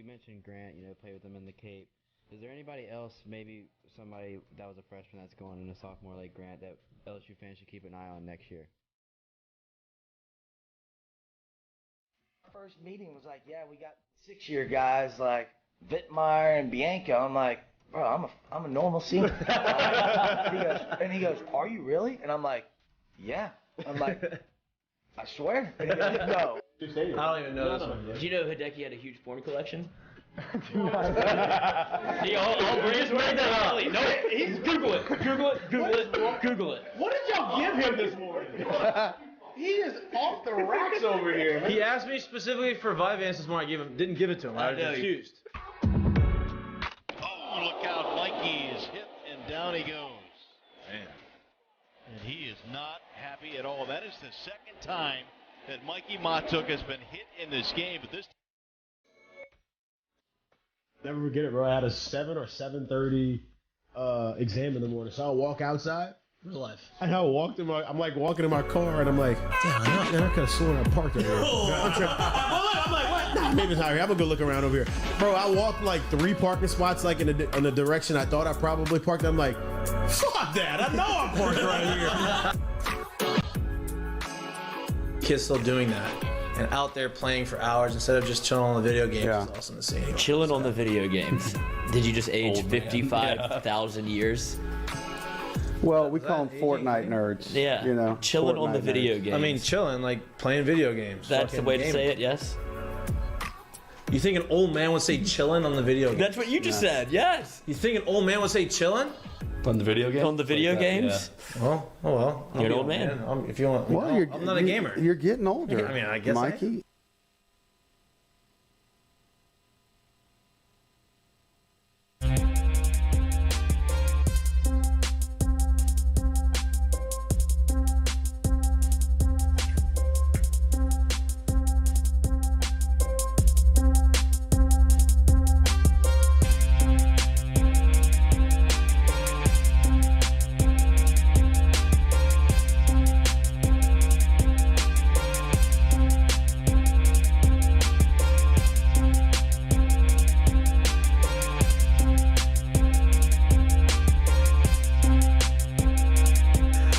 you mentioned Grant, played with him in the Cape. Is there anybody else, maybe somebody that was a freshman that's going into sophomore like Grant, that LSU fans should keep an eye on next year? First meeting was like, yeah, we got 6-year guys like Vittmeyer and Bianco. I'm like, bro, I'm a normal senior. He goes, are you really? And I'm like, yeah. I'm like, I swear. And he goes, no. I don't even know this one. Did you know Hideki had a huge porn collection? See, all Breeze wearing that up. No, he's Google it. Google it. What did y'all give him this morning? He is off the racks over here, man. He asked me specifically for Vyvanse this morning. Didn't give it to him. I was confused. Oh, look out. Mikey's hit, and down he goes. Man. And he is not happy at all. That is the second time that Mikie Mahtook has been hit in this game. But this Never forget it, bro. I had a 7 or 7:30 exam in the morning, so I'll walk outside. Real life. And I walked I'm like walking in my car, and I'm like, damn, I could have sworn I parked over here. I'm like, what? Nah, maybe it's not here. I'm gonna go look around over here, bro. I walked like 3 parking spots, like in the direction I thought I probably parked. I'm like, fuck that. I know I'm parked right here. Kids still doing that and out there playing for hours instead of just chilling on the video games. Is awesome to see. Chilling on the video games. Did you just age 55,000 years? Well, we call them Fortnite nerds. Yeah. Chilling on the Fortnite video nerds. games. I mean, chilling, like playing video games. That's the way to say it, yes? You think an old man would say chilling on the video game? That's what you just said, yes. You think an old man would say chilling? On the video game? On the video games? Yeah. Well, oh well. You're an old man. If you want, Well, I'm not a gamer. You're getting older. I mean, I guess Mikey.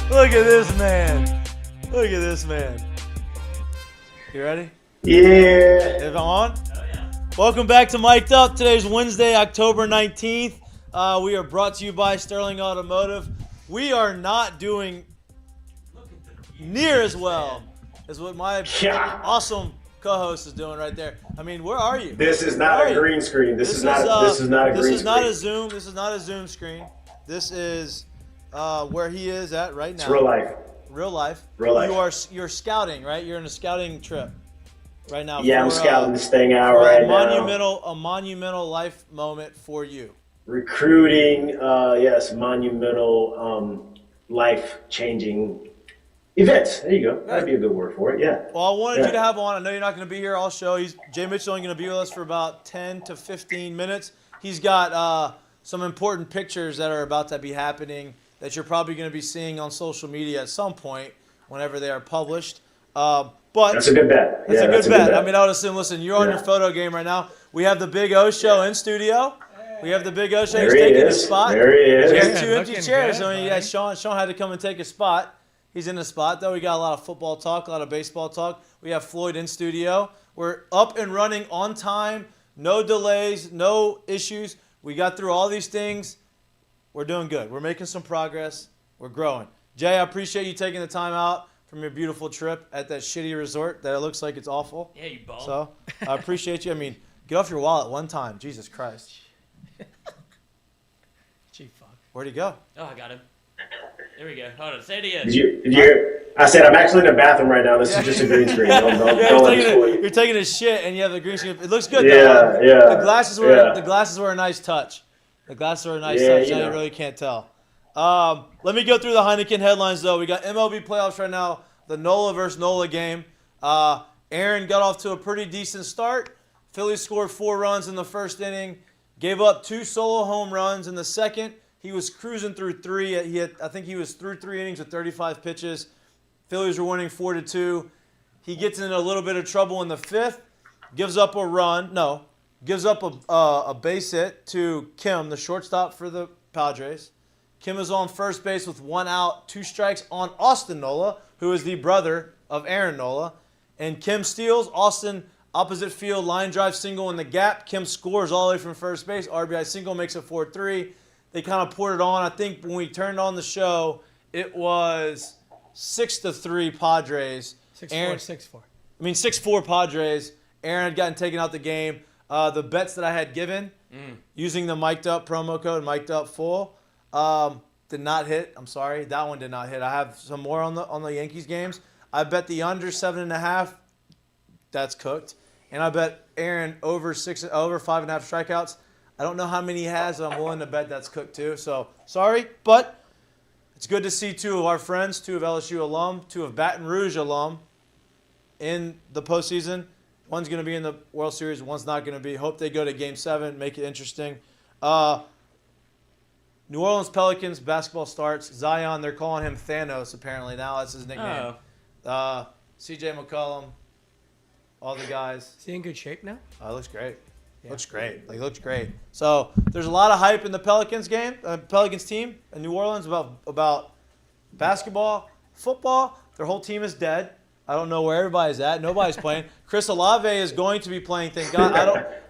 Look at this man. Look at this man. You ready? Yeah. Is it on? Oh, yeah. Welcome back to Mik'd Up. Today's Wednesday, October 19th. We are brought to you by Sterling Automotive. We are not doing near as well as what my awesome co-host is doing right there. I mean, where are you? This is not a green screen. This is not a green screen. This is not a Zoom. This is not a Zoom screen. This is where he is at right now. It's real life. Real life. Real life. You're scouting, right? You're in a scouting trip right now. Yeah, I'm scouting this thing out for right now. A monumental life moment for you. Recruiting, yes, monumental, life-changing events. There you go. That'd be a good word for it. Yeah. Well, I wanted you to have on. I know you're not going to be here all show. Jay Mitch is only going to be with us for about 10 to 15 minutes. He's got some important pictures that are about to be happening that you're probably going to be seeing on social media at some point whenever they are published. But that's a good bet. That's a good bet. I mean, I would assume, listen, you're on your photo game right now. We have the Big O show in studio. We have the Big O show. He's taking his spot. There he is. He has 2 empty chairs. So Sean had to come and take a spot. He's in the spot, though. We got a lot of football talk, a lot of baseball talk. We have Floyd in studio. We're up and running on time. No delays, no issues. We got through all these things. We're doing good. We're making some progress. We're growing. Jay, I appreciate you taking the time out from your beautiful trip at that shitty resort that it looks like it's awful. Yeah, you bum. So I appreciate you. I mean, get off your wallet one time. Jesus Christ. Gee, fuck. Where'd he go? Oh, I got him. There we go. Hold on. Say it again. Did you? I said I'm actually in the bathroom right now. This is just a green screen. Don't you're taking a shit and you have the green screen. It looks good though. Yeah. The glasses were a nice touch. The glasses were a nice touch. Now you really can't tell. Let me go through the Heineken headlines though. We got MLB playoffs right now. The Nola versus Nola game. Aaron got off to a pretty decent start. Phillies scored 4 runs in the first inning. Gave up 2 solo home runs in the second. He was cruising through 3. I think he was through 3 innings with 35 pitches. Phillies were winning 4-2. He gets in a little bit of trouble in the 5th. Gives up a run. No, gives up a base hit to Kim, the shortstop for the Padres. Kim is on first base with 1 out, 2 strikes on Austin Nola, who is the brother of Aaron Nola. And Kim steals. Austin, opposite field, line drive single in the gap. Kim scores all the way from first base. RBI single makes it 4-3. They kind of poured it on. I think when we turned on the show, it was 6-3 Padres. 6-4. 6-4 Padres. Aaron had gotten taken out the game. The bets that I had given using the Mik'd promo code, Mik'd full, did not hit. I'm sorry, that one did not hit. I have some more on the Yankees games. I bet the under 7.5. That's cooked. And I bet Aaron over 5.5 strikeouts. I don't know how many he has, but I'm willing to bet that's cooked too. So sorry, but it's good to see 2 of our friends, 2 of LSU alum, 2 of Baton Rouge alum in the postseason. One's going to be in the World Series, one's not going to be. Hope they go to Game 7, make it interesting. New Orleans Pelicans basketball starts. Zion, they're calling him Thanos apparently now. That's his nickname. CJ McCollum, all the guys. Is he in good shape now? Looks great. Yeah. Looks great. Looks great. So there's a lot of hype in the Pelicans game, Pelicans team in New Orleans about basketball, football. Their whole team is dead. I don't know where everybody's at. Nobody's playing. Chris Olave is going to be playing. Thank God.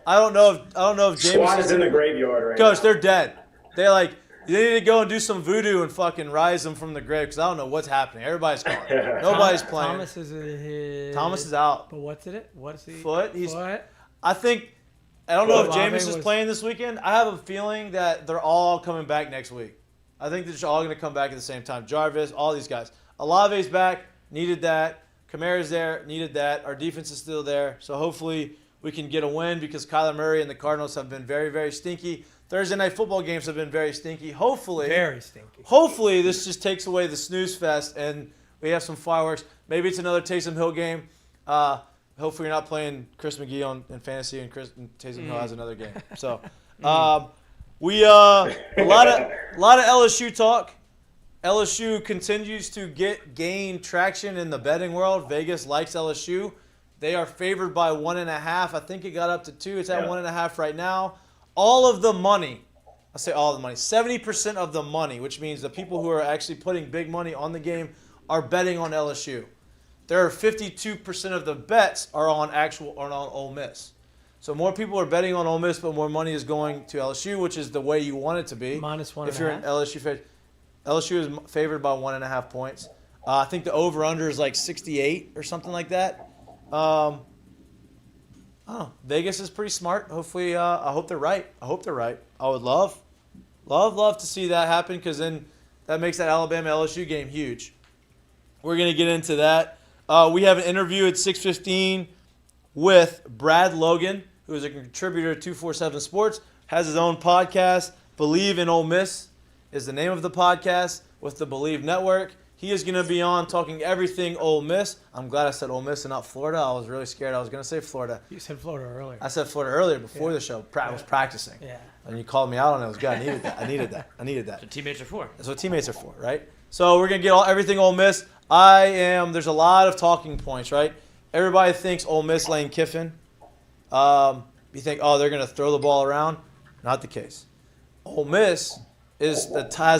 I don't know if James Squad is in the graveyard right Coach, now. they're dead. They need to go and do some voodoo and fucking rise them from the grave because I don't know what's happening. Everybody's gone. Nobody's playing. Thomas is out. But what's it? What's he? Foot. Foot. I don't know if Jameis is playing this weekend. I have a feeling that they're all coming back next week. I think they're all going to come back at the same time. Jarvis, all these guys. Olave's back. Needed that. Kamara's there. Needed that. Our defense is still there. So hopefully we can get a win because Kyler Murray and the Cardinals have been very, very stinky. Thursday night football games have been very stinky. Very stinky. Hopefully this just takes away the snooze fest and we have some fireworks. Maybe it's another Taysom Hill game. Hopefully you're not playing Chris McGee in fantasy and Taysom Hill has another game. So we a lot of LSU talk. LSU continues to gain traction in the betting world. Vegas likes LSU. They are favored by 1.5. I think it got up to 2. It's at 1.5 right now. All of the money, I say all of the money, 70% of the money, which means the people who are actually putting big money on the game are betting on LSU. There are 52% of the bets are on Ole Miss. So more people are betting on Ole Miss, but more money is going to LSU, which is the way you want it to be. -1.5. If you're an LSU fan. LSU is favored by 1.5 points. I think the over/under is like 68 or something like that. Vegas is pretty smart. Hopefully, I hope they're right. I would love to see that happen because then that makes that Alabama-LSU game huge. We're going to get into that. We have an interview at 6:15 with Brad Logan, who is a contributor to 247 Sports, has his own podcast. Believe in Ole Miss is the name of the podcast with the Believe Network. He is going to be on talking everything Ole Miss. I'm glad I said Ole Miss and not Florida. I was really scared I was going to say Florida. You said Florida earlier. I said Florida earlier before the show. I was practicing. Yeah. And you called me out on it. It was good. I needed that. That's what teammates are for. That's what teammates are for, right? So we're going to get everything Ole Miss. There's a lot of talking points, right? Everybody thinks Ole Miss Lane Kiffin. You think, they're going to throw the ball around. Not the case. Ole Miss has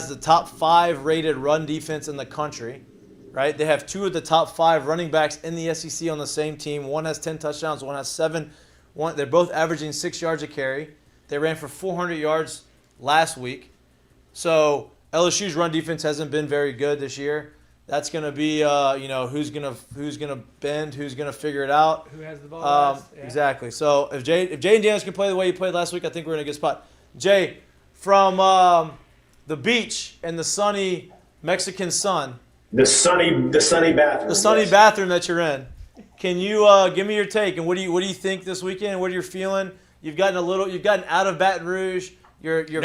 the top 5 rated run defense in the country, right? They have 2 of the top 5 running backs in the SEC on the same team. One has 10 touchdowns, one has 7. They're both averaging 6 yards a carry. They ran for 400 yards last week. So LSU's run defense hasn't been very good this year. That's going to be, who's gonna bend, who's going to figure it out. Who has the ball last? Yeah. Exactly. So if Jay and Daniels can play the way he played last week, I think we're in a good spot. Jay, from the beach and the sunny Mexican sun. The sunny bathroom. The sunny bathroom that you're in. Can you give me your take and what do you think this weekend? What are you feeling? You've gotten out of Baton Rouge. You're he's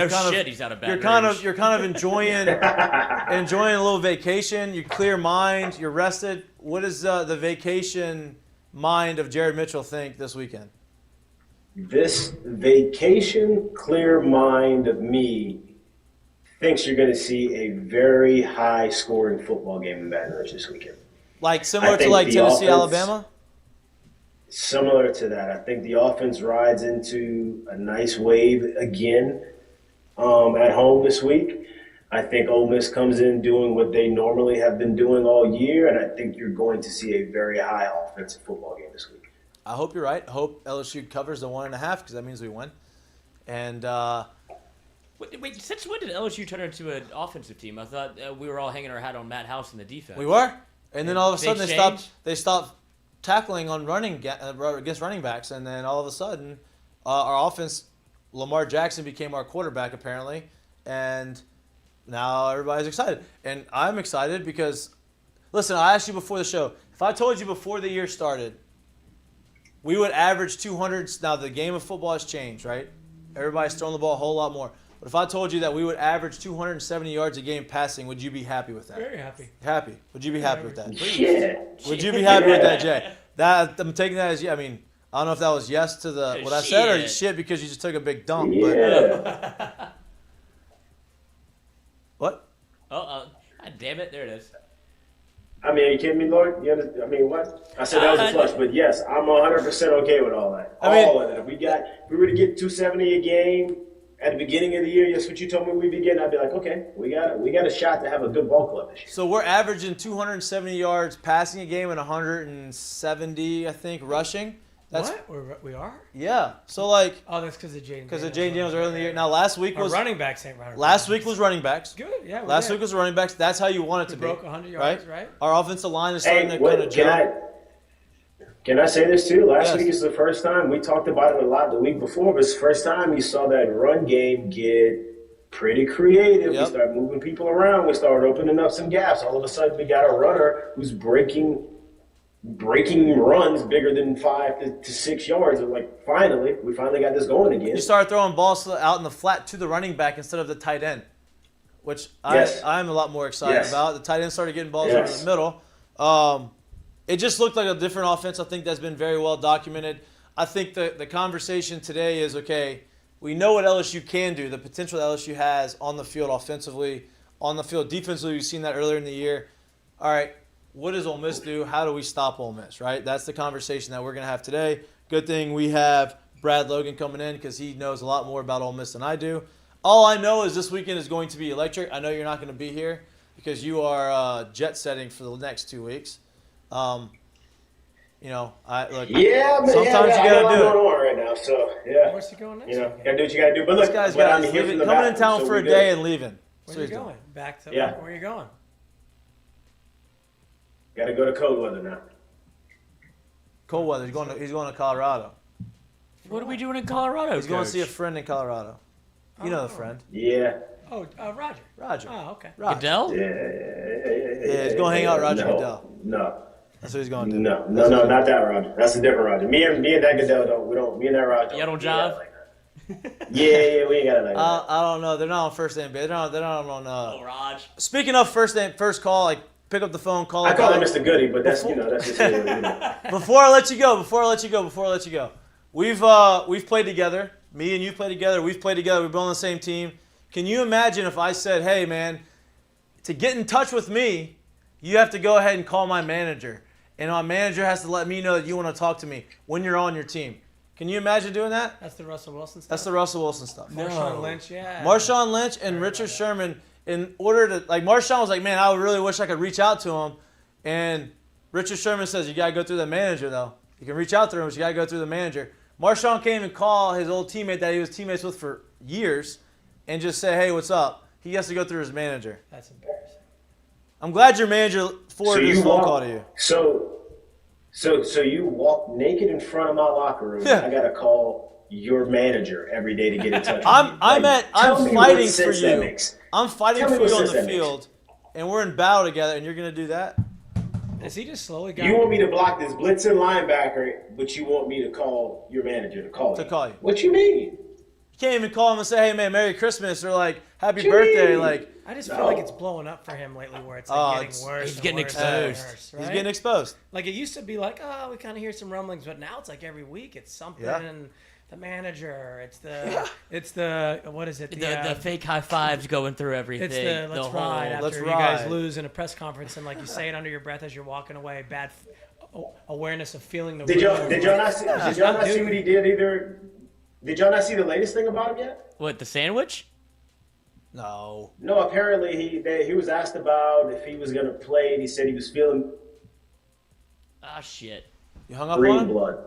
out of Baton Rouge. You're kind of enjoying a little vacation. You clear mind. You're rested. What does the vacation mind of Jared Mitchell think this weekend? This vacation clear mind of me thinks you're going to see a very high-scoring football game in Baton Rouge this weekend. Like similar to Tennessee, Alabama? similar to that. I think the offense rides into a nice wave again at home this week. I think Ole Miss comes in doing what they normally have been doing all year, and I think you're going to see a very high offensive football game this week. I hope you're right. I hope LSU covers the 1.5 because that means we win. And wait, since when did LSU turn into an offensive team? I thought we were all hanging our hat on Matt House in the defense. we were, and then all of a sudden Big they stopped tackling on against running backs, and then all of a sudden our offense, Lamar Jackson became our quarterback apparently, and now everybody's excited. And I'm excited because, listen, I asked you before the show, if I told you before the year started, we would average 200. Now the game of football has changed, right? Everybody's throwing the ball a whole lot more. But if I told you that we would average 270 yards a game passing, would you be happy with that? Very happy. Happy. Would you be happy with that? Yeah. Would you be happy with that, Jay? That I'm taking that as, I mean, I don't know if that was yes to the what I said or shit because you just took a big dump. Yeah. But what? Damn it, there it is. I mean, are you kidding me, Lord? I mean, what? I said that was a flush, but yes, I'm 100% okay with all that. All of it. If we were to get 270 a game at the beginning of the year, yes, what you told me we'd be getting, I'd be like, okay, we got a shot to have a good ball club this year. So we're averaging 270 yards passing a game and 170, I think, rushing. That's what? We are? Yeah. So like. Oh, that's because of Jaden. Because of Jaden Daniels early in the year. Now last week was running backs ain't running. Last week was running backs. Good. Yeah. Last week was running backs. That's how you want it to be. Broke 100 yards, right? Our offensive line is starting to kind of jump. Can I say this too? Last week is the first time we talked about it a lot the week before, but it's the first time you saw that run game get pretty creative. We started moving people around. We started opening up some gaps. All of a sudden, we got a runner who's breaking runs bigger than 5 to 6 yards. And like, we finally got this going again. You started throwing balls out in the flat to the running back instead of the tight end, which I'm a lot more excited about. The tight end started getting balls over the middle. It just looked like a different offense. I think that's been very well documented. I think the conversation today is, okay, we know what LSU can do, the potential LSU has on the field offensively, on the field defensively. We've seen that earlier in the year. All right, what does Ole Miss do? How do we stop Ole Miss, right? That's the conversation that we're going to have today. Good thing we have Brad Logan coming in because he knows a lot more about Ole Miss than I do. All I know is this weekend is going to be electric. I know you're not going to be here because you are jet setting for the next 2 weeks. Sometimes you gotta do it. Going on right now, so yeah. Where's he going next? Gotta do what you gotta do. But this guy's coming in town for a day and leaving. Where are you going? Back to where are you going? Gotta go to cold weather now. Cold weather. He's going to Colorado. What are we doing in Colorado? He's going to see a friend in Colorado. You know the friend. Yeah. Oh, Roger. Roger. Oh, okay. Goodell? Yeah, he's going to hang out with Roger Goodell. No. That's what he's going to do. No, not that Roger. That's a different Roger. Me and that Goodell me and that Roger. Y'all don't jive? Yeah, we ain't got it like that. I don't know. They're not on first name. They're not on. Oh, Raj. Speaking of first call, like pick up the phone, call. I call him Mr. Goody, but that's just Before I let you go, we've played together. Me and you played together. We've played together. We've been on the same team. Can you imagine if I said, "Hey, man, to get in touch with me, you have to go ahead and call my manager, and my manager has to let me know that you want to talk to me when you're on your team." Can you imagine doing that? That's the Russell Wilson stuff. That's the Russell Wilson stuff. Marshawn Lynch, yeah. Marshawn Lynch and Richard Sherman, in order to, like, Marshawn was like, man, I really wish I could reach out to him. And Richard Sherman says, you got to go through the manager, though. You can reach out to him, but you got to go through the manager. Marshawn came and called his old teammate that he was teammates with for years and just say, hey, what's up? He has to go through his manager. That's embarrassing. I'm glad your manager forwarded his phone call to you. So you walk naked in front of my locker room. Yeah. I got to call your manager every day to get in touch with I'm fighting for you. I'm fighting for you on the makes. field, and we're in battle together, and you're going to do that? Is he just slowly got? You want me to block this blitzing linebacker, but you want me to call your manager to call you? What you mean? You can't even call him and say, hey, man, Merry Christmas, or like, Happy birthday. Like, I just feel like it's blowing up for him lately where it's like getting worse. He's getting exposed. Right? He's getting exposed. Like it used to be like, oh, we kind of hear some rumblings, but now it's like every week it's something. And the manager, it's the what is it? The fake high fives going through everything. It's the let's ride after you guys lose in a press conference and like you say it under your breath as you're walking away. awareness of feeling the. Did y'all not see what he did either? Did y'all not see the latest thing about him yet? What, the sandwich? No. No, apparently he was asked about if he was gonna play, and he said he was feeling Ah, shit. You hung up on green him? blood.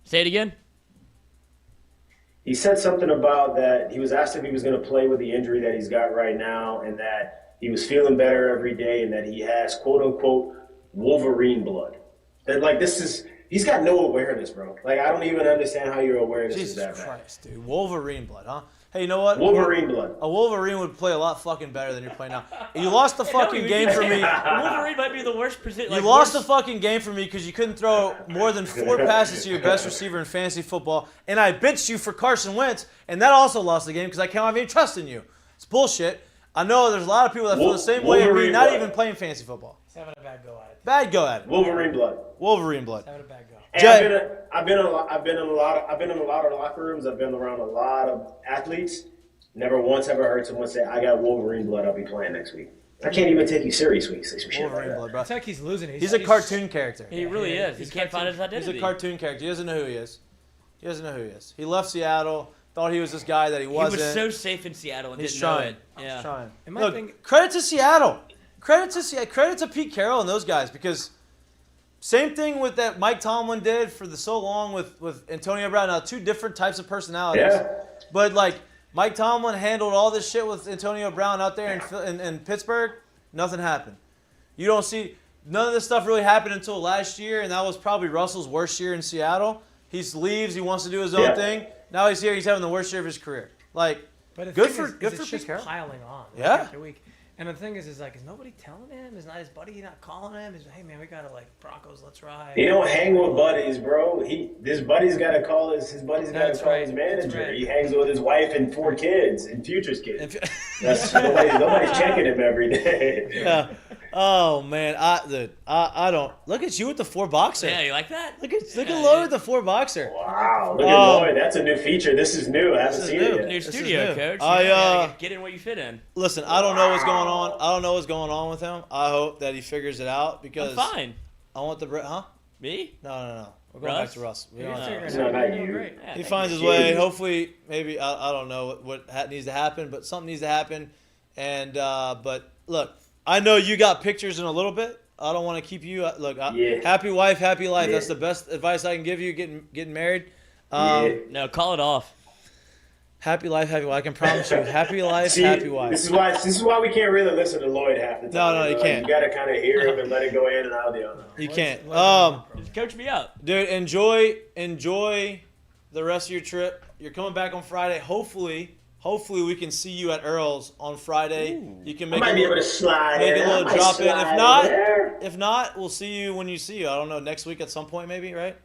Say it again. He said something about that he was asked if he was going to play with the injury that he's got right now, and that he was feeling better every day, and that he has quote unquote Wolverine blood. That he's got no awareness, bro. Like, I don't even understand how your awareness is that bad. Christ, dude. Wolverine blood, huh? Hey, you know what? Wolverine blood. A Wolverine would play a lot fucking better than you're playing now. You lost the fucking game for me. Wolverine might be the worst position. You lost the fucking game for me because you couldn't throw more than 4 passes to your best receiver in fantasy football, and I bitched you for Carson Wentz, and that also lost the game because I can't have any trust in you. It's bullshit. I know there's a lot of people that feel the same way as me, not even playing fantasy football. He's having a bad go at it. Bad go at it. Wolverine blood. Wolverine blood. He's having a bad go. And I've been in a lot of locker rooms. I've been around a lot of athletes. Never once ever heard someone say, "I got Wolverine blood. I'll be playing next week." I can't even take you serious when you say some shit like that. Blood, bro. It's like he's losing. He's a cartoon character. He really is. He can't find his identity. He's a cartoon character. He doesn't know who he is. He doesn't know who he is. He left Seattle, thought he was this guy that he wasn't. He was so safe in Seattle and He's didn't trying. know it. Yeah. He's trying. Look, credit to Seattle. Credit to Pete Carroll and those guys, because same thing with that Mike Tomlin did for so long with Antonio Brown. Now, 2 different types of personalities. Yeah. But, like, Mike Tomlin handled all this shit with Antonio Brown out there in Pittsburgh. Nothing happened. You don't see none of this stuff really happened until last year, and that was probably Russell's worst year in Seattle. He leaves. He wants to do his own thing. Now he's here. He's having the worst year of his career. Like, good for it's Pete Carroll. Piling on. Yeah. After week. And the thing is like, is nobody telling him? Is not his buddy not calling him? Is, hey man, we gotta Broncos, let's ride. He don't hang with buddies, bro. This buddy's got to call his buddy's call his manager. Right. He hangs with his wife and 4 kids and Future's kids. That's nobody's checking him every day. Yeah. Oh man, I don't look at you with the 4 boxer. Yeah, you like that? Look at Lloyd with the 4 boxer. Wow, look at Lloyd. That's a new feature. This is new. I haven't seen it yet. New studio, coach. Get in what you fit in. Listen, I don't know what's going on. I don't know what's going on with him. I hope that he figures it out because I'm fine. I want the Me? No. We're going back to Russ. Not he finds his way. Hopefully, maybe I don't know what needs to happen, but something needs to happen. And but look, I know you got pictures in a little bit. I don't want to keep you. Look, happy wife, happy life. That's the best advice I can give you. Getting married. No, call it off. Happy life, happy wife. I can promise you, happy life, happy wife. This is why we can't really listen to Lloyd half the time. No, you can't. You got to kind of hear him and let it go in and out the other. You can't. Just coach me up, dude. Enjoy the rest of your trip. You're coming back on Friday. Hopefully we can see you at Earl's on Friday. Ooh. You can make I might be able to slide make in. a little drop in. If not, we'll see you when you see you. I don't know, next week at some point maybe, right?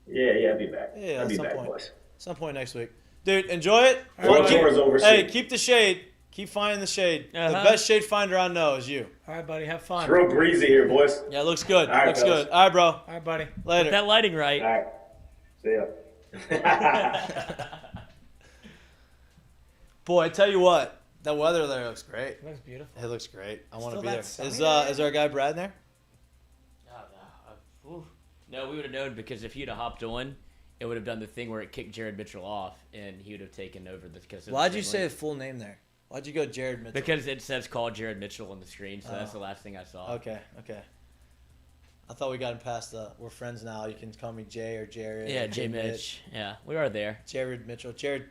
Yeah, I'll be back. Yeah, I'll be some back, point. boys. Some point next week. Dude, enjoy it. Keep the shade. Keep finding the shade. The best shade finder I know is you. All right, buddy. Have fun. It's real breezy here, boys. Yeah, it looks good. All right, looks fellas. good. All right, bro. All right, buddy. Later. Get that lighting right. All right. See ya. Boy, I tell you what, the weather there looks great. It looks beautiful. It looks great. I want to Still be that there. sunny Is our guy Brad there? No, we would have known because if he'd have hopped on, it would have done the thing where it kicked Jared Mitchell off, and he would have taken over the. Why'd you say his full name there? Why'd you go Jared Mitchell? Because it says call Jared Mitchell on the screen, so that's the last thing I saw. Okay. I thought we got past we're friends now. You can call me Jay or Jared. Yeah, Jay Mitch. Yeah, we are there. Jared Mitchell. Jared.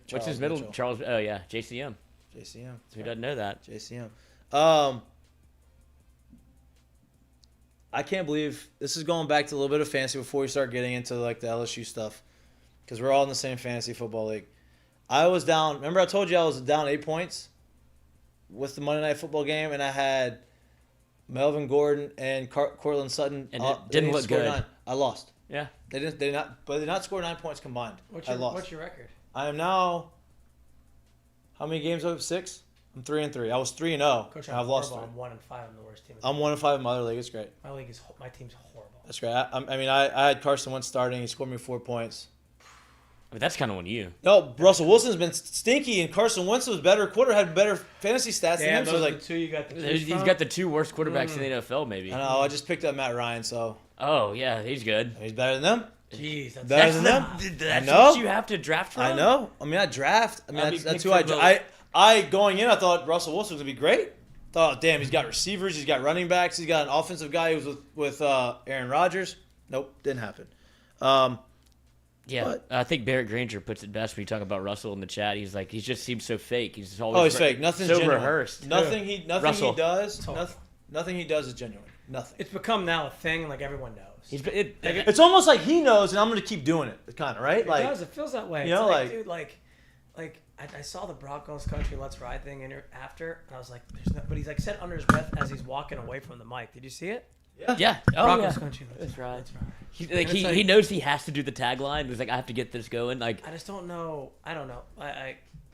What's his middle? Mitchell. Charles. Oh yeah, JCM. JCM. Who doesn't know that? JCM. I can't believe this is going back to a little bit of fantasy before we start getting into like the LSU stuff, because we're all in the same fantasy football league. I was down. Remember, I told you I was down 8 points with the Monday Night Football game, and I had Melvin Gordon and Cortland Sutton. And it didn't look good. 9. I lost. Yeah. They did not score 9 points combined. I lost. What's your record? I am now. How many games over 6? I'm 3-3. I was 3-0. Coach, I've lost 3. I'm 1-5. I'm the worst team. I'm 1-5 in my other league. It's great. My team's horrible. That's great. I had Carson Wentz starting. He scored me 4 points. But that's kind of on you. No, Russell Wilson's been stinky, and Carson Wentz was had better fantasy stats than him. So those it's are the two you got. He's got the 2 worst quarterbacks in the NFL, maybe. I know. I just picked up Matt Ryan, so. Oh yeah, he's good. He's better than them. Jeez, Better than them. That's I know. what you have to draft from. I know. I mean, that's who I going in. I thought Russell Wilson was gonna be great. Thought, damn, he's got receivers, he's got running backs, he's got an offensive guy who was with Aaron Rodgers. Nope, didn't happen. Yeah, but, I think Barrett Granger puts it best when you talk about Russell in the chat. He's like, he just seems so fake. He's just always he's fake. Nothing's so genuine. rehearsed. Nothing he does. Totally. Nothing he does is genuine. Nothing. It's become now a thing, like everyone knows. It's almost like he knows, and I'm going to keep doing it, kind of, right? It like, does. It feels that way. You know, it's dude, I saw the Broncos Country Let's Ride thing after, and I was like, but he's like said under his breath as he's walking away from the mic. Did you see it? Yeah. Oh, Broncos yeah. Country Let's Ride. That's right. He knows he has to do the tagline. He's like, I have to get this going. Like, I just don't know. I don't know.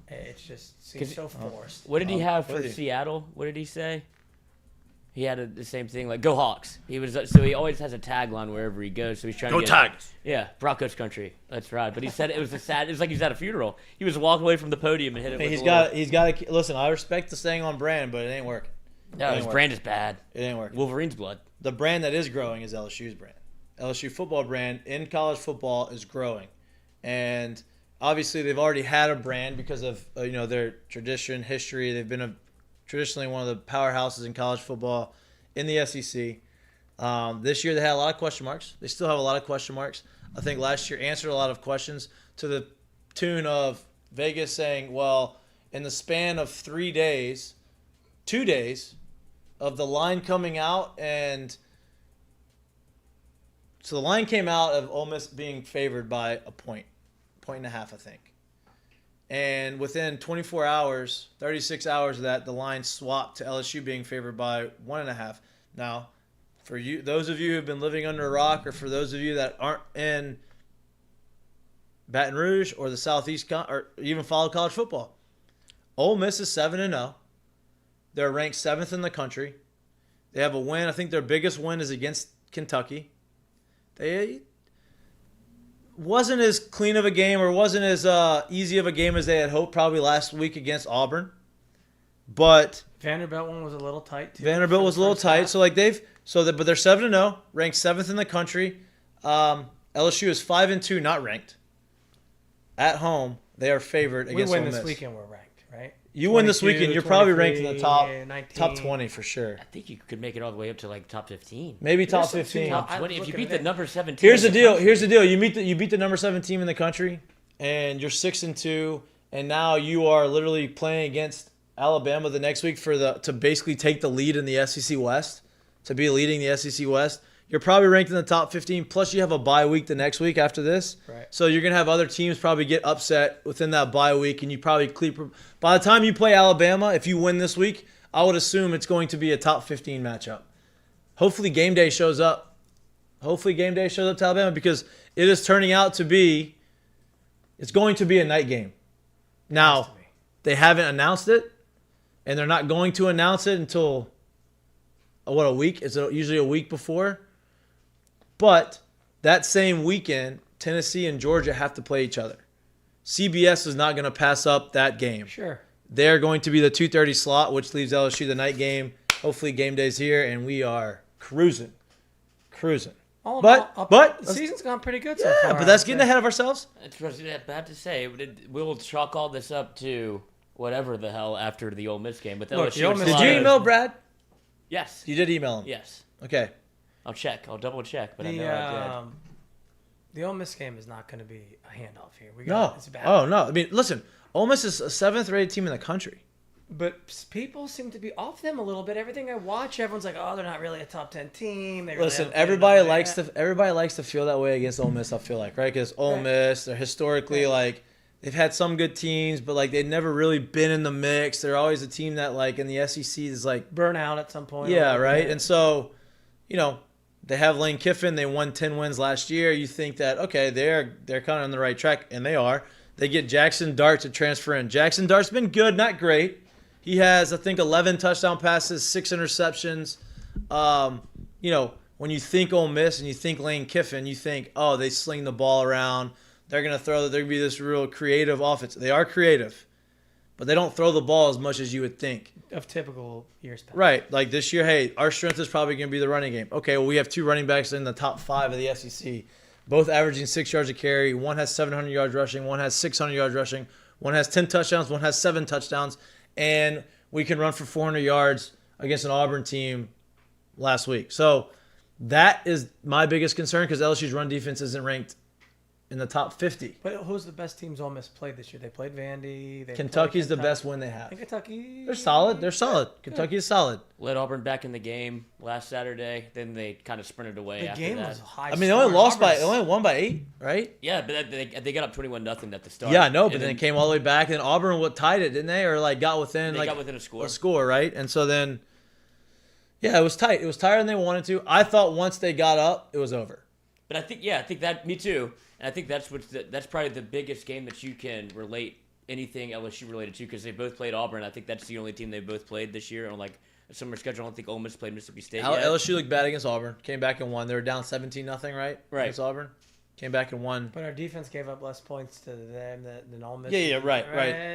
It just seems so forced. What did he have for Seattle? What did he say? He had the same thing, like "Go Hawks." He was so he always has a tagline wherever he goes. So he's trying to get Tigers. Yeah, Broncos country. That's right. But he said it was It's like he's at a funeral. He was walking away from the podium and hit it. He's got to listen. I respect the staying on brand, but it ain't working. No, his brand is bad. It ain't working. Wolverine's blood. The brand that is growing is LSU's brand. LSU football brand in college football is growing, and obviously they've already had a brand because of their tradition, history. They've been traditionally one of the powerhouses in college football in the SEC. This year they had a lot of question marks. They still have a lot of question marks. I think last year answered a lot of questions to the tune of Vegas saying, well, in the span of 2 days of the line coming out, and so the line came out of Ole Miss being favored by a point and a half, I think. And within 24 hours, 36 hours of that, the line swapped to LSU being favored by 1.5. Now, for you, those of you who have been living under a rock, or for those of you that aren't in Baton Rouge or the Southeast, or even follow college football, Ole Miss is 7-0. They're ranked 7th in the country. They have a win. I think their biggest win is against Kentucky. They wasn't as clean of a game, or wasn't as easy of a game as they had hoped probably last week against Auburn. But Vanderbilt one was a little tight too. Vanderbilt was a little tight. So like but they're 7-0, ranked 7th in the country. LSU is 5-2, not ranked. At home, they are favored against Ole Miss. We win this weekend, we're ranked, right? You win this weekend, you're probably ranked in the top 20 for sure. I think you could make it all the way up to like top 15. Maybe top 15. Top 20. If you beat the number 17. Here's the deal. You beat the number 7 team in the country, and you're 6-2, and now you are literally playing against Alabama the next week to basically take the lead in the SEC West, to be leading the SEC West. You're probably ranked in the top 15. Plus, you have a bye week the next week after this. Right. So you're gonna have other teams probably get upset within that bye week, and you probably by the time you play Alabama, if you win this week, I would assume it's going to be a top 15 matchup. Hopefully, game day shows up. To Alabama, because it is turning out to be. It's going to be a night game. Now, they haven't announced it, and they're not going to announce it until a week? It's usually a week before. But that same weekend, Tennessee and Georgia have to play each other. CBS is not going to pass up that game. Sure. They're going to be the 2:30 slot, which leaves LSU the night game. Hopefully game day's here, and we are cruising. But the season's gone pretty good so far. But that's getting ahead of ourselves. It's bad to say. We'll chalk all this up to whatever the hell after the Ole Miss game. But did you email Brad? Yes. You did email him? Yes. Okay. I'll check. I'll double check, but I know I did. The Ole Miss game is not going to be a handoff here. It's bad. Oh, no. I mean, listen, Ole Miss is a 7th-rated team in the country. But people seem to be off them a little bit. Everything I watch, everyone's like, "Oh, they're not really a top 10 team." Listen, everybody likes to feel that way against Ole Miss. I feel like, right? Because Ole Miss, they're historically like they've had some good teams, but like they've never really been in the mix. They're always a team that like in the SEC is like burn out at some point. Yeah, right. And so, they have Lane Kiffin. They won 10 wins last year. You think that okay, they're kind of on the right track, and they are. They get Jackson Dart to transfer in. Jackson Dart's been good, not great. He has, I think, 11 touchdown passes, 6 interceptions. When you think Ole Miss and you think Lane Kiffin, you think, oh, they sling the ball around. they're going to be this real creative offense. They are creative, but they don't throw the ball as much as you would think. Of typical years past. Right. Like this year, hey, our strength is probably going to be the running game. Okay, well, we have 2 running backs in the top 5 of the SEC, both averaging 6 yards a carry. One has 700 yards rushing. One has 600 yards rushing. One has 10 touchdowns. One has 7 touchdowns. And we can run for 400 yards against an Auburn team last week. So that is my biggest concern because LSU's run defense isn't ranked in the top 50. But who's the best teams Ole Miss played this year? They played Vandy. Kentucky's the best win they have. And Kentucky. They're solid. Kentucky is solid. Led Auburn back in the game last Saturday. Then they kind of sprinted away The after game that. was high. I mean, they only won by 8, right? Yeah, but they got up 21-0 at the start. Yeah, I know, but then it came all the way back. And Auburn tied it, didn't they? Or got within got within a score. A score, right? And so then, yeah, it was tight. It was tighter than they wanted to. I thought once they got up, it was over. But I think that me too. And I think that's probably the biggest game that you can relate anything LSU related to because they both played Auburn. I think that's the only team they both played this year on a summer schedule. I don't think Ole Miss played Mississippi State yet. LSU looked bad against Auburn. Came back and won. They were down 17-0, right? Right. Against Auburn. Came back and won. But our defense gave up less points to them than Ole Miss. Yeah, right.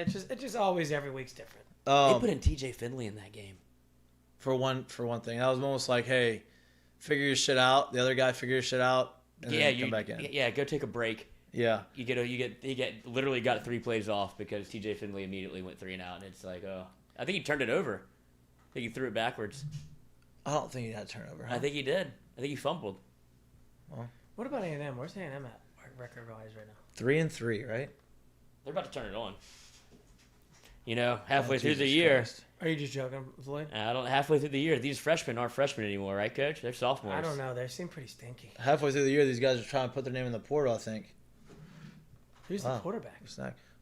It's just always every week's different. They put in TJ Finley in that game. For one thing, that was almost like, hey, figure your shit out. The other guy figure your shit out. And then come back in. Yeah, go take a break. Yeah. He literally got 3 plays off because TJ Finley immediately went 3 and out, and it's like, oh, I think he turned it over. I think he threw it backwards. I don't think he had a turnover. Huh? I think he did. I think he fumbled. Well, what about A&M? Where's A&M at record-wise right now? 3-3, right? They're about to turn it on. Halfway through the year. Christ. Are you just joking, Floyd? Halfway through the year, these freshmen aren't freshmen anymore, right, Coach? They're sophomores. I don't know. They seem pretty stinky. Halfway through the year, these guys are trying to put their name in the portal, I think. Who's the quarterback?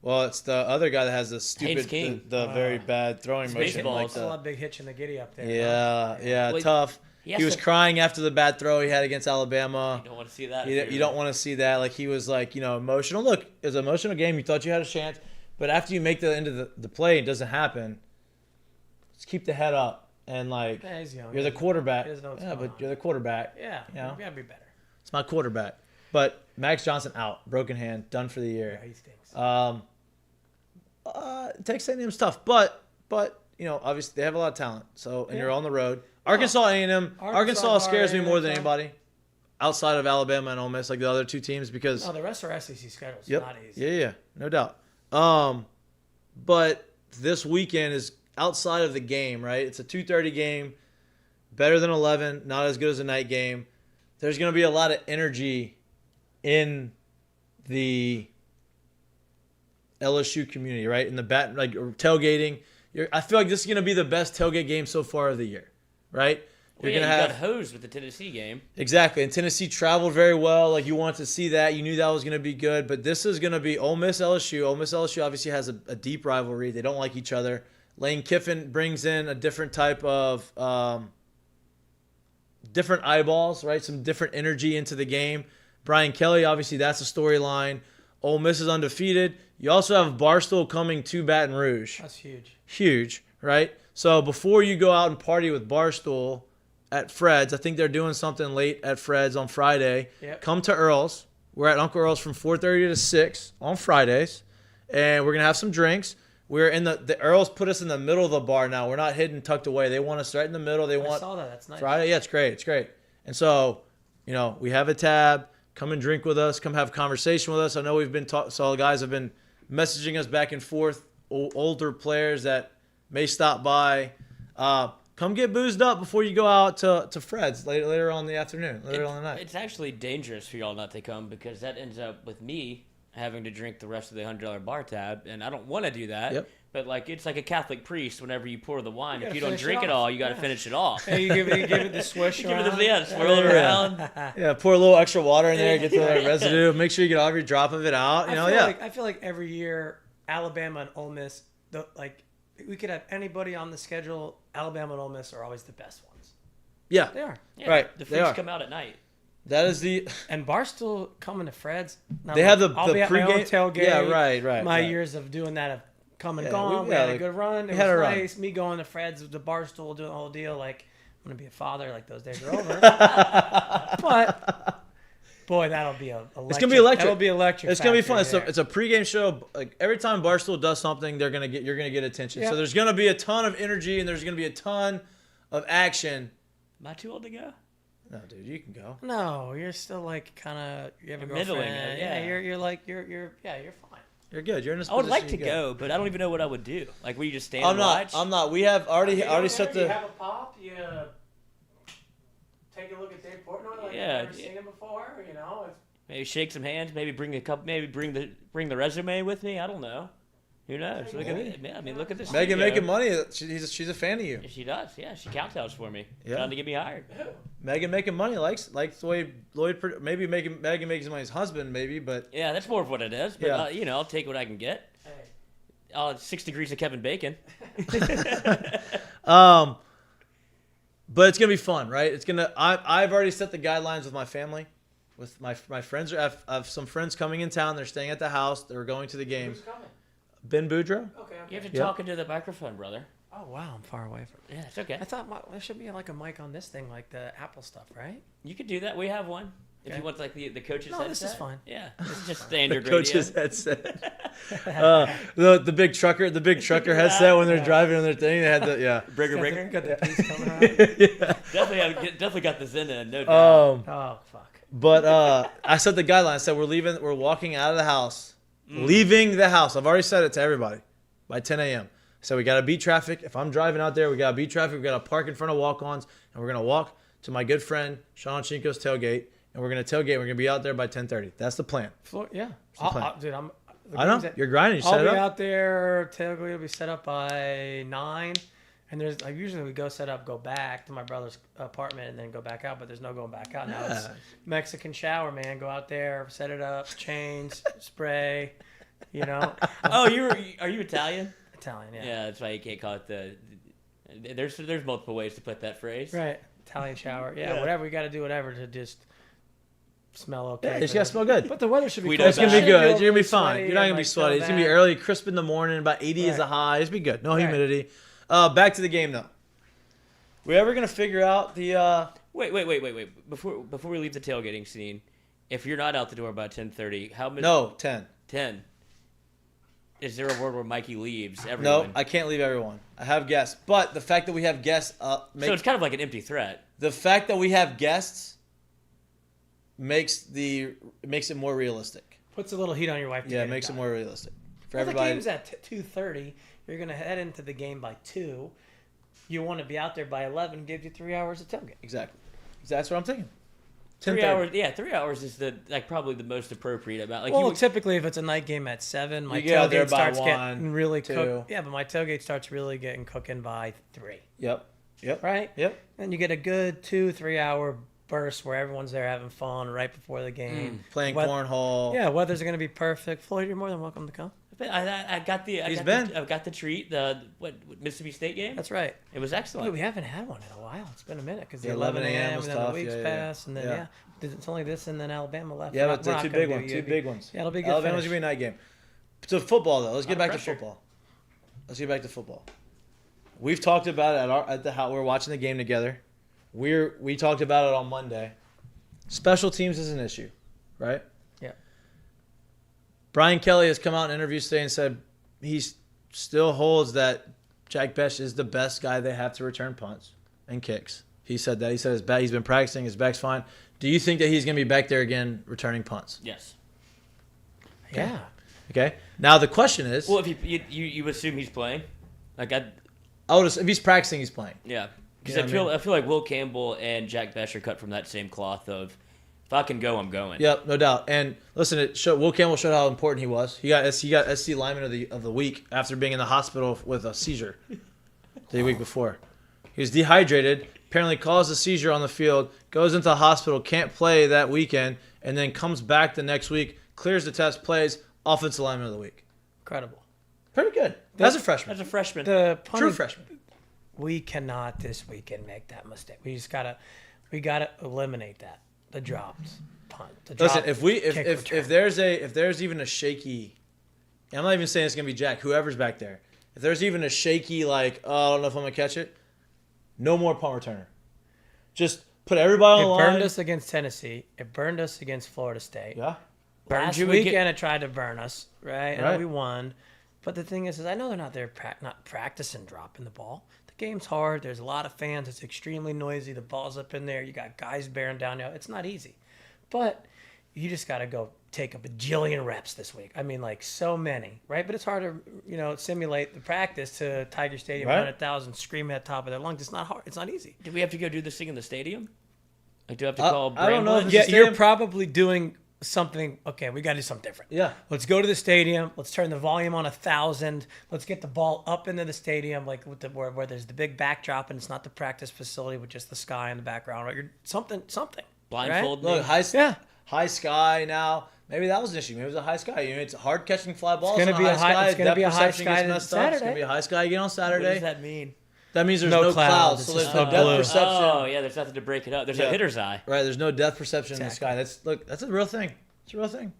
Well, it's the other guy that has the stupid, the very bad throwing motion. Like a lot big hitch in the giddy up there. Yeah, tough. He was crying after the bad throw he had against Alabama. You don't want to see that. You don't want to see that. Like, he was emotional. Look, it was an emotional game. You thought you had a chance. But after you make the end of the play, it doesn't happen. Just keep the head up. And, he's young. You're the quarterback. But you're the quarterback. Yeah, you know? you got to be better. It's my quarterback. But Max Johnson out. Broken hand. Done for the year. Yeah, he stinks. Texas A&M's tough. But obviously they have a lot of talent. And you're on the road. Arkansas A&M. Arkansas scares me more than anybody outside of Alabama and Ole Miss, like the other 2 teams, because the rest are SEC schedules. Yep. Not easy. Yeah, no doubt. But this weekend is outside of the game, right? It's a 2:30 game, better than 11, not as good as a night game. There's going to be a lot of energy in the LSU community, right? In the tailgating. I feel like this is going to be the best tailgate game so far of the year, right? You're going to have hosed with the Tennessee game. Exactly. And Tennessee traveled very well. You wanted to see that. You knew that was going to be good. But this is going to be Ole Miss LSU. Ole Miss LSU obviously has a deep rivalry. They don't like each other. Lane Kiffin brings in a different type of different eyeballs, right? Some different energy into the game. Brian Kelly, obviously, that's a storyline. Ole Miss is undefeated. You also have Barstool coming to Baton Rouge. That's huge. Huge, right? So before you go out and party with Barstool at Fred's, I think they're doing something late at Fred's on Friday. Yep. Come to Earl's. We're at Uncle Earl's from 4:30 to 6 on Fridays, and we're going to have some drinks. We're in the Earl's put us in the middle of the bar now. We're not hidden, tucked away. They want us right in the middle. I saw that. That's nice. Friday. Yeah, it's great. It's great. And so, we have a tab. Come and drink with us. Come have a conversation with us. I know we've been so the guys have been messaging us back and forth. Older players that may stop by. Come get boozed up before you go out to Fred's later on in the afternoon, later on the night. It's actually dangerous for y'all not to come because that ends up with me having to drink the rest of the $100 bar tab, and I don't want to do that. Yep. But it's like a Catholic priest. Whenever you pour the wine, if you don't drink it all, you got to finish it off. Hey, you give it the swish around. Swirl it around. Yeah, pour a little extra water in there, get the residue. Make sure you get every drop of it out. I feel like every year Alabama and Ole Miss, we could have anybody on the schedule. Alabama and Ole Miss are always the best ones. Yeah, they are. Yeah, right. The freaks come out at night. That is and Barstool coming to Fred's. They have the I'll be at my own tailgate. Yeah, right. My years of doing that have come and gone. We had a good run. It was nice. Me going to Fred's with the Barstool, doing the whole deal. I'm gonna be a father. Those days are over. But Boy, that'll be It's gonna be electric. That'll be electric. It's gonna be fun. It's a pregame show. Like every time Barstool does something, you're gonna get attention. Yep. So there's gonna be a ton of energy and there's gonna be a ton of action. Am I too old to go? No, dude, you can go. No, you're still like kind of. You have a Middling girlfriend. it, yeah. You're fine. You're good. You're in this. I would position, like to you're go, but I don't even know what I would do. Like, will you just stand I'm and not. watch? I'm not. We have already set You the. have a pop. You take a look at Dave Portnoy like Yeah, you've never seen him before. You know. Maybe shake some hands. Maybe bring a couple. Maybe bring the resume with me. I don't know. Who knows? Look at it. I mean, look at this. Megan studio. making money. She's a fan of you. She does. Yeah, she kowtows for me. Yeah. Trying to get me hired. Megan making money likes the way Lloyd. Maybe Megan makes money as husband. Maybe, but Yeah, that's more of what it is. But Yeah. I'll take what I can get. Hey. Oh, it's 6 degrees of Kevin Bacon. But it's gonna be fun, right? It's gonna. I've already set the guidelines with my family, with my friends. I have some friends coming in town. They're staying at the house. They're going to the game. Who's coming? Ben Boudreaux. Okay. You have to Yep. talk into the microphone, brother. Oh wow, I'm far away from. Yeah, it's okay. I thought there should be like a mic on this thing, like the Apple stuff, right? You could do that. We have one. If Okay. you want like the coach's No, headset. this is fine. Yeah, it's just standard The coach's radio. headset. The big trucker headset when they're driving on their thing. They had the Brigger. Got the piece coming around. Definitely got the Zen in, no doubt. Oh fuck. But I set the guidelines. I said we're walking out of the house, leaving the house. I've already said it to everybody by 10 a.m. So we got to beat traffic. If I'm driving out there, we got to beat traffic. We got to park in front of walk-ons, and we're gonna walk to my good friend Sean Ochinko's tailgate, and we're gonna tailgate. We're gonna be out there by 10:30. That's the plan. Yeah. the plan. Dude, I know you're grinding. You I'll set be it up. out there. Tailgate will be set up by 9, and there's like usually we go set up, go back to my brother's apartment, and then go back out. But there's no going back out now. It's Mexican shower, man. Go out there, set it up, change, spray. You know. Oh, are you Italian? Italian, yeah. Yeah, that's why you can't call it the. There's multiple ways to put that phrase. Right. Italian shower. Yeah, Yeah. whatever. We got to do whatever to just smell okay. Yeah, it's gotta smell good. But the weather should be We cool. don't It's gonna be bad. good. You're gonna be fine. Sweaty You're not and, gonna be like, sweaty. so It's gonna be bad. early, crisp in the morning. About 80 is Right. the high. It's be good. No Right. humidity. Back to the game though. We ever gonna figure out the? Wait. Before we leave the tailgating scene, if you're not out the door by 10:30, how many? No, 10. 10. Is there a world where Mikey leaves No, everyone? I can't leave everyone. I have guests, but the fact that we have guests So it's kind of like an empty threat. the fact that we have guests makes it more realistic. Puts a little heat on your wife. To Yeah, get it makes it done. more realistic for Well, everybody. the game's at 2:30. You're gonna head into the game by 2. You want to be out there by 11. Gives you 3 hours of tailgate. Exactly. That's what I'm thinking. 3 10:30. hours. Yeah, 3 hours is probably the most appropriate about. Like Well, typically if it's a night game at 7, my You get out there tailgate by starts 1, getting really 2. cooked. Yeah, but my tailgate starts really getting cooking by 3. Yep. Right? Yep. And you get a good 2-3 hour burst where everyone's there having fun right before the game. Playing Wet- cornhole. Yeah, weather's going to be perfect. Floyd, you're more than welcome to come. I got the. He's been. I've got the treat. The Mississippi State game. That's right. It was excellent. Dude, we haven't had one in a while. It's been a minute because the The 11 11 a.m. was and then tough. the weeks Yeah. pass, and then Yeah. it's only this and then Alabama left. Yeah, We're but the not two gonna big do ones. UAB. Two big ones. Yeah, it'll be a good. Alabama's finish. gonna be a night game. So football though. Let's get back to pressure. football. Let's get back to football. We've talked about it at the house. We're watching the game together. We talked about it on Monday. Special teams is an issue, right? Yeah. Brian Kelly has come out in interviews today and said he still holds that Jack Bech is the best guy they have to return punts and kicks. He said that. He said he's been practicing. His back's fine. Do you think that he's going to be back there again returning punts? Yes. Yeah. Okay. Now the question is, Well, if you assume he's playing, like if he's practicing, he's playing. yeah, because You know what I feel like Will Campbell and Jack Bech are cut from that same cloth of if I can go, I'm going. Yep, no doubt. And listen, Will Campbell showed how important he was. He got SC lineman of the week after being in the hospital with a seizure the week before. He was dehydrated, apparently caused a seizure on the field, goes into the hospital, can't play that weekend, and then comes back the next week, clears the test, plays, offensive lineman of the week. Incredible. Pretty good. As a freshman. As a freshman, The True punting, freshman. we cannot this weekend make that mistake. We gotta eliminate that. The drops, punt. The Listen, drop, kick if return. there's even a shaky, I'm not even saying it's gonna be Jack, whoever's back there. If there's even a shaky I don't know if I'm gonna catch it, no more punt returner. Just put everybody on the It line. burned us against Tennessee. It burned us against Florida State. Yeah. Last weekend, it tried to burn us, right? Right. And we won. But the thing is I know they're not there not practicing dropping the ball. The game's hard. There's a lot of fans. It's extremely noisy. The ball's up in there. You got guys bearing down. It's not easy. But you just got to go take a bajillion reps this week. I mean, like so many, right? But it's hard to, simulate the practice to Tiger Stadium, 100,000 scream at the top of their lungs. It's not hard. It's not easy. Do we have to go do this thing in the stadium? Like, do I have to call I don't know if Bramblett? it's- Yeah, you're probably doing something. Okay, we got to do something different. Yeah. Let's go to the stadium. Let's turn the volume on 1,000. Let's get the ball up into the stadium, like with where there's the big backdrop and it's not the practice facility with just the sky in the background. Right? Something. Blindfold. Look, Yeah. high sky now. Maybe that was an issue. Maybe it was a high sky. It's hard catching fly balls. It's gonna on be a high sky. It's gonna be a high Depth perception sky gets messed up. It's Saturday. gonna be a high sky again on Saturday. What does that mean? That means there's No no clouds. clouds, It's so just there's no all depth blue. perception. Oh, yeah, there's nothing to break it up. There's a hitter's eye. Right, there's no depth perception in the sky. Exactly. That's a real thing. It's a real thing.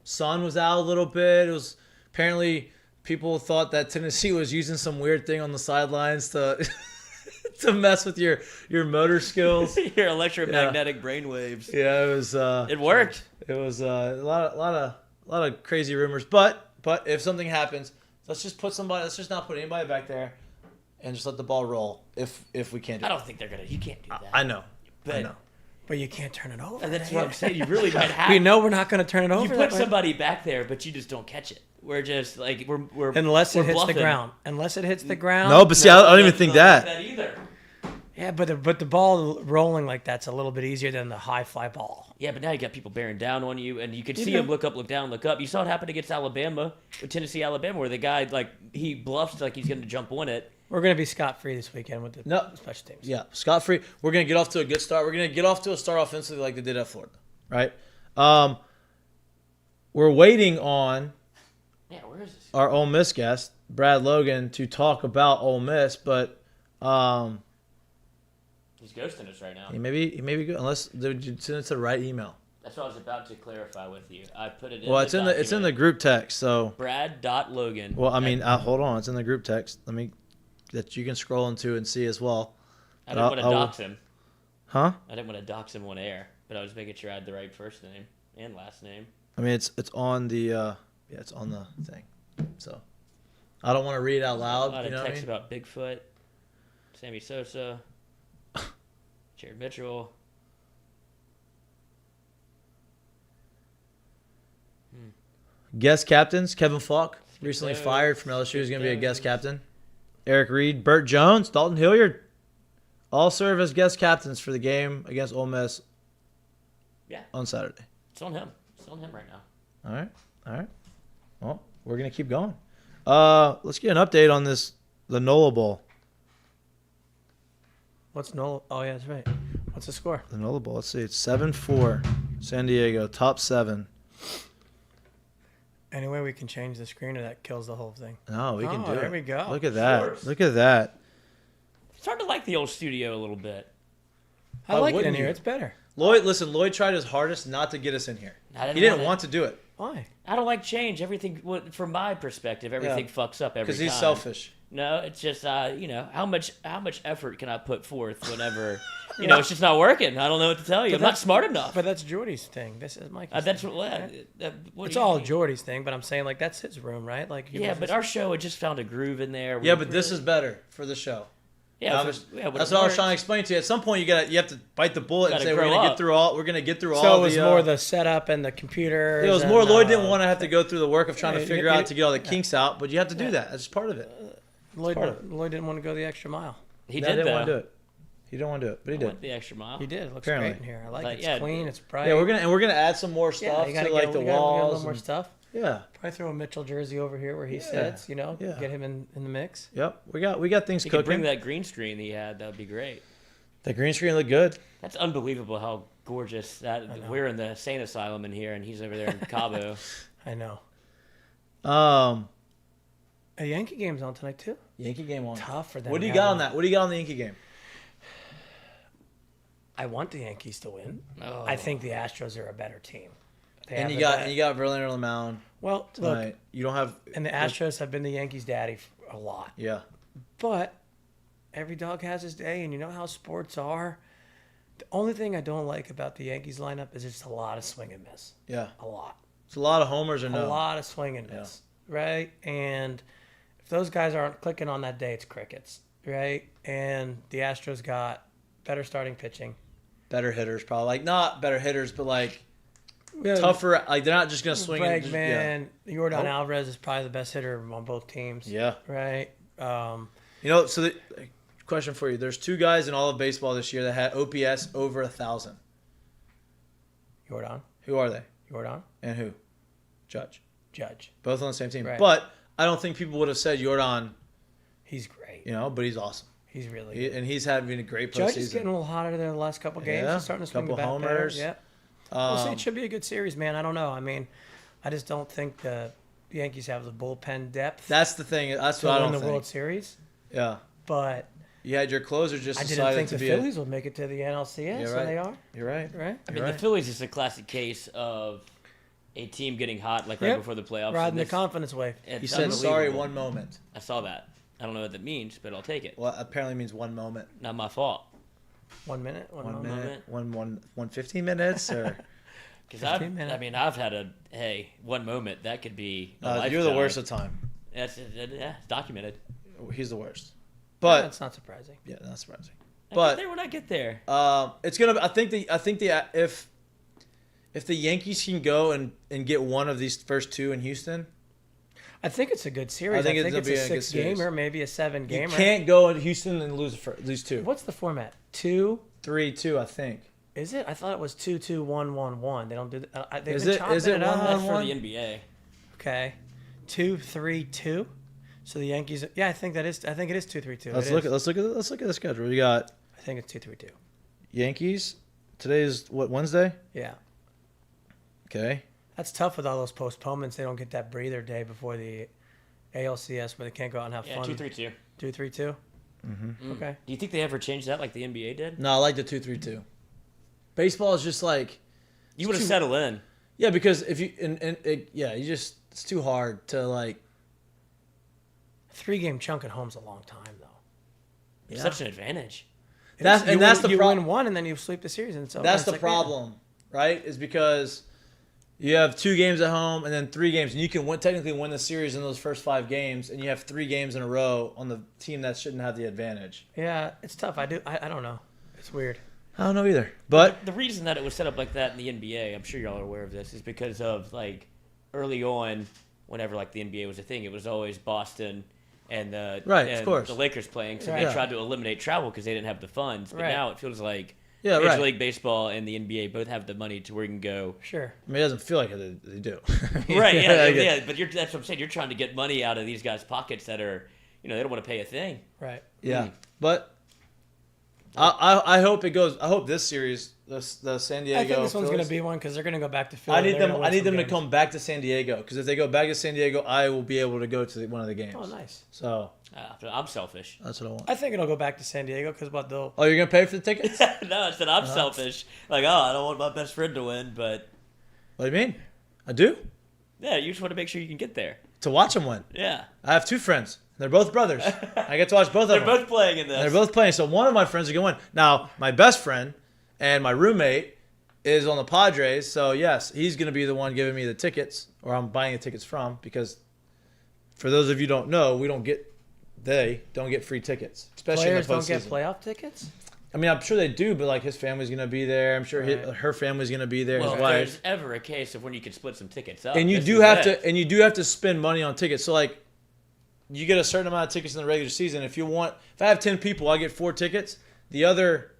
Sun was out a little bit. It was apparently people thought that Tennessee was using some weird thing on the sidelines to to mess with your motor skills. Your electromagnetic brain waves. Yeah, it was. It worked. It was a lot of crazy rumors. But if something happens, let's just not put anybody back there, and just let the ball roll. If we can't do I it. don't think they're gonna. You can't do that. I know. But, I know. But you can't turn it over. And that's what I'm saying. You really might have. We know we're not going to turn it over. You that put way. somebody back there, but you just don't catch it. We're just like we're Unless it we're hits bluffing. the ground. Unless it hits the ground. No, but see, I don't even think that. That either. Yeah, but the ball rolling like that's a little bit easier than the high fly ball. Yeah, but now you got people bearing down on you, and you can see know. them look up, look down, look up. You saw it happen against Alabama, with Tennessee, Alabama, where the guy he bluffs like he's going to jump on it. We're going to be scot-free this weekend with the special teams. Yeah, scot-free. We're going to get off to a good start. We're going to get off to a start offensively like they did at Florida, right? We're waiting on Where is this? our Ole Miss guest, Brad Logan, to talk about Ole Miss, but He's ghosting us right now. he may be good unless you send it to the right email. That's what I was about to clarify with you. I put it in. Well, it's in the group text. So Brad.Logan. well, I mean, hold on, it's in the group text. That you can scroll into and see as well. I didn't want to dox him. Huh? I didn't want to dox him on air, but I was making sure I had the right first name and last name. I mean, it's on the it's on the thing. So I don't want to read it out loud. A lot You of know what I texts mean? about Bigfoot, Sammy Sosa, Jared Mitchell. Guest captains: Kevin Falk, recently fired from LSU, is going to be a guest captain. Eric Reed, Burt Jones, Dalton Hilliard, all serve as guest captains for the game against Ole Miss. Yeah. On Saturday. It's on him. It's on him right now. All right. Well, we're gonna keep going. Let's get an update on the NOLA Bowl. What's NOLA? Oh, yeah, that's right. What's the score? The NOLA Bowl. Let's see. It's 7-4. San Diego, top 7. Any way we can change the screen or that kills the whole thing? No, we can do it. There we go. Look at that. Yours. Look at that. It's hard to like the old studio a little bit. I like it in wouldn't here. you? It's better. Lloyd tried his hardest not to get us in here. I He didn't wanna- want to do it Why? I don't like change. Everything, from my perspective, everything Yeah. fucks up every because time. he's selfish. No, it's just how much effort can I put forth whenever it's just not working. I don't know what to tell you. I'm not smart enough. But that's Jordy's thing. This is Mikey's That's thing. what It's do you all mean? Jordy's thing, but I'm saying like that's his room, right? Like Yeah, but our show had just found a groove in there. Yeah, but this is better for the show. Yeah, That's when what it I was works. trying to explain to you. At some point, you have to bite the bullet and Gotta say grow we're gonna up. get through all. We're gonna get through all. So it was the, more the setup and the computer. It was more Lloyd didn't want to have to go through the work of trying to Yeah, figure out to get all the kinks out, but you have to do that. That's just part of it. Lloyd part of Lloyd didn't want to go the extra mile. He No, did didn't though. want to do it. He didn't want to do it, but he I did. went the extra mile. He did. It looks Apparently. great in here. I like But, it. It's yeah, clean. It's bright. Yeah, we're gonna add some more stuff you gotta to get, like the we gotta get a walls. little more and- stuff. Yeah. Probably throw a Mitchell jersey over here where he sits. Yeah. Get him in the mix. Yep. We got things You could cooking. bring that green screen he had. That would be great. The green screen looked good. That's unbelievable how gorgeous that we're in the insane asylum in here, and he's over there in Cabo. I know. Um, A Yankee game's on tonight too. Yankee game on. Tough for them. What do you to got have on that? What do you got on the Yankee game? I want the Yankees to win. Oh. I think the Astros are a better team. They And have you a got bet- Verlander on the mound well, tonight. look, You don't have and the Astros have been the Yankees' daddy a lot. Yeah. But every dog has his day, and you know how sports are. The only thing I don't like about the Yankees lineup is just a lot of swing and miss. Yeah. A lot. It's a lot of homers or no? A lot of swing and miss, right? And if those guys aren't clicking on that day, it's crickets, right? And the Astros got better starting pitching. Better hitters, probably. Like, not better hitters, but, like, tougher. Like, they're not just going to swing it. Yordan Alvarez is probably the best hitter on both teams. Yeah. Right? You know, so question for you. There's 2 guys in all of baseball this year that had OPS over 1,000. Yordan. Who are they? Yordan. And who? Judge. Both on the same team. Right. But I don't think people would have said Yordan. He's great. You know, but he's awesome. He's really good. And he's having a great postseason. Judge is getting a little hotter there the last couple games. He's starting to swing the bat homers. better. Yeah. We'll see. It should be a good series, man. I don't know. I mean, I just don't think the Yankees have the bullpen depth. That's the thing. That's what I don't win the think. World Series. Yeah. But you had your closer just I decided didn't to think be the Phillies would make it to the NLCS, right. and they are. You're right. Right. I mean, the Phillies is a classic case of a team getting hot like right before the playoffs. Riding the confidence wave. He said, sorry, one moment. I saw that. I don't know what that means, but I'll take it. Well, apparently means one moment. Not my fault. 1 minute? One minute? One 15 minutes? Or... Because I've had 1 moment. That could be you're the worst of time. That's it's documented. He's the worst. But that's not surprising. Yeah, not surprising. But get there when I get there. It's gonna. I think if the Yankees can go and get one of these first 2 in Houston, I think it's a good series. I think it's a 6-gamer, maybe a 7-gamer. You can't go in Houston and lose 2. What's the format? 2, 3-2, I think. Is it? I thought it was 2-2, 1-1-1. They don't do that. Is it 1-1-1? That's for the NBA. Okay, 2-3-2. So the Yankees. Yeah, I think it is 2-3-2. Let's look at the schedule. You got. I think it's 2-3-2. Yankees. Today is what, Wednesday? Yeah. Okay. That's tough with all those postponements. They don't get that breather day before the ALCS where they can't go out and have fun. 2-3-2. 2-3-2. Mm-hmm. Okay. Do you think they ever changed that like the NBA did? No, I like the 2-3-2. Baseball is just like you would have settled in. Yeah, because if you it's too hard to like. 3-game chunk at home's a long time though. It's such an advantage. That's the problem. You win one and then you sweep the series, and so that's the problem, right? Is because you have 2 games at home and then 3 games, and you can technically win the series in those first 5 games, and you have 3 games in a row on the team that shouldn't have the advantage. Yeah, it's tough. I don't know. It's weird. I don't know either. But the reason that it was set up like that in the NBA, I'm sure y'all are aware of this, is because of like early on, whenever like the NBA was a thing, it was always Boston and the Lakers playing, so they tried to eliminate travel because they didn't have the funds. But now it feels like Major League Baseball and the NBA both have the money to where you can go. Sure. I mean, it doesn't feel like they do. Right, yeah. But that's what I'm saying. You're trying to get money out of these guys' pockets that are, they don't want to pay a thing. Right. Yeah. But I hope it goes. I hope this series, the San Diego. I think this one's going to be one because they're going to go back to Philly. I need them to come back to San Diego, because if they go back to San Diego, I will be able to go to one of the games. Oh, nice. So I'm selfish. That's what I want. I think it'll go back to San Diego because they'll. Oh, you're going to pay for the tickets? No, I said I'm selfish. Like, I don't want my best friend to win, but. What do you mean? I do. Yeah, you just want to make sure you can get there. To watch them win. Yeah. I have 2 friends. They're both brothers. I get to watch both of them. They're both playing in this. They're both playing. So one of my friends are going to win. Now, my best friend and my roommate is on the Padres. So, yes, he's going to be the one giving me the tickets, or I'm buying the tickets from, because for those of you who don't know, they don't get free tickets. Especially Players in the postseason. don't get playoff tickets? I mean, I'm sure they do, but like his family's going to be there. I'm sure her family's going to be there. Well, his if wife. there's ever a case of when you can split some tickets up. And you do have to spend money on tickets. So like, you get a certain amount of tickets in the regular season. If I have 10 people, I get 4 tickets. The other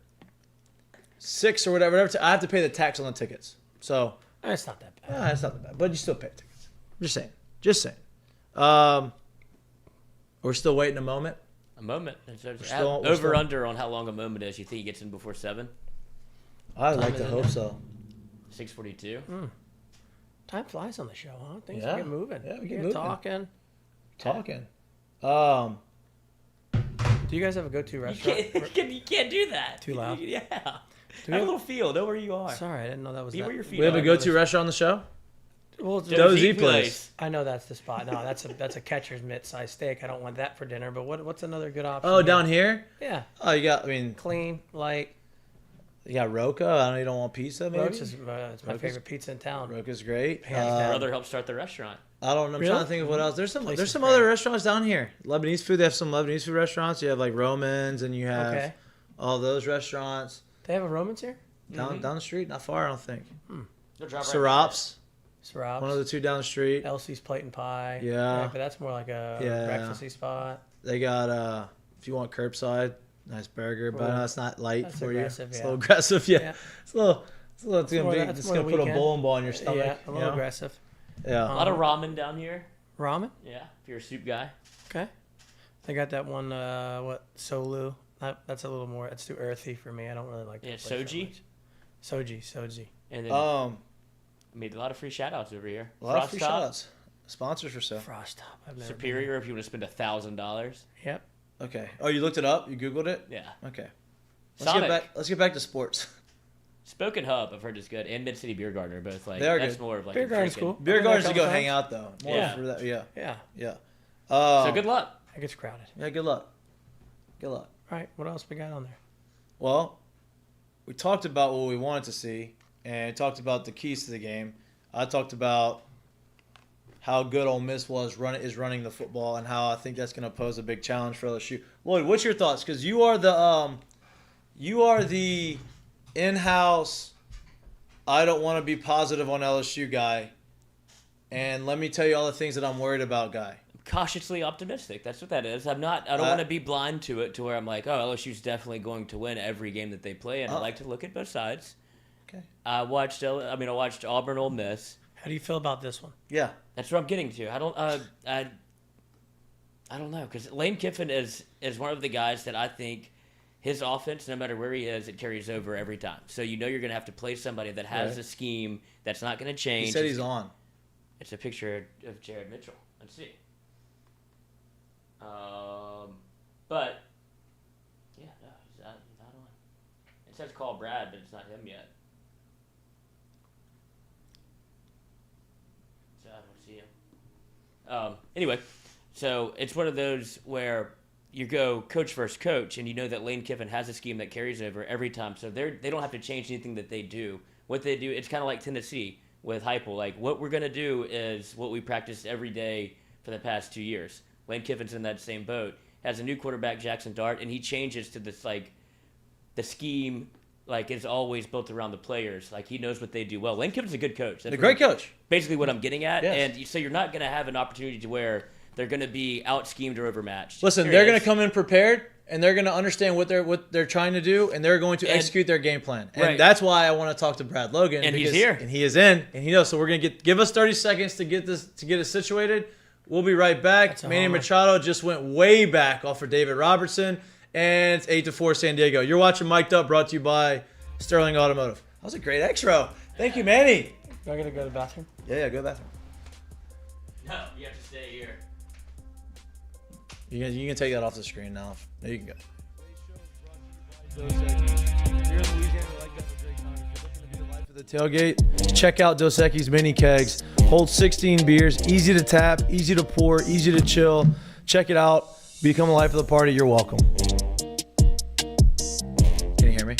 6 or whatever, I have to pay the tax on the tickets. So it's not that bad. It's not that bad, but you still pay tickets. Just saying. We're still waiting a moment. A moment. We're under on how long a moment is. You think he gets in before 7? I'd like to hope so. 6:42. Time flies on the show, huh? Things get moving. Yeah, we get moving. Talking. Do you guys have a go-to restaurant? You can't do that. Too loud? Yeah. Have a little feel. Know where you are. Sorry, I didn't know that was Where your feet We have are. a go-to restaurant on the show? Well, Dozy Place. I know that's the spot. No, that's a catcher's mitt-sized steak. I don't want that for dinner. But what's another good option? Oh, down here? Yeah. Oh, you got. Clean, light. You got Roca. I know you don't want pizza, maybe? Roach is it's my favorite pizza in town. Roca's great. His brother helped start the restaurant. I don't know. I'm Really? trying to think of what else. There's some Place is other great. restaurants down here. Lebanese food. They have some Lebanese food restaurants. You have like Romans, and you have Okay. all those restaurants They have a Romans here? down the street. Not far, I don't think. They'll drop right Sirap's. Sarab's. One of the two down the street. Elsie's Plate and Pie. Yeah. But that's more like a Yeah. breakfasty spot. They got if you want curbside, nice burger, but Ooh. it's not light That's for aggressive, you. It's yeah. a little aggressive, yeah. Yeah. It's a little it's more gonna be that's it's more gonna the put a weekend. bowling ball in your stomach. Yeah, a little aggressive. Yeah. A lot of ramen down here. Ramen? Yeah, if you're a soup guy. Okay. They got that one, Solu. That's a little more, it's too earthy for me. I don't really like that Yeah, place that Soji? much. Soji. And then made a lot of free shout outs over here. A lot of Frost free Top, shout-outs. Sponsors for sale. Frost Top. I've never Superior if you want to spend $1,000. Yep. Okay. Oh, you looked it up? You Googled it? Yeah. Okay. Sonic. Let's get back to sports. Spoken Hub, I've heard is good, and Mid City Beer Garden are both like They are that's good. more of like Beer a Garden's drinking- cool. Beer I've been there a gardens to go couple hang times. out though. More Yeah. for that. Yeah. Yeah. Yeah. So good luck. It gets crowded. Yeah, good luck. Good luck. All right. What else we got on there? Well, we talked about what we wanted to see and talked about the keys to the game. I talked about how good Ole Miss is running the football and how I think that's going to pose a big challenge for LSU. Lloyd, what's your thoughts? Because you are the in-house I don't want to be positive on LSU guy, and let me tell you all the things that I'm worried about guy. Cautiously optimistic. That's what that is. I don't want to be blind to it to where I'm like, oh, LSU's definitely going to win every game that they play, and I like to look at both sides. Okay. I watched Auburn, Ole Miss. How do you feel about this one? Yeah. That's what I'm getting to. I don't know, because Lane Kiffin is one of the guys that I think his offense, no matter where he is, it carries over every time. So you're going to have to play somebody that has a scheme that's not going to change. He said he's on. It's a picture of Jared Mitchell. Let's see. But yeah, no, he's not on. It says call Brad, but it's not him yet. So I don't see him. Anyway, so it's one of those where you go coach versus coach, and you know that Lane Kiffin has a scheme that carries over every time. So they don't have to change anything that they do. What they do, it's kind of like Tennessee with Heupel. Like, what we're going to do is what we practiced every day for the past 2 years. Lane Kiffin's in that same boat. Has a new quarterback, Jackson Dart, and he changes to this, like, the scheme, like, is always built around the players. Like, he knows what they do well. Lane Kiffin's a good coach. That's A great coach. Basically what I'm getting at. Yes. And so you're not going to have an opportunity to where they're going to be out-schemed or overmatched. Listen, they're going to come in prepared, and they're going to understand what they're trying to do, and they're going to execute their game plan. And that's why I want to talk to Brad Logan. And he's here. And he is in, and he knows. So we're going to give us 30 seconds to get it situated. We'll be right back. Manny Machado just went way back off for David Robertson, and it's 8-4 San Diego. You're watching Mik'd Up, brought to you by Sterling Automotive. That was a great extra. Thank you, Manny. Do I got to go to the bathroom? Yeah, go to the bathroom. No, you have to stay here. You can take that off the screen now. There you can go. The tailgate, check out Dos Equis mini kegs. Hold 16 beers, easy to tap, easy to pour, easy to chill. Check it out. Become a life of the party. You're welcome. Can you hear me?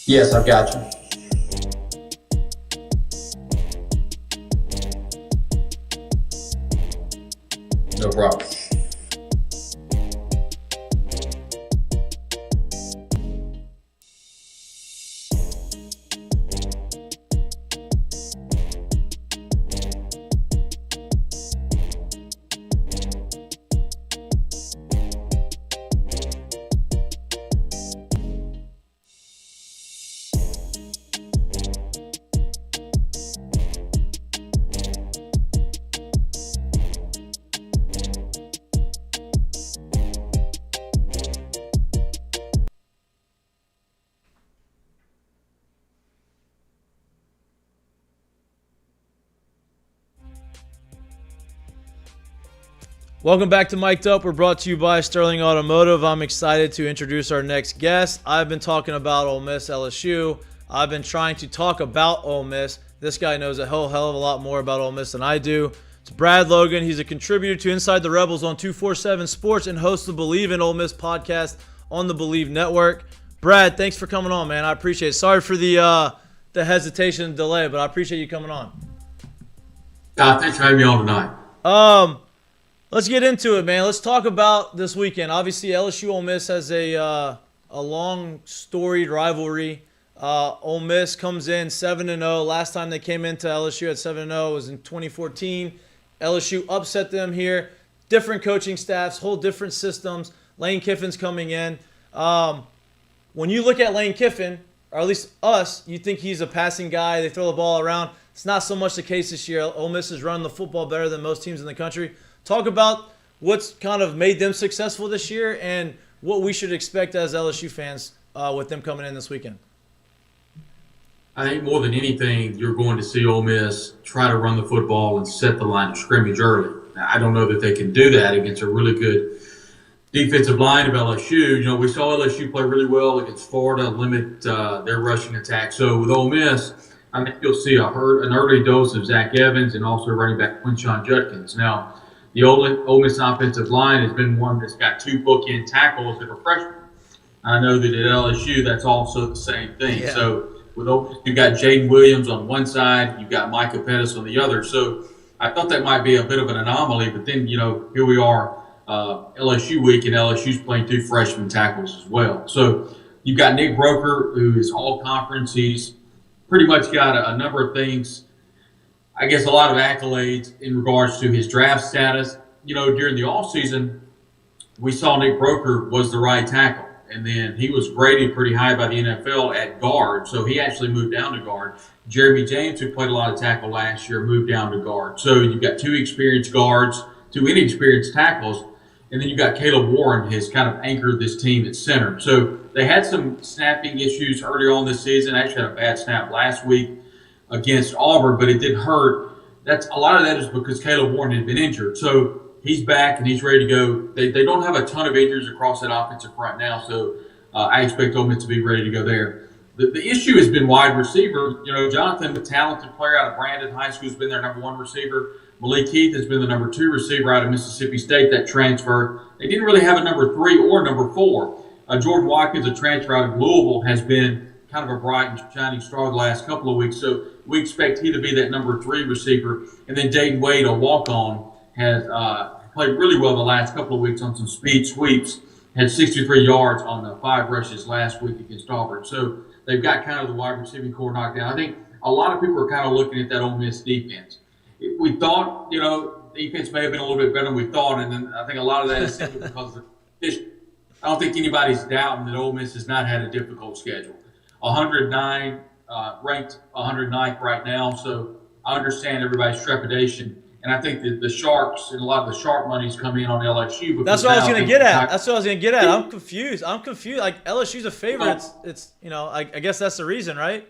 Yes, I've got you. No problem. Welcome back to Mik'd Up. We're brought to you by Sterling Automotive. I'm excited to introduce our next guest. I've been talking about Ole Miss, LSU. I've been trying to talk about Ole Miss. This guy knows a hell of a lot more about Ole Miss than I do. It's Brad Logan. He's a contributor to Inside the Rebels on 247 Sports and host the Believe in Ole Miss podcast on the Believe Network. Brad, thanks for coming on, man. I appreciate it. Sorry for the hesitation and delay, but I appreciate you coming on. Thanks for having me on tonight. Let's get into it, man. Let's talk about this weekend. Obviously, LSU-Ole Miss has a long, storied rivalry. Ole Miss comes in 7-0. Last time they came into LSU at 7-0 was in 2014. LSU upset them here. Different coaching staffs, whole different systems. Lane Kiffin's coming in. When you look at Lane Kiffin, or at least us, you think he's a passing guy. They throw the ball around. It's not so much the case this year. Ole Miss is running the football better than most teams in the country. Talk about what's kind of made them successful this year and what we should expect as LSU fans with them coming in this weekend. I think more than anything, you're going to see Ole Miss try to run the football and set the line of scrimmage early. Now, I don't know that they can do that against a really good defensive line of LSU. You know, we saw LSU play really well against Florida, limit their rushing attack. So with Ole Miss, I think you'll see an early dose of Zach Evans and also running back Quinshon Judkins. Now, the Ole Miss offensive line has been one that's got 2 bookend tackles that are freshmen. I know that at LSU, that's also the same thing. Yeah. So with Ole Miss, you've got Jaden Williams on one side, you've got Micah Pettis on the other. So I thought that might be a bit of an anomaly, but then, you know, here we are, LSU week, and LSU's playing 2 freshman tackles as well. So you've got Nick Broker, who is all-conference. He's pretty much got a number of things, I guess a lot of accolades in regards to his draft status. You know, during the offseason, we saw Nick Broker was the right tackle. And then he was graded pretty high by the NFL at guard, so he actually moved down to guard. Jeremy James, who played a lot of tackle last year, moved down to guard. So you've got 2 experienced guards, 2 inexperienced tackles, and then you've got Caleb Warren has kind of anchored this team at center. So they had some snapping issues earlier on this season. Actually had a bad snap last week against Auburn, but it didn't hurt. A lot of that is because Caleb Warren had been injured. So he's back and he's ready to go. They don't have a ton of injuries across that offensive front now, so I expect Ole Miss to be ready to go there. The issue has been wide receiver. You know, Jonathan, the talented player out of Brandon High School, has been their number 1 receiver. Malik Heath has been the number 2 receiver out of Mississippi State that transferred. They didn't really have a number 3 or number 4. Jordan Watkins, a transfer out of Louisville, has been kind of a bright and shining star the last couple of weeks, so we expect he to be that number 3 receiver. And then Dayton Wade, a walk-on, has played really well the last couple of weeks on some speed sweeps, had 63 yards on 5 rushes last week against Auburn. So they've got kind of the wide receiving core knocked down. I think a lot of people are kind of looking at that Ole Miss defense. We thought, you know, defense may have been a little bit better than we thought, and then I think a lot of that is simply because of the I don't think anybody's doubting that Ole Miss has not had a difficult schedule. 109, ranked 109th right now, so I understand everybody's trepidation. And I think that the Sharks and a lot of the sharp money's come in on LSU. That's what I was going to get at. I'm confused. Like, LSU's a favorite. It's you know, I guess that's the reason, right?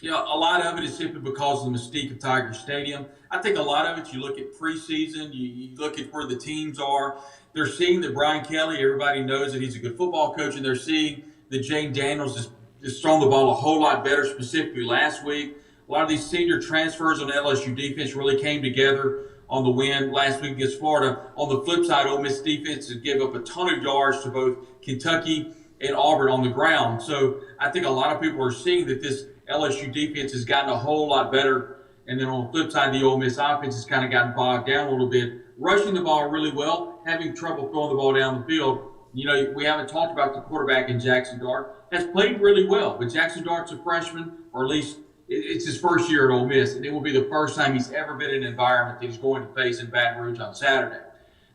You know, a lot of it is simply because of the mystique of Tiger Stadium. I think a lot of it, you look at preseason, you look at where the teams are. They're seeing that Brian Kelly, everybody knows that he's a good football coach, and they're seeing that Jane Daniels is throwing the ball a whole lot better, specifically last week. A lot of these senior transfers on LSU defense really came together on the win last week against Florida. On the flip side, Ole Miss defense gave up a ton of yards to both Kentucky and Auburn on the ground. So I think a lot of people are seeing that this LSU defense has gotten a whole lot better. And then on the flip side, the Ole Miss offense has kind of gotten bogged down a little bit, rushing the ball really well, having trouble throwing the ball down the field. You know, we haven't talked about the quarterback in Jackson Dart. Has played really well, but Jackson Dart's a freshman, or at least it's his first year at Ole Miss, and it will be the first time he's ever been in an environment that he's going to face in Baton Rouge on Saturday.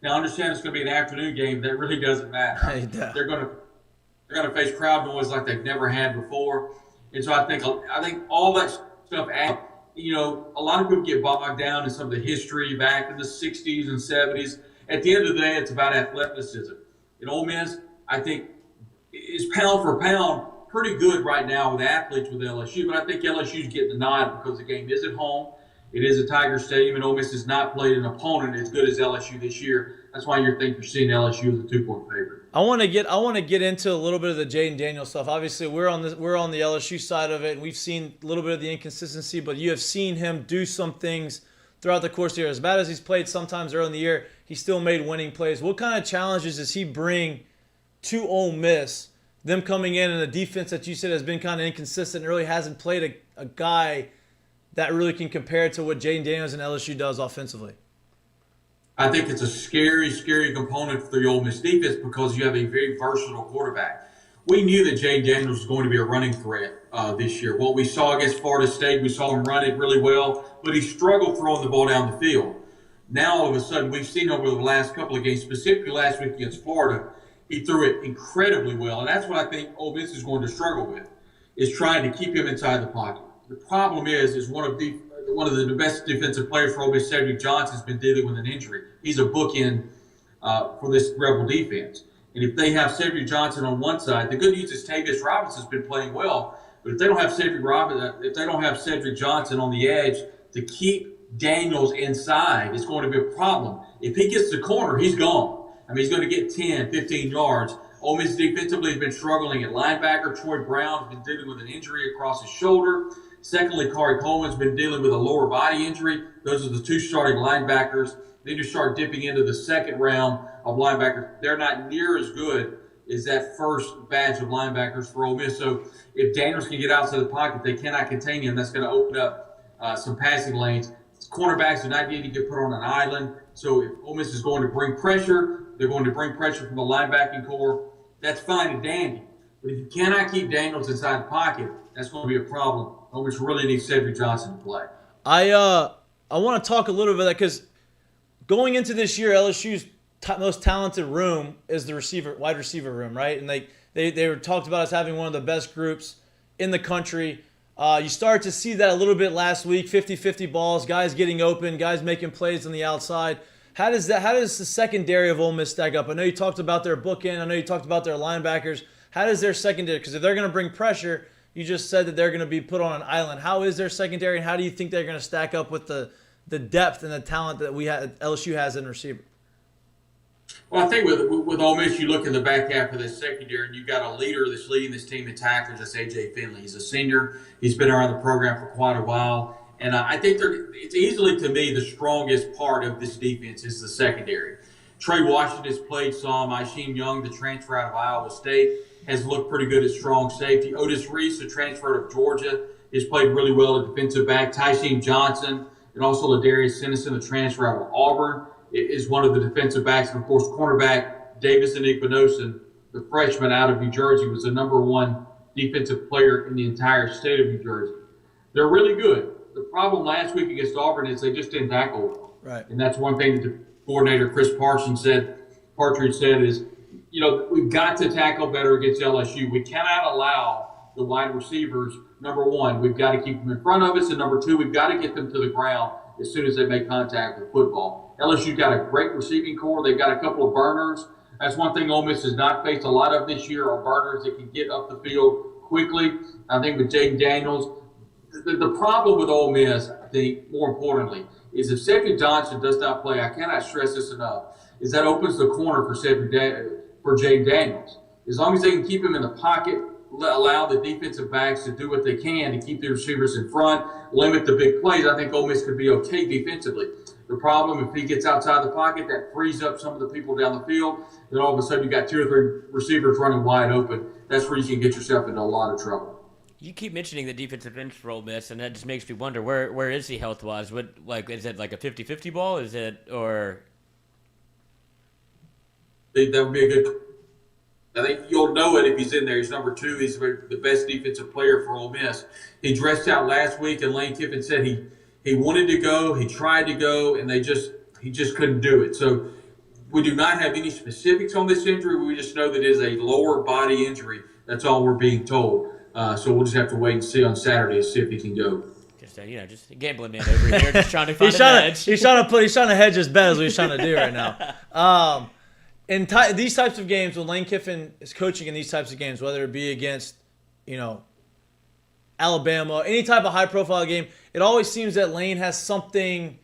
Now, I understand it's going to be an afternoon game. That really doesn't matter. They're going to face crowd noise like they've never had before, and so I think all that stuff. You know, a lot of people get bogged down in some of the history back in the 60s and 70s. At the end of the day, it's about athleticism. And Ole Miss, I think, is pound for pound pretty good right now with athletes with LSU, but I think LSU's getting the nod because the game is at home. It is a Tiger Stadium, and Ole Miss has not played an opponent as good as LSU this year. That's why you're seeing LSU as a 2-point favorite. I want to get into a little bit of the Jaden Daniels stuff. Obviously, we're on the LSU side of it, and we've seen a little bit of the inconsistency. But you have seen him do some things throughout the course of the year. As bad as he's played sometimes early in the year, he still made winning plays. What kind of challenges does he bring to Ole Miss? Them coming in a defense that you said has been kind of inconsistent, and really hasn't played a guy that really can compare to what Jaden Daniels and LSU does offensively. I think it's a scary, scary component for the Ole Miss defense because you have a very versatile quarterback. We knew that Jaden Daniels was going to be a running threat this year. What we saw against Florida State, we saw him run it really well, but he struggled throwing the ball down the field. Now, all of a sudden, we've seen over the last couple of games, specifically last week against Florida, he threw it incredibly well. And that's what I think Ole Miss is going to struggle with, is trying to keep him inside the pocket. The problem is one of the best defensive players for Ole Miss, Cedric Johnson, has been dealing with an injury. He's a bookend for this Rebel defense. And if they have Cedric Johnson on one side, the good news is Tavis Robinson's been playing well. But if they don't have Cedric Johnson on the edge to keep Daniels inside, it's going to be a problem. If he gets the corner, he's gone. I mean, he's going to get 10, 15 yards. Ole Miss defensively has been struggling at linebacker. Troy Brown has been dealing with an injury across his shoulder. Secondly, Corey Coleman's been dealing with a lower body injury. Those are the two starting linebackers. Then you start dipping into the second round of linebackers. They're not near as good as that first batch of linebackers for Ole Miss. So if Daniels can get outside the pocket, they cannot contain him. That's going to open up some passing lanes. Cornerbacks do not need to get put on an island. So if Ole Miss is going to bring pressure, they're going to bring pressure from the linebacking core. That's fine and dandy. But if you cannot keep Daniels inside the pocket, that's going to be a problem. Ole Miss really needs Cedric Johnson to play. I want to talk a little bit about that because going into this year, LSU's most talented room is the wide receiver room, right? And they were talked about as having one of the best groups in the country. You started to see that a little bit last week, 50-50 balls, guys getting open, guys making plays on the outside. How does the secondary of Ole Miss stack up? I know you talked about their bookend. I know you talked about their linebackers. How does their secondary? Because if they're going to bring pressure, you just said that they're going to be put on an island. How is their secondary, and how do you think they're going to stack up with the depth and the talent that LSU has in receiver? Well, I think with Ole Miss, you look in the back half of this secondary, and you've got a leader that's leading this team in tackles. That's A.J. Finley. He's a senior. He's been around the program for quite a while. And I think it's easily, to me, the strongest part of this defense is the secondary. Trey Washington has played some. Aisheem Young, the transfer out of Iowa State, has looked pretty good at strong safety. Otis Reese, the transfer out of Georgia, has played really well at defensive back. Tysheen Johnson and also Ladarius Sennison, the transfer out of Auburn, is one of the defensive backs. And, of course, cornerback Davis Igbinosun, the freshman out of New Jersey, was the #1 defensive player in the entire state of New Jersey. They're really good. The problem last week against Auburn is they just didn't tackle well. Right. And that's one thing that the coordinator, Chris Partridge, said is, we've got to tackle better against LSU. We cannot allow the wide receivers, #1, we've got to keep them in front of us, and #2, we've got to get them to the ground as soon as they make contact with football. LSU's got a great receiving core. They've got a couple of burners. That's one thing Ole Miss has not faced a lot of this year, are burners that can get up the field quickly. I think with Jaden Daniels, the problem with Ole Miss, I think, more importantly, is if Cedric Johnson does not play, I cannot stress this enough, is that opens the corner for Jaden Daniels. As long as they can keep him in the pocket, allow the defensive backs to do what they can to keep the receivers in front, limit the big plays, I think Ole Miss could be okay defensively. The problem, if he gets outside the pocket, that frees up some of the people down the field. Then all of a sudden, you got 2 or 3 receivers running wide open. That's where you can get yourself into a lot of trouble. You keep mentioning the defensive end for Ole Miss, and that just makes me wonder, where is he health-wise? Is it like a 50-50 ball? Is it, or? That would be a good. I think you'll know it if he's in there. He's #2. He's the best defensive player for Ole Miss. He dressed out last week, and Lane Kiffin said he wanted to go, he tried to go, and he just couldn't do it. So we do not have any specifics on this injury. We just know that it is a lower body injury. That's all we're being told. So we'll just have to wait and see on Saturday to see if he can go. Just a gambling man over here, just trying to find an edge. He's trying to hedge his bet, is what he's trying to do right now. In these types of games, when Lane Kiffin is coaching in these types of games, whether it be against, Alabama, any type of high-profile game, it always seems that Lane has something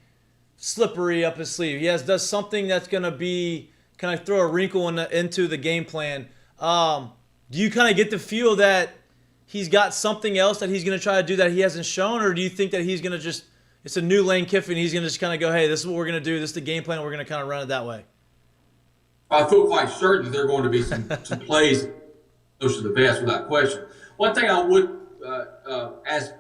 slippery up his sleeve. He does something that's going to be kind of throw a wrinkle into the game plan. Do you kind of get the feel that he's got something else that he's going to try to do that he hasn't shown, or do you think that he's going to just – it's a new Lane Kiffin, he's going to just kind of go, hey, this is what we're going to do, this is the game plan, we're going to kind of run it that way? I feel quite certain that there are going to be some plays close to the best without question. One thing I would ask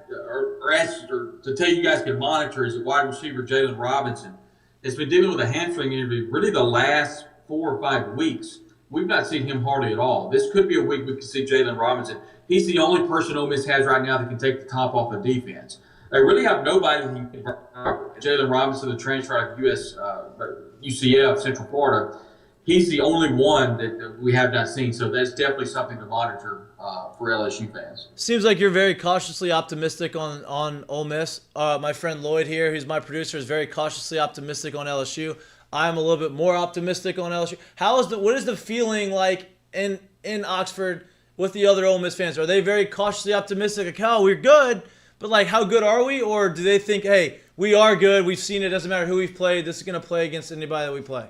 to tell you guys can monitor is the wide receiver Jalen Robinson has been dealing with a hamstring injury really the last 4 or 5 weeks. We've not seen him hardly at all. This could be a week we could see Jalen Robinson. He's the only person Ole Miss has right now that can take the top off of defense. They really have nobody. Jalen Robinson, the transfer out of UCF, Central Florida, he's the only one that we have not seen. So that's definitely something to monitor for LSU fans. Seems like you're very cautiously optimistic on Ole Miss. My friend Lloyd here, who's my producer, is very cautiously optimistic on LSU. I'm a little bit more optimistic on LSU. What is the feeling like in Oxford with the other Ole Miss fans? Are they very cautiously optimistic? Like, oh, we're good, but like, how good are we? Or do they think, hey, we are good, we've seen it, doesn't matter who we've played, this is going to play against anybody that we play?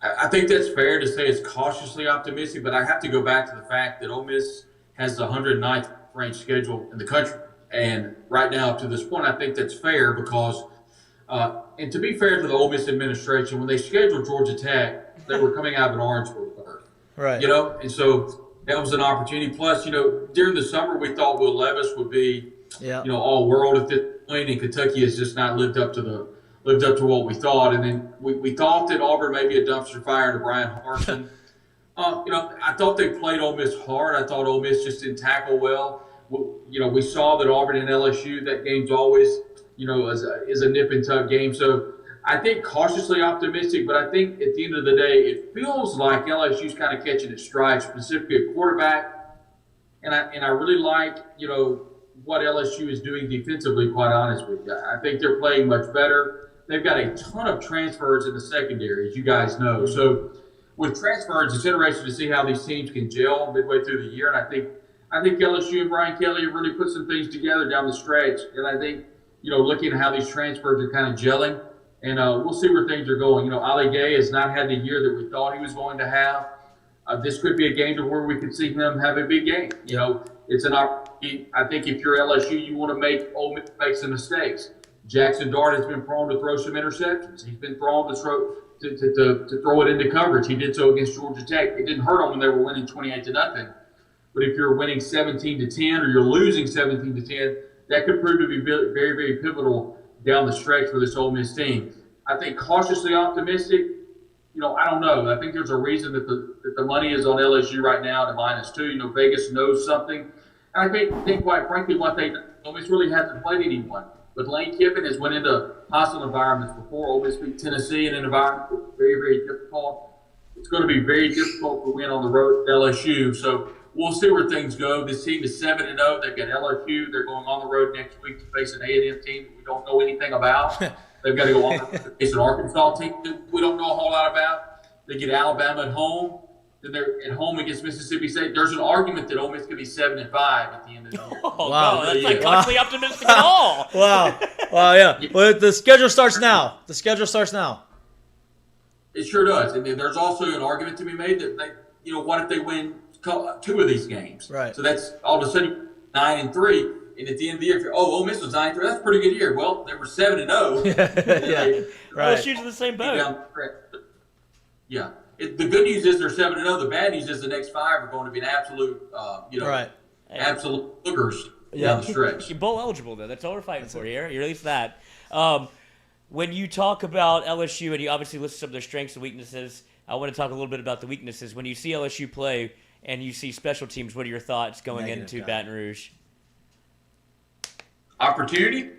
I think that's fair to say it's cautiously optimistic, but I have to go back to the fact that Ole Miss has the 109th ranked schedule in the country. And right now, up to this point, I think that's fair because and to be fair to the Ole Miss administration, when they scheduled Georgia Tech, they were coming out of an Orangeburg berth. Right. And so that was an opportunity. Plus, during the summer, we thought Will Levis would be, all world at this point, and Kentucky has just not lived up to what we thought. And then we thought that Auburn may be a dumpster fire under Brian Harsin. I thought they played Ole Miss hard. I thought Ole Miss just didn't tackle well. We saw that Auburn and LSU, that game's always, is a nip and tuck game. So I think cautiously optimistic, but I think at the end of the day, it feels like LSU's kind of catching its stride, specifically at quarterback. And I really like, what LSU is doing defensively, quite honest with you. I think they're playing much better. They've got a ton of transfers in the secondary, as you guys know. So with transfers, it's interesting to see how these teams can gel midway through the year. And I think LSU and Brian Kelly have really put some things together down the stretch. And I think, looking at how these transfers are kind of gelling, and we'll see where things are going. Ali Gay has not had the year that we thought he was going to have. This could be a game to where we could see him have a big game. It's an opportunity. I think if you're LSU, you want to make Ole Miss make some mistakes. Jackson Dart has been prone to throw some interceptions. He's been prone to throw it into coverage. He did so against Georgia Tech. It didn't hurt him when they were winning 28-0. But if you're winning 17-10 or you're losing 17-10, that could prove to be very, very pivotal down the stretch for this Ole Miss team. I think cautiously optimistic. I don't know. I think there's a reason that the money is on LSU right now at -2. Vegas knows something. And I think quite frankly, Ole Miss really hasn't played anyone. But Lane Kiffin has went into hostile environments before. Ole Miss beat Tennessee in an environment that was very, very difficult. It's going to be very difficult to win on the road at LSU. So we'll see where things go. This team is 7-0. They've got LSU. They're going on the road next week to face an A&M team that we don't know anything about. They've got to go on to face an Arkansas team that we don't know a whole lot about. They get Alabama at home. Then they're at home against Mississippi State. There's an argument that Ole Miss could be 7-5 at the end of the year. Oh, wow. No, that's not cautiously optimistic at all. Wow, yeah. Well, the schedule starts now. It sure does. And then there's also an argument to be made that what if they win 2 of these games? Right. So that's all of a sudden 9-3. And at the end of the year, Ole Miss was 9-3. That's a pretty good year. Well, they were 7-0. Yeah, right. LSU's in the same boat. Yeah. The good news is they're 7-0. The bad news is the next 5 are going to be an absolute, absolute boogers down the stretch. You're bowl eligible, though. That's all we're fighting for here. You're at least that. When you talk about LSU, and you obviously list some of their strengths and weaknesses, I want to talk a little bit about the weaknesses. When you see LSU play and you see special teams, what are your thoughts going into Baton Rouge? Opportunity?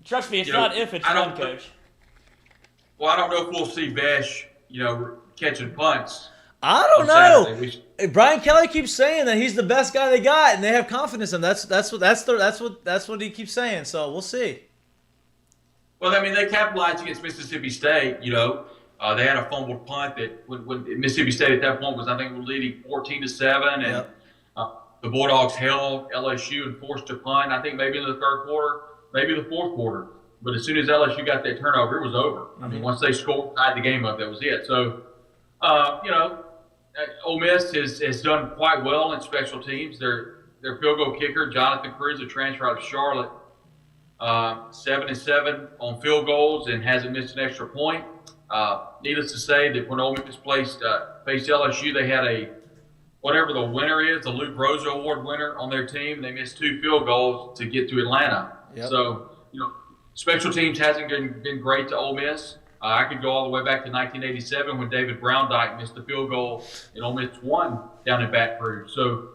Trust me, it's not if, it's when, Coach. Well, I don't know if we'll see Besh, catching punts. I don't know. Brian Kelly keeps saying that he's the best guy they got, and they have confidence in him. That's what he keeps saying. So we'll see. Well, they capitalized against Mississippi State. They had a fumbled punt that when Mississippi State at that point was, I think, leading 14-7, and the Bulldogs held LSU and forced a punt. I think maybe in the third quarter, maybe the fourth quarter. But as soon as LSU got that turnover, it was over. I mean, once they scored, tied the game up, that was it. So, Ole Miss has done quite well in special teams. Their field goal kicker, Jonathan Cruz, a transfer out of Charlotte, 7-7 on field goals and hasn't missed an extra point. Needless to say that when Ole Miss faced LSU, they had whatever the winner is, the Luke Rosa Award winner on their team. They missed 2 field goals to get to Atlanta. Yep. So, special teams hasn't been great to Ole Miss. I could go all the way back to 1987 when David Browndyke missed the field goal and Ole Miss won down in Baton Rouge. So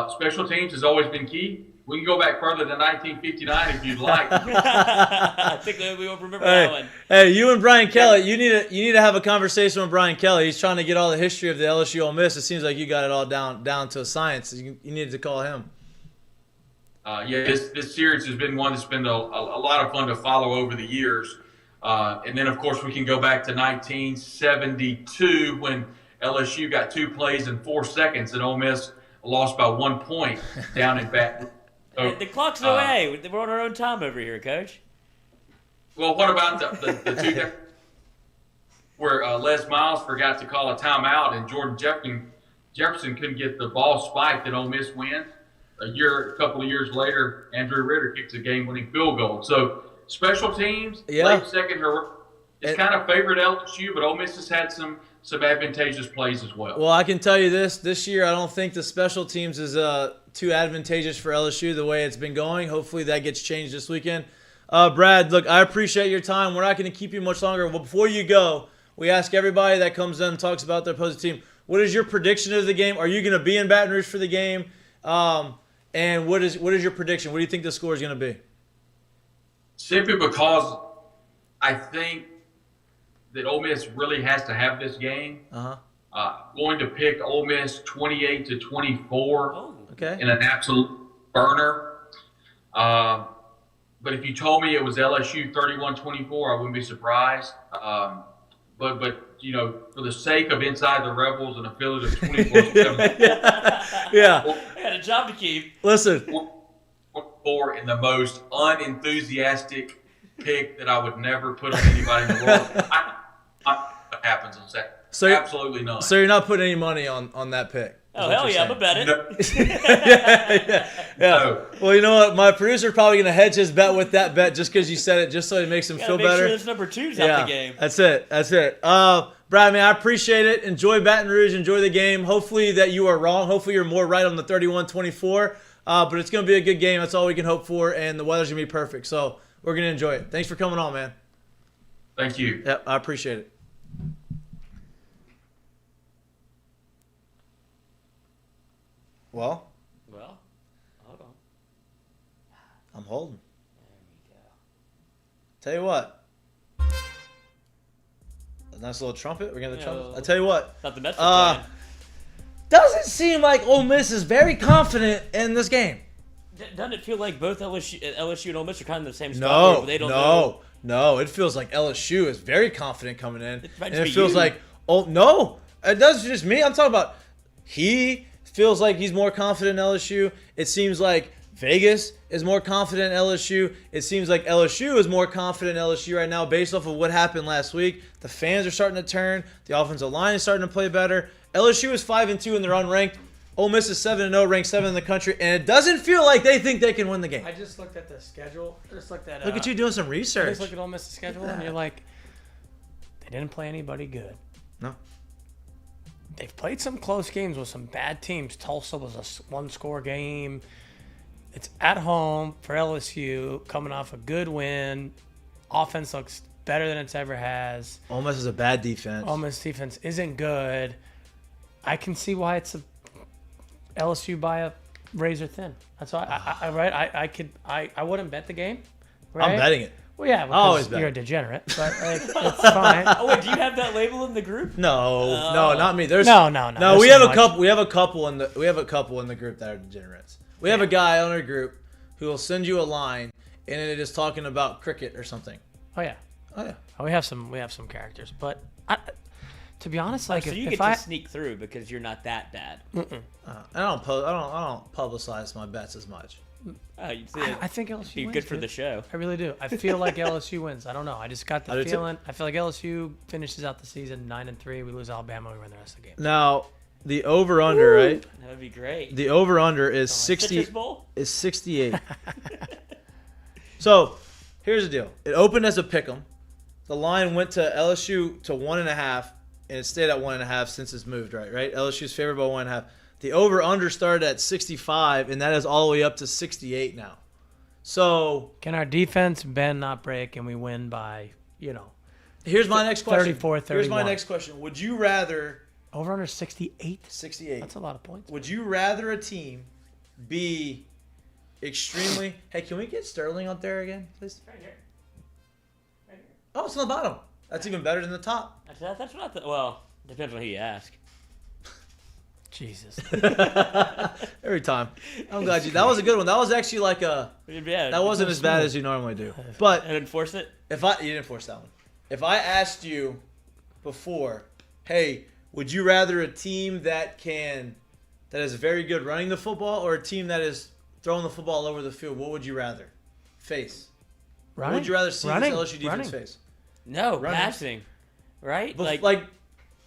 special teams has always been key. We can go back further than 1959 if you'd like. I think we won't remember that one. Hey, you and Brian Kelly, you need to have a conversation with Brian Kelly. He's trying to get all the history of the LSU Ole Miss. It seems like you got it all down to a science. You need to call him. This series has been one that's been a lot of fun to follow over the years. And then, of course, we can go back to 1972 when LSU got 2 plays in 4 seconds and Ole Miss lost by 1 point down in Baton. So, the clock's away. We're on our own time over here, Coach. Well, what about the 2 where Les Miles forgot to call a timeout and Jordan Jefferson couldn't get the ball spiked and Ole Miss wins? A couple of years later, Andrew Ritter kicks a game-winning field goal. So special teams, late second, it's kind of favored LSU, but Ole Miss has had some advantageous plays as well. Well, I can tell you this year, I don't think the special teams is too advantageous for LSU the way it's been going. Hopefully that gets changed this weekend. Brad, look, I appreciate your time. We're not going to keep you much longer. Well, before you go, we ask everybody that comes in and talks about their opposing team, what is your prediction of the game? Are you going to be in Baton Rouge for the game? And what is your prediction? What do you think the score is going to be? Simply because I think that Ole Miss really has to have this game. Going to pick Ole Miss 28-24 in an absolute burner. But if you told me it was LSU 31-24, I wouldn't be surprised. But for the sake of Inside the Rebels and affiliate of 24/7, yeah, I got a job to keep. Listen, in the most unenthusiastic pick that I would never put on anybody in the world. What happens on Saturday? So absolutely none. So you're not putting any money on that pick? Oh, hell yeah, I'm going to bet it. Yeah. No. Well, you know what? My producer's probably going to hedge his bet with that bet just because you said it, just so it makes him feel better. Make sure this number 2's out the game. That's it. Brad, man, I appreciate it. Enjoy Baton Rouge. Enjoy the game. Hopefully that you are wrong. Hopefully you're more right on the 31-24. But it's going to be a good game. That's all we can hope for, and the weather's going to be perfect. So we're going to enjoy it. Thanks for coming on, man. Thank you. Yep, I appreciate it. Well, hold on. I'm holding. There we go. Tell you what. A nice little trumpet. We're going to trumpet. I tell you what. Not the Mets are playing. Doesn't seem like Ole Miss is very confident in this game. Doesn't it feel like both LSU and Ole Miss are kind of in the same spot? No. It feels like LSU is very confident coming in. And it feels like, it does just me. I'm talking about he feels like he's more confident in LSU. It seems like Vegas is more confident in LSU. It seems like LSU is more confident in LSU right now based off of what happened last week. The fans are starting to turn. The offensive line is starting to play better. LSU is 5-2 and they're unranked. Ole Miss is 7-0, ranked 7th in the country, and it doesn't feel like they think they can win the game. I just looked at the schedule. Look at you doing some research. Just look at Ole Miss's schedule, and you're like, they didn't play anybody good. No. They've played some close games with some bad teams. Tulsa was a one-score game. It's at home for LSU, coming off a good win. Offense looks better than it's ever has. Ole Miss is a bad defense. Ole Miss defense isn't good. I can see why it's a LSU by a razor thin. That's why I wouldn't bet the game. Right? I'm betting it. Well, yeah, because you're a degenerate, but it's fine. Oh wait, do you have that label in the group? No, not me. No. No, we have a couple. We have a couple in the group that are degenerates. We have a guy on our group who will send you a line, and it is talking about cricket or something. Oh yeah. Oh yeah. We have some characters, but To be honest, like so you if get I to sneak through because you're not that bad. I don't publicize my bets as much. You see, I think LSU be wins, good for dude. the show. I really do. I feel like LSU wins. I don't know. I just got the feeling. I feel like LSU finishes out the season 9-3. We lose Alabama. We win the rest of the game. Now, the over/under, right? That would be great. The over/under is 68. So, here's the deal. It opened as a pick'em. The line went to LSU to 1.5, and it stayed at 1.5 since it's moved, right? LSU's favored by 1.5. The over/under started at 65, and that is all the way up to 68 now. So, can our defense bend not break, and we win by, here's my next question. 34-31. Here's my next question. Would you rather over/under 68? 68. That's a lot of points. Would you rather a team be extremely? Hey, can we get Sterling out there again, please? Right here. Oh, it's on the bottom. That's even better than the top. That's what I thought. Well, depends on who you ask. Jesus. Every time. I'm glad you. That was a good one. That was actually like a. Yeah, that wasn't as bad as you normally do. But I didn't force it. You didn't force that one. If I asked you before, hey, would you rather a team that is very good running the football or a team that is throwing the football all over the field? What would you rather face? Running? What would you rather see this LSU defense running. face? No, passing. Right? Like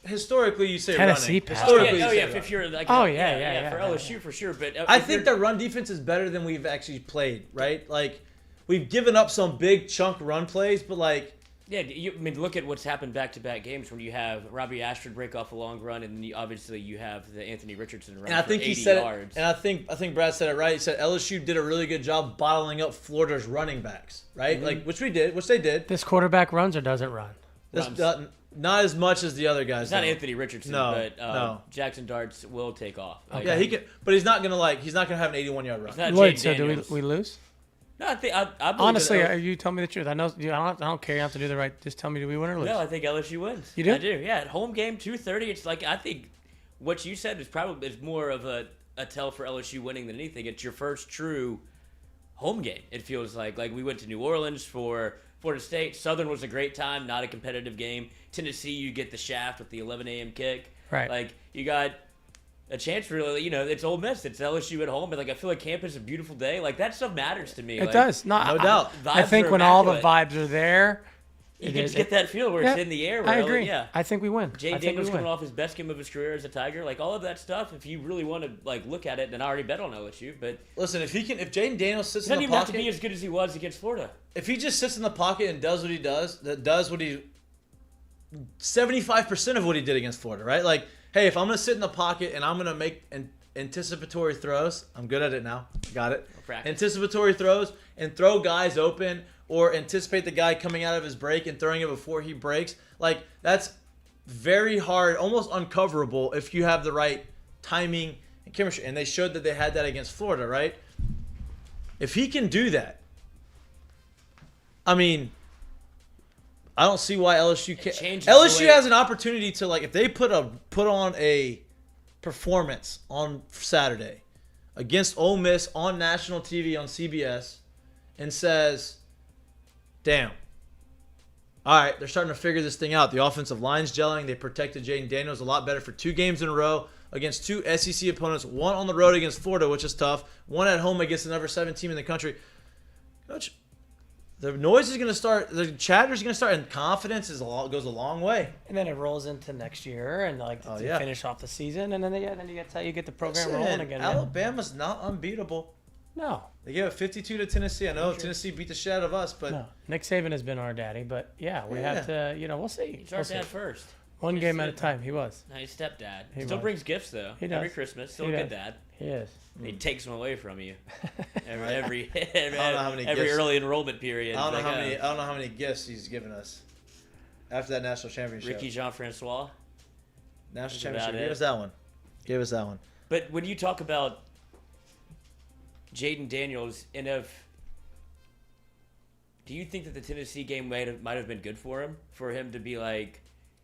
historically, you say Tennessee running. If you're like, for LSU for sure. But I think the run defense is better than we've actually played. Right? Like we've given up some big chunk run plays, but like. Yeah, look at what's happened back-to-back games when you have Robbie Ashford break off a long run, and then obviously you have the Anthony Richardson run and I think for 80 he said yards. And I think Brad said it right. He said LSU did a really good job bottling up Florida's running backs, right? Mm-hmm. Like which they did. This quarterback runs or doesn't run? Not as much as the other guys. It's not Anthony Richardson, but no. Jackson Darts will take off. Like, yeah, he can, but he's not gonna have an 81-yard run. Wait, so do we lose? No, I think I honestly, you tell me the truth. I know I don't care. You have to do the right. Just tell me, do we win or lose? No, I think LSU wins. You do? I do. Yeah, at home game 2:30. It's like I think what you said is more of a tell for LSU winning than anything. It's your first true home game. It feels like we went to New Orleans for Florida State. Southern was a great time, not a competitive game. Tennessee, you get the shaft with the 11 a.m. kick. Right. Like you got a chance, really. It's Ole Miss. It's LSU at home, and I feel like campus is a beautiful day. Like that stuff matters to me. It does. No doubt. I think when all the vibes are there, you can just get that feel where it's in the air. Where I agree. Yeah. I think we win. Jay Daniels coming off his best game of his career as a Tiger. Like all of that stuff. If you really want to look at it, then I already bet on LSU. But listen, if Jaden Daniels sits in the pocket, doesn't even have to be as good as he was against Florida. If he just sits in the pocket and does what he does, 75% of what he did against Florida, right? Like, hey, if I'm gonna sit in the pocket and I'm gonna make anticipatory throws, I'm good at it now. Got it. Anticipatory throws and throw guys open or anticipate the guy coming out of his break and throwing it before he breaks. Like that's very hard, almost uncoverable if you have the right timing and chemistry. And they showed that they had that against Florida, right? If he can do that, I mean, I don't see why LSU can't. LSU has an opportunity to if they put on a performance on Saturday against Ole Miss on national TV on CBS and says, damn, all right, they're starting to figure this thing out. The offensive line's gelling. They protected Jaden Daniels a lot better for 2 games in a row against 2 SEC opponents, one on the road against Florida, which is tough, one at home against the number 7 team in the country. Coach, the noise is going to start, the chatter is going to start, and confidence goes a long way. And then it rolls into next year and finish off the season, and then you get the program rolling again. Alabama's not unbeatable. No. They gave it 52 to Tennessee. I know Tennessee beat the shit out of us, but no. Nick Saban has been our daddy, but we have to, we'll see. He's our dad first. One game at a time. He was. No, he's stepdad. He still brings gifts though. He does. Every Christmas. Still a good dad. He is. He takes them away from you. every gifts. early enrollment period. I don't know how many gifts he's given us after that national championship. Ricky Jean-Francois. National championship. Give us that one. But when you talk about Jaden Daniels, and do you think that the Tennessee game might have been good for him to be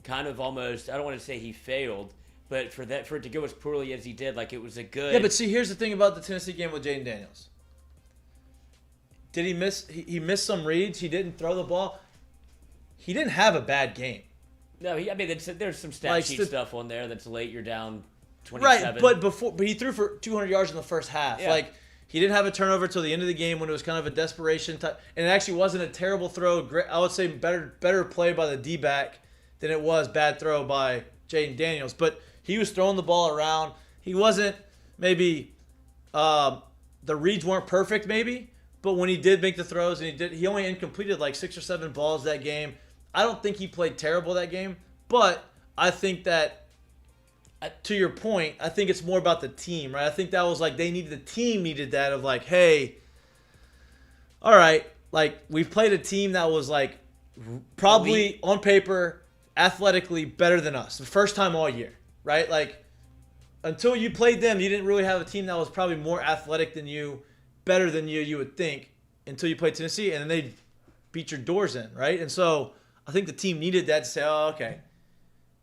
kind of almost, I don't want to say he failed, but for it to go as poorly as he did, it was a good. Yeah, but see, here's the thing about the Tennessee game with Jaden Daniels. Did he miss? He missed some reads. He didn't throw the ball. He didn't have a bad game. No, I mean, there's some stat sheet stuff on there that's late. You're down 27. Right, but he threw for 200 yards in the first half. Yeah. Like, he didn't have a turnover till the end of the game when it was kind of a desperation type. And it actually wasn't a terrible throw. Great, I would say better play by the D-back than it was bad throw by Jaden Daniels. But he was throwing the ball around. He wasn't maybe the reads weren't perfect maybe, but when he did make the throws and he only incompleted like 6 or 7 balls that game. I don't think he played terrible that game, but I think that, to your point, I think it's more about the team, right? I think that was like the team needed that of like, hey, all right, like we've played a team that was like probably on paper athletically better than us the first time all year, right? Like until you played them, you didn't really have a team that was probably more athletic than you, better than you would think, until you played Tennessee, and then they beat your doors in, right? And so I think the team needed that to say, oh, okay,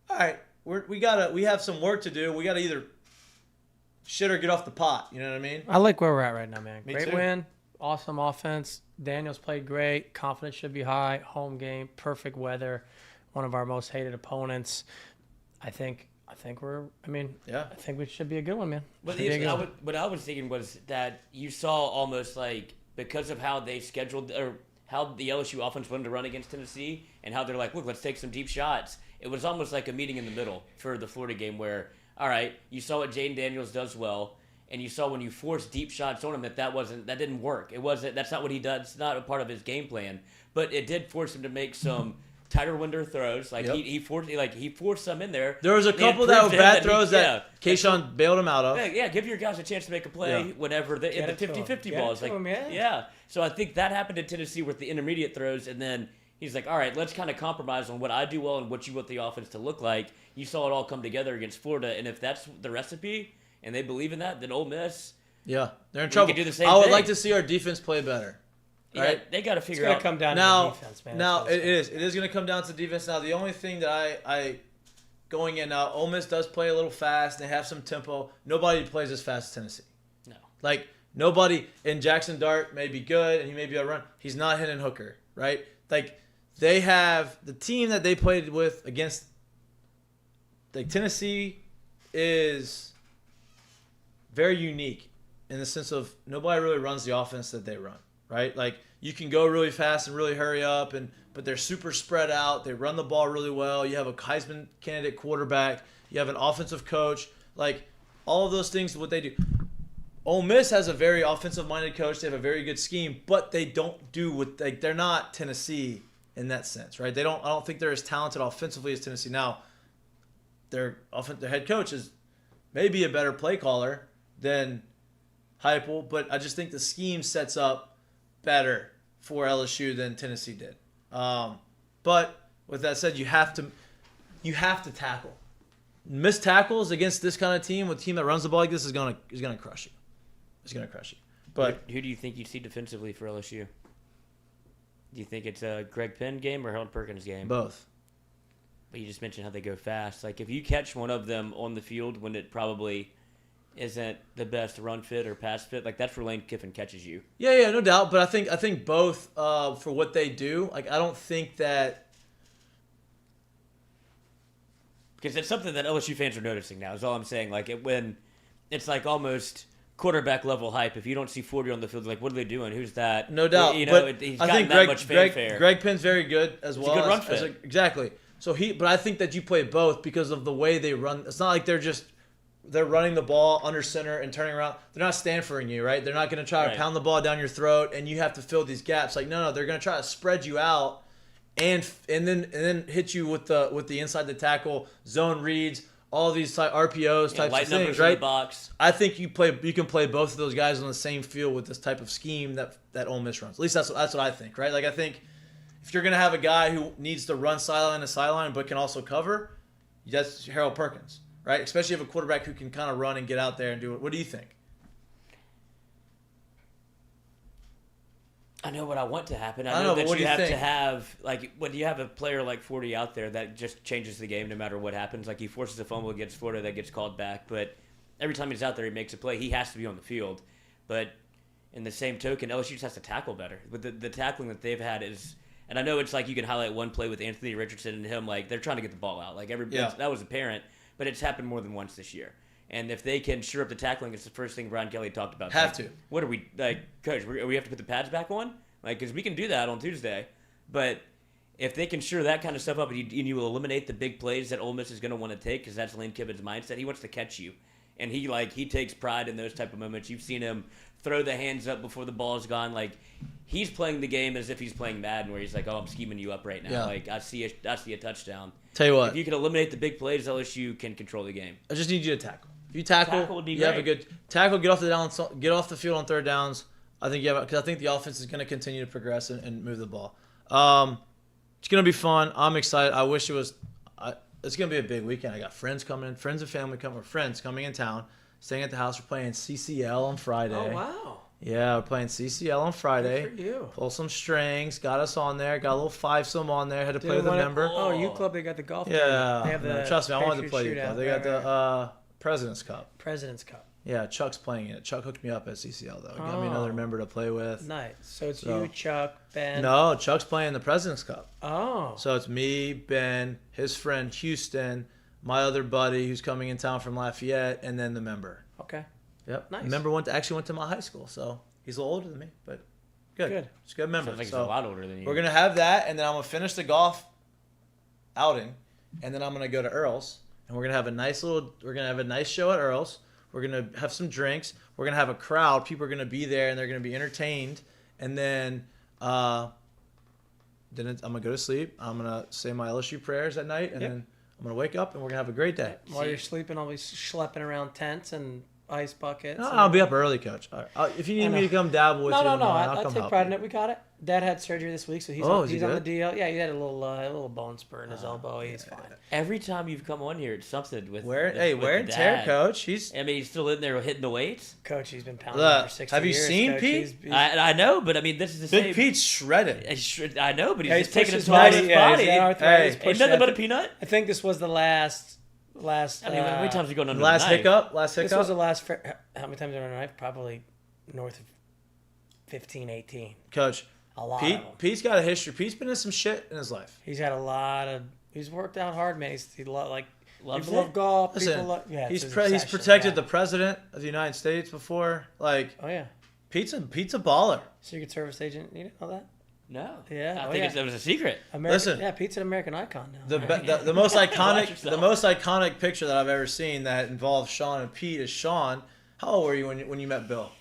all right, we have some work to do. We gotta either shit or get off the pot. You know what I mean? I like where we're at right now, man. Me Great too. win, awesome offense. Daniels played great. Confidence should be high. Home game, perfect weather. One of our most hated opponents. I think we're. I mean, yeah. I think we should be a good one, man. But Should be a good one. what I was thinking was that you saw almost like because of how they scheduled or how the LSU offense wanted to run against Tennessee and how they're like, look, let's take some deep shots. It was almost like a meeting in the middle for the Florida game where, all right, you saw what Jaden Daniels does well, and you saw when you forced deep shots on him that didn't work. That's not what he does. It's not a part of his game plan. But it did force him to make some tighter window throws. Like Yep. he forced some in there. There was a They couple had that proved were to him bad throws that Kayshawn bailed him out of. Yeah, give your guys a chance to make a play Yeah. whenever the Get it to 50-50 him. balls. Get it to Like, him, yeah. So I think that happened in Tennessee with the intermediate throws, and then he's like, all right, let's kind of compromise on what I do well and what you want the offense to look like. You saw it all come together against Florida, and if that's the recipe and they believe in that, then Ole Miss, Yeah, they're in we trouble. could do the same I would thing. like to see our defense play better. Right? Yeah, they got to It's figure gonna out. come down Now, to the defense, man. now That's it is going to come down to defense. Now, the only thing that I going in now, Ole Miss does play a little fast. They have some tempo. Nobody plays as fast as Tennessee. No. Like nobody. And Jackson Dart may be good, and he may be a run. He's not Hendon Hooker, right? Like they have the team that they played with against. Like Tennessee is very unique in the sense of nobody really runs the offense that they run, right? Like you can go really fast and really hurry up, but they're super spread out. They run the ball really well. You have a Heisman candidate quarterback. You have an offensive coach. Like all of those things, what they do. Ole Miss has a very offensive-minded coach. They have a very good scheme, but they don't do what they're not Tennessee in that sense, right? I don't think they're as talented offensively as Tennessee. Now, their head coach is maybe a better play caller than Heupel, but I just think the scheme sets up better for LSU than Tennessee did. But with that said, you have to tackle. Missed tackles against this kind of team, with a team that runs the ball like this, is gonna crush you. It's gonna crush you. But who do you think you see defensively for LSU? Do you think it's a Greg Penn game or Harold Perkins game? Both. But you just mentioned how they go fast. Like if you catch one of them on the field when it probably isn't the best run fit or pass fit, like that's where Lane Kiffin catches you. Yeah, no doubt. But I think both for what they do. Like I don't think that, because it's something that LSU fans are noticing now. Is all I'm saying. Like when it's like almost quarterback level hype. If you don't see 40 on the field, like what are they doing? Who's that? no doubt. You know, but he's I gotten think that much fanfare. Greg Penn's very good as well. He's a good run as fit. exactly. So but I think that you play both because of the way they run. It's not like they're running the ball under center and turning around. They're not Stanfording you, right? They're not going to try to pound the ball down your throat and you have to fill these gaps. Like no, they're going to try to spread you out and then hit you with the inside the tackle zone reads, all these RPOs types light of numbers things, in right? the box. I think you can play both of those guys on the same field with this type of scheme that Ole Miss runs. At least that's what I think, right? Like I think if you're going to have a guy who needs to run sideline to sideline but can also cover, that's Harold Perkins. Right, especially if a quarterback who can kind of run and get out there and do it. What do you think? I know what I want to happen. I know, that but what you do you have to think? have, like, when you have a player like 40 out there, that just changes the game no matter what happens. Like, he forces a fumble against Florida that gets called back, but every time he's out there, he makes a play. He has to be on the field. But in the same token, LSU just has to tackle better. But the tackling that they've had is, And I know it's like you can highlight one play with Anthony Richardson and him, like they're trying to get the ball out. Like that was apparent, but it's happened more than once this year. And if they can shore up the tackling, it's the first thing Brian Kelly talked about. What are we like, Coach? We have to put the pads back on, like because we can do that on Tuesday, but if they can shore that kind of stuff up and you will eliminate the big plays that Ole Miss is going to want to take, because that's Lane Kiffin's mindset. He wants to catch you, and he takes pride in those type of moments. You've seen him throw the hands up before the ball is gone. Like he's playing the game as if he's playing Madden, where he's like, "Oh, I'm scheming you up right now." Yeah. Like I see a touchdown. Tell you what, if you can eliminate the big plays, LSU can control the game. I just need you to tackle. If you tackle would be you great. have a good tackle. Get off the field on third downs. I think because I think the offense is going to continue to progress and move the ball. It's going to be fun. I'm excited. I wish it was. It's going to be a big weekend. I got friends coming in, friends and family coming, or friends coming in town, staying at the house. We're playing CCL on Friday. Oh wow! Yeah, we're playing CCL on Friday. Good for you. Pull some strings. Got us on there. Got a little five-some on there. Had to play with a member. Oh, U Club. They got the golf. Yeah. They have the trust me, I wanted to play Patriot U Club. shootout. They got the President's Cup. President's Cup. Yeah, Chuck's playing it. Chuck hooked me up at CCL, though. He got me another member to play with. Nice. So it's you, Chuck, Ben. No, Chuck's playing the President's Cup. Oh. So it's me, Ben, his friend Houston, my other buddy who's coming in town from Lafayette, and then the member. Okay. Yep. Nice. The member actually went to my high school, so he's a little older than me, but good. It's a good member. Sounds like so he's a lot older than you. We're going to have that, and then I'm going to finish the golf outing, and then I'm going to go to Earl's, and we're going to have a nice show at Earl's. We're going to have some drinks. We're going to have a crowd. People are going to be there, and they're going to be entertained. And then I'm going to go to sleep. I'm going to say my LSU prayers at night, and then I'm going to wake up, and we're going to have a great day. While you're sleeping, I'll be schlepping around tents and ice buckets. No, I'll be up early, Coach. All right. If you need me to come dabble with you, I'll come take help pride you. in it. We got it. Dad had surgery this week, so he's on the DL. Yeah, he had a little bone spur in his elbow. He's fine. Every time you've come on here, it's something with wear and the tear, dad. Coach. He's still in there hitting the weights. Coach, he's been pounding for 60 have you years. seen Coach. Pete? I know, but I mean, this is the same. Big Pete's shredded. I know, but he's just pushed taking his his body. body. Ain't nothing but a peanut. I think this was the last. I mean, how many times have you gone under last the knife? hiccup? Last hiccup? This was the last. How many times under the knife? Probably north of 15, 18. Coach, a lot. Pete's got a history. Pete's been in some shit in his life. He's had a lot of. He's worked out hard, man. He loves people love golf. Listen, people love. Yeah, he's protected the president of the United States before. Like, oh yeah, Pete's a baller. Secret Service agent. You didn't know that? No. Yeah. I think it was a secret. Listen. Yeah, Pete's an American icon now. The most iconic picture that I've ever seen that involves Sean and Pete is Sean. How old were you when you met Bill?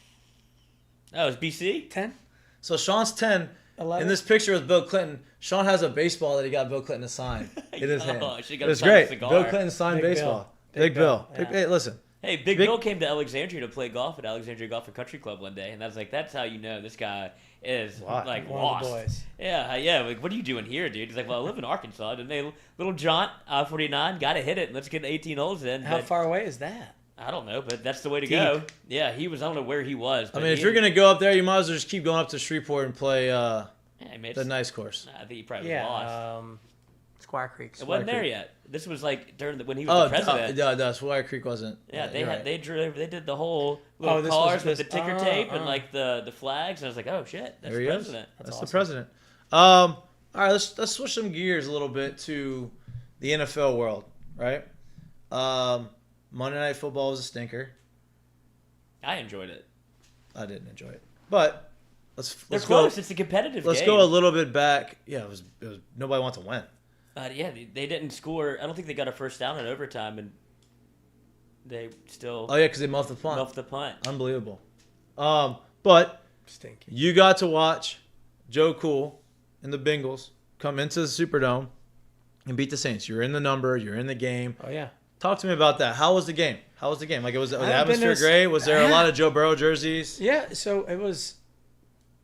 Oh, it was BC? 10. So Sean's 10. 11. In this picture with Bill Clinton, Sean has a baseball that he got Bill Clinton to sign in his hand. It was great. Bill Clinton signed baseball. Big Bill. Yeah. Hey, listen. Hey, Big Bill came to Alexandria to play golf at Alexandria Golf and Country Club one day, and I was like, that's how you know this guy is like one lost. Of the boys. Yeah. Like, what are you doing here, dude? He's like, well, I live in Arkansas. And they little jaunt, I-49, got to hit it. Let's get 18 holes in. How far away is that? I don't know, but that's the way to go. Yeah, I don't know where he was. I mean, if you're gonna go up there, you might as well just keep going up to Shreveport and play the nice course. I think he probably was lost. Squire Creek. It wasn't there yet. This was like when he was the president. No, Squire Creek wasn't. Yeah, they right. did the whole little cars with the ticker tape and like the flags, and I was like, oh shit, that's the president. That's awesome. the president. All right, let's switch some gears a little bit to the NFL world, right? Monday Night Football was a stinker. I enjoyed it. I didn't enjoy it, but let's close. It's a competitive. Let's game. go a little bit back. Yeah, it was nobody wants to win. Yeah, they didn't score. I don't think they got a first down in overtime, and they still. Oh yeah, because they muffed the punt. Muffed the punt. Unbelievable. But stinky. You got to watch Joe Cool and the Bengals come into the Superdome and beat the Saints. You're in the number. You're in the game. Oh yeah. Talk to me about that. How was the game? Like, was the atmosphere great? Was there a lot of Joe Burrow jerseys? Yeah, so it was.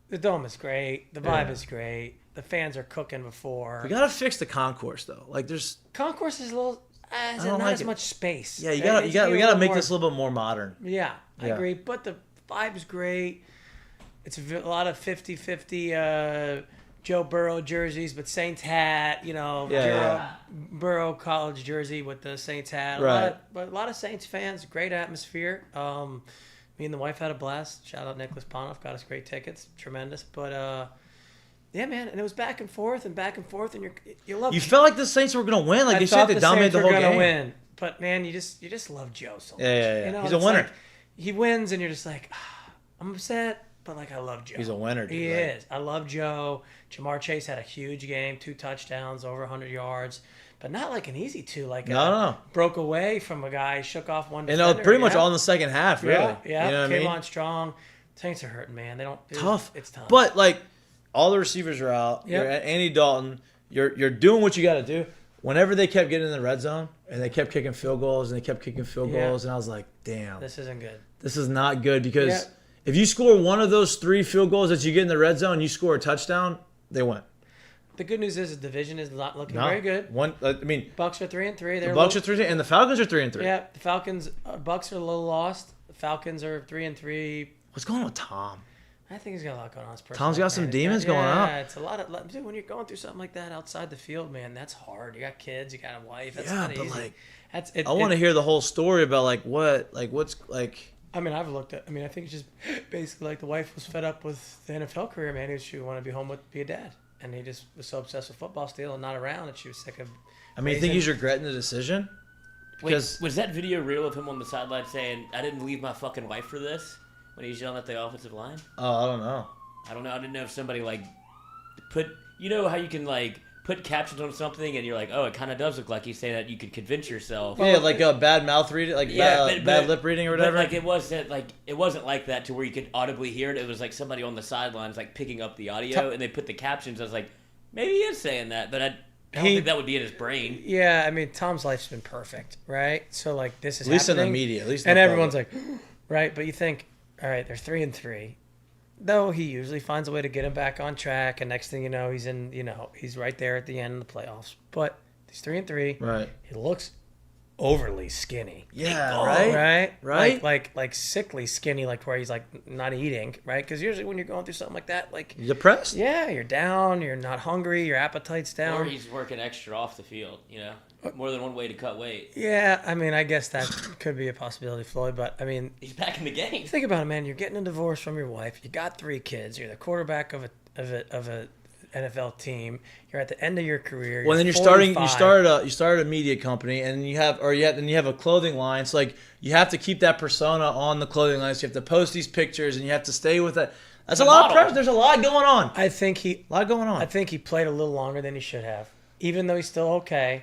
The dome is great. The vibe is great. The fans are cooking before. We gotta fix the concourse though. Like, there's concourse is a little. Not like as much space. Yeah, we gotta make this a little bit more modern. Yeah, I agree. But the vibe is great. It's a lot of 50-50 Joe Burrow jerseys, but Saints hat. Burrow college jersey with the Saints hat. A lot of Saints fans. Great atmosphere. Me and the wife had a blast. Shout out Nicholas Ponoff. Got us great tickets. Tremendous. But Yeah, man, and it was back and forth, and you love. You felt like the Saints were gonna win, like I they thought said, they dominated the whole game. Win. But man, you just love Joe so much. Yeah. You know, He's a winner. Like, he wins, and you're just like, I'm upset, but like I love Joe. He's a winner. Dude, he is. I love Joe. Jamar Chase had a huge game, 2 touchdowns, over 100 yards, but not like an easy 2. Like no. Broke away from a guy, shook off one. And defender, pretty much all in the second half, really. Yeah. You know what Came I mean? on strong. Saints are hurting, man. Tough. It's tough. But like, all the receivers are out. Yep. You're at Andy Dalton. You're doing what you got to do. Whenever they kept getting in the red zone and they kept kicking field goals and I was like, damn, this isn't good. This is not good because if you score one of those 3 field goals that you get in the red zone, you score a touchdown, they win. The good news is the division is not looking very good. Bucks are 3-3. The Bucks are 3-3, and the Falcons are 3-3. Yeah, the Falcons. Bucks are a little lost. The Falcons are 3-3. What's going on with Tom? I think he's got a lot going on. Tom's got some demons going on. Yeah, it's a lot of. Dude, when you're going through something like that outside the field, man, that's hard. You got kids, you got a wife. That's not easy. Like, I want to hear the whole story about what's. I mean, I've looked at. I mean, I think it's just basically like the wife was fed up with the NFL career, man. She wanted to be home be a dad, and he just was so obsessed with football still and not around that she was sick of. I mean, you think he's regretting the decision? Because was that video real of him on the sideline saying, "I didn't leave my fucking wife for this"? When he's yelling at the offensive line? Oh, I don't know. I didn't know if somebody put. You know how you can put captions on something and you're like, oh, it kind of does look like he's saying that. You could convince yourself. Yeah, like a bad mouth reading, bad lip reading or whatever. But it wasn't like that to where you could audibly hear it. It was like somebody on the sidelines picking up the audio and they put the captions. I was like, maybe he is saying that, but I don't think that would be in his brain. Yeah, I mean, Tom's life's been perfect, right? So this is at least happening, in the media, at least, and everyone's like, right? But you think, all right, they're 3-3. Though he usually finds a way to get him back on track, and next thing you know, he's right there at the end of the playoffs. But he's 3-3. Right. He looks overly skinny. Yeah. Right. Like sickly skinny, like where he's not eating. Right. Because usually when you're going through something like that, you're depressed. Yeah, you're down. You're not hungry. Your appetite's down. Or he's working extra off the field. More than one way to cut weight. Yeah, I mean, I guess that could be a possibility, Floyd. But I mean, he's back in the game. Think about it, man. You're getting a divorce from your wife. You got 3 kids. You're the quarterback of a NFL team. You're at the end of your career. Well, then you started a media company, and you have a clothing line. So you have to keep that persona on the clothing line. So you have to post these pictures, and you have to stay with that. That's a lot of pressure. There's a lot going on. I think he played a little longer than he should have, even though he's still okay.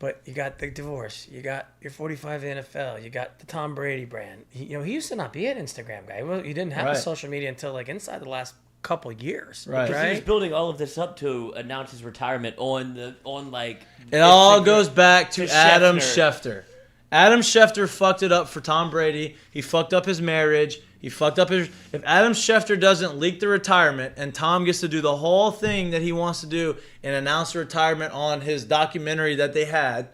But you got the divorce. You got your 45 NFL. You got the Tom Brady brand. He used to not be an Instagram guy. He didn't have the social media until inside the last couple years. Right. Because he was building all of this up to announce his retirement on It all goes back to Adam Schefter. Adam Schefter fucked it up for Tom Brady. He fucked up his marriage. He fucked up his. If Adam Schefter doesn't leak the retirement and Tom gets to do the whole thing that he wants to do and announce the retirement on his documentary that they had,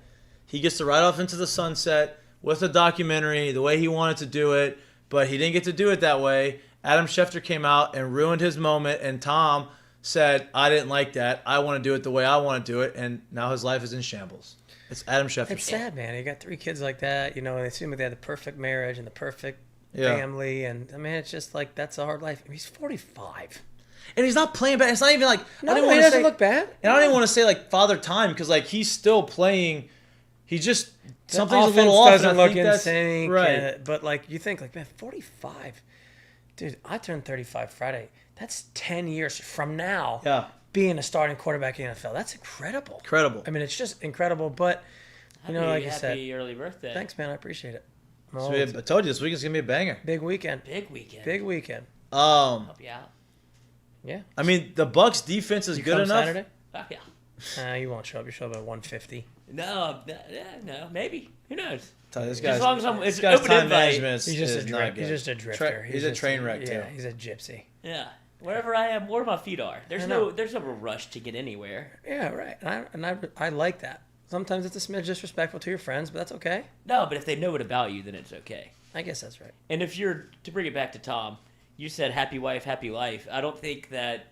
he gets to ride off into the sunset with the documentary the way he wanted to do it, but he didn't get to do it that way. Adam Schefter came out and ruined his moment, and Tom said, I didn't like that. I want to do it the way I want to do it, and now his life is in shambles. It's Adam Schefter. It's sad, man. You got 3 kids like that, and they seem like they had the perfect marriage and the perfect family, and I mean, it's just that's a hard life. I mean, he's 45, and he's not playing bad. It's not even he doesn't look bad. And I don't even want to say Father Time because he's still playing. He just something's a little off. Doesn't look in sync, right? But you think man, 45, dude. I turned 35 Friday. That's 10 years from now. Yeah. Being a starting quarterback in the NFL, that's incredible. Incredible. I mean, it's just incredible. But like you said, happy early birthday. Thanks, man. I appreciate it. So I told you this weekend's gonna be a banger. Big weekend. Big weekend. Help you out. Yeah. I mean, the Bucs defense is good enough. Saturday? Oh, yeah. You won't show up. You show up at 1:50. No, maybe. Who knows? This guy's, as long as it's open time management. He's just a drifter. He's a train wreck too. Yeah, he's a gypsy. Yeah. Wherever I am, where my feet are. There's no rush to get anywhere. Yeah, right. And I like that. Sometimes it's a smidge disrespectful to your friends, but that's okay. No, but if they know it about you, then it's okay. I guess that's right. And if to bring it back to Tom, you said happy wife, happy life. I don't think that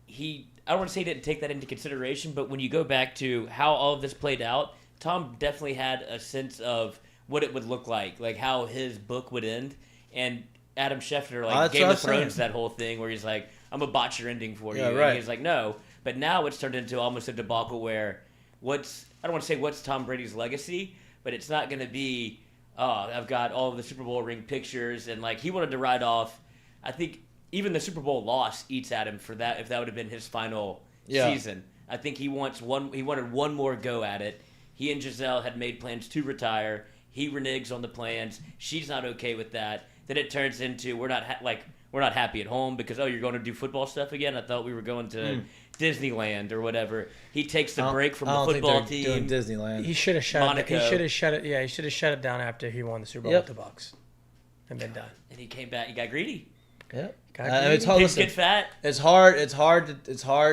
I don't want to say he didn't take that into consideration, but when you go back to how all of this played out, Tom definitely had a sense of what it would look like how his book would end. And Adam Schefter Game of Thrones that whole thing where he's like, I'm a botch your ending for you. Yeah, right. And he's like, no. But now it's turned into almost a debacle where I don't want to say what's Tom Brady's legacy, but it's not going to be, I've got all of the Super Bowl ring pictures, and like he wanted to ride off. I think even the Super Bowl loss eats at him for that, if that would have been his final season. I think he wanted one more go at it. He and Giselle had made plans to retire. He reneges on the plans. She's not okay with that. Then it turns into we're not happy at home because you're going to do football stuff again. I thought we were going to Disneyland or whatever. He takes the break from the football team. Doing Disneyland. He should have shut Monaco. it. He should have shut it. Yeah, he should have shut it down after he won the Super Bowl with the Bucs, and been done. And he came back. He got greedy. Yep. It's hard. Get fat. It's hard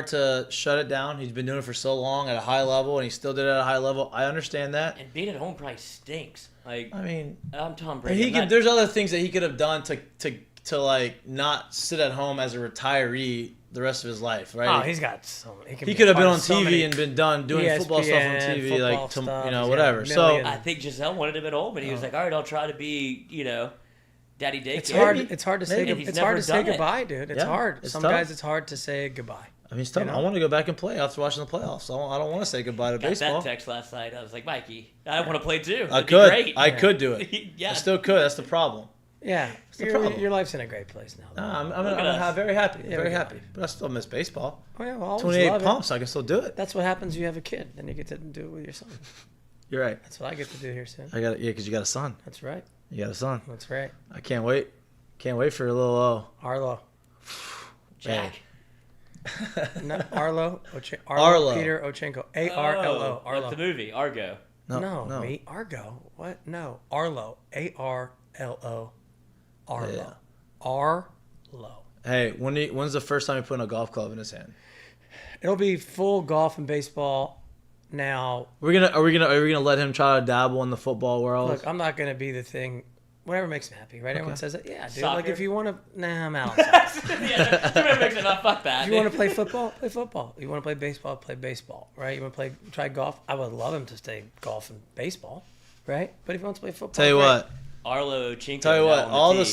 to shut it down. He's been doing it for so long at a high level, and he still did it at a high level. I understand that. And being at home probably stinks. Like, I mean, I'm Tom Brady. There's other things that he could have done to like not sit at home as a retiree the rest of his life, right? Oh, he's got so many. He could have been on TV and been done doing football stuff on TV, like stuff, whatever. So I think Giselle wanted him at home, and he was like, "All right, I'll try to be, daddy daycare." It's hard to say. It's hard to say goodbye, dude. It's hard. It's Some tough. guys, it's hard to say goodbye. I mean, it's tough. I want to go back and play after watching the playoffs. I don't want to say goodbye to baseball. That text last night. I was like, Mikey, I want to play too. I That'd could. be great. I could do it. Yeah. I still could. That's the problem. Yeah, your life's in a great place now. I'm very happy. Very happy. But I still miss baseball. Oh, yeah, well, 28 pumps. I can still do it. That's what happens when you have a kid. Then you get to do it with your son. You're right. That's what I get to do here soon. Because you got a son. That's right. You got a son. That's right. I can't wait. Can't wait for a little Arlo. Jack. No, Arlo. Arlo. Peter Ochinko. Arlo. Arlo. That's the movie Argo. No. Me. Argo. What? No. Arlo. Arlo. Arlo. Yeah. Arlo. Hey, when's the first time you put a golf club in his hand? It'll be full golf and baseball. Now, Are we gonna let him try to dabble in the football world? look, I'm not gonna be the thing. Whatever makes me happy, right? Everyone says that. Yeah, dude. Soccer? Like if you want to, I'm out. Whoever makes it up, fuck that. If you want to play football, play football. You want to play baseball, right? You want to try golf? I would love him to stay golf and baseball, right? But if he wants to play football, Tell you what. Arlo Ochinko. Tell you what. All the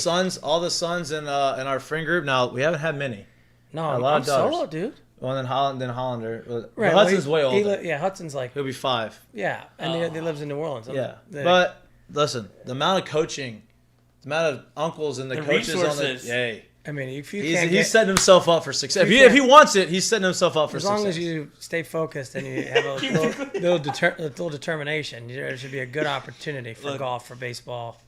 sons in our friend group. Now we haven't had many. No, a lot I'm of daughters. solo, dude. Well, then Hollander. Right, But Hudson's way older. Hudson's like. He'll be 5. Yeah, and he lives in New Orleans. But listen, the amount of coaching, the amount of uncles and the coaches resources. on the I mean, if you he's setting himself up for success. If he wants it, he's setting himself up for success. As long as you stay focused and you have a little determination, there should be a good opportunity for golf, for baseball.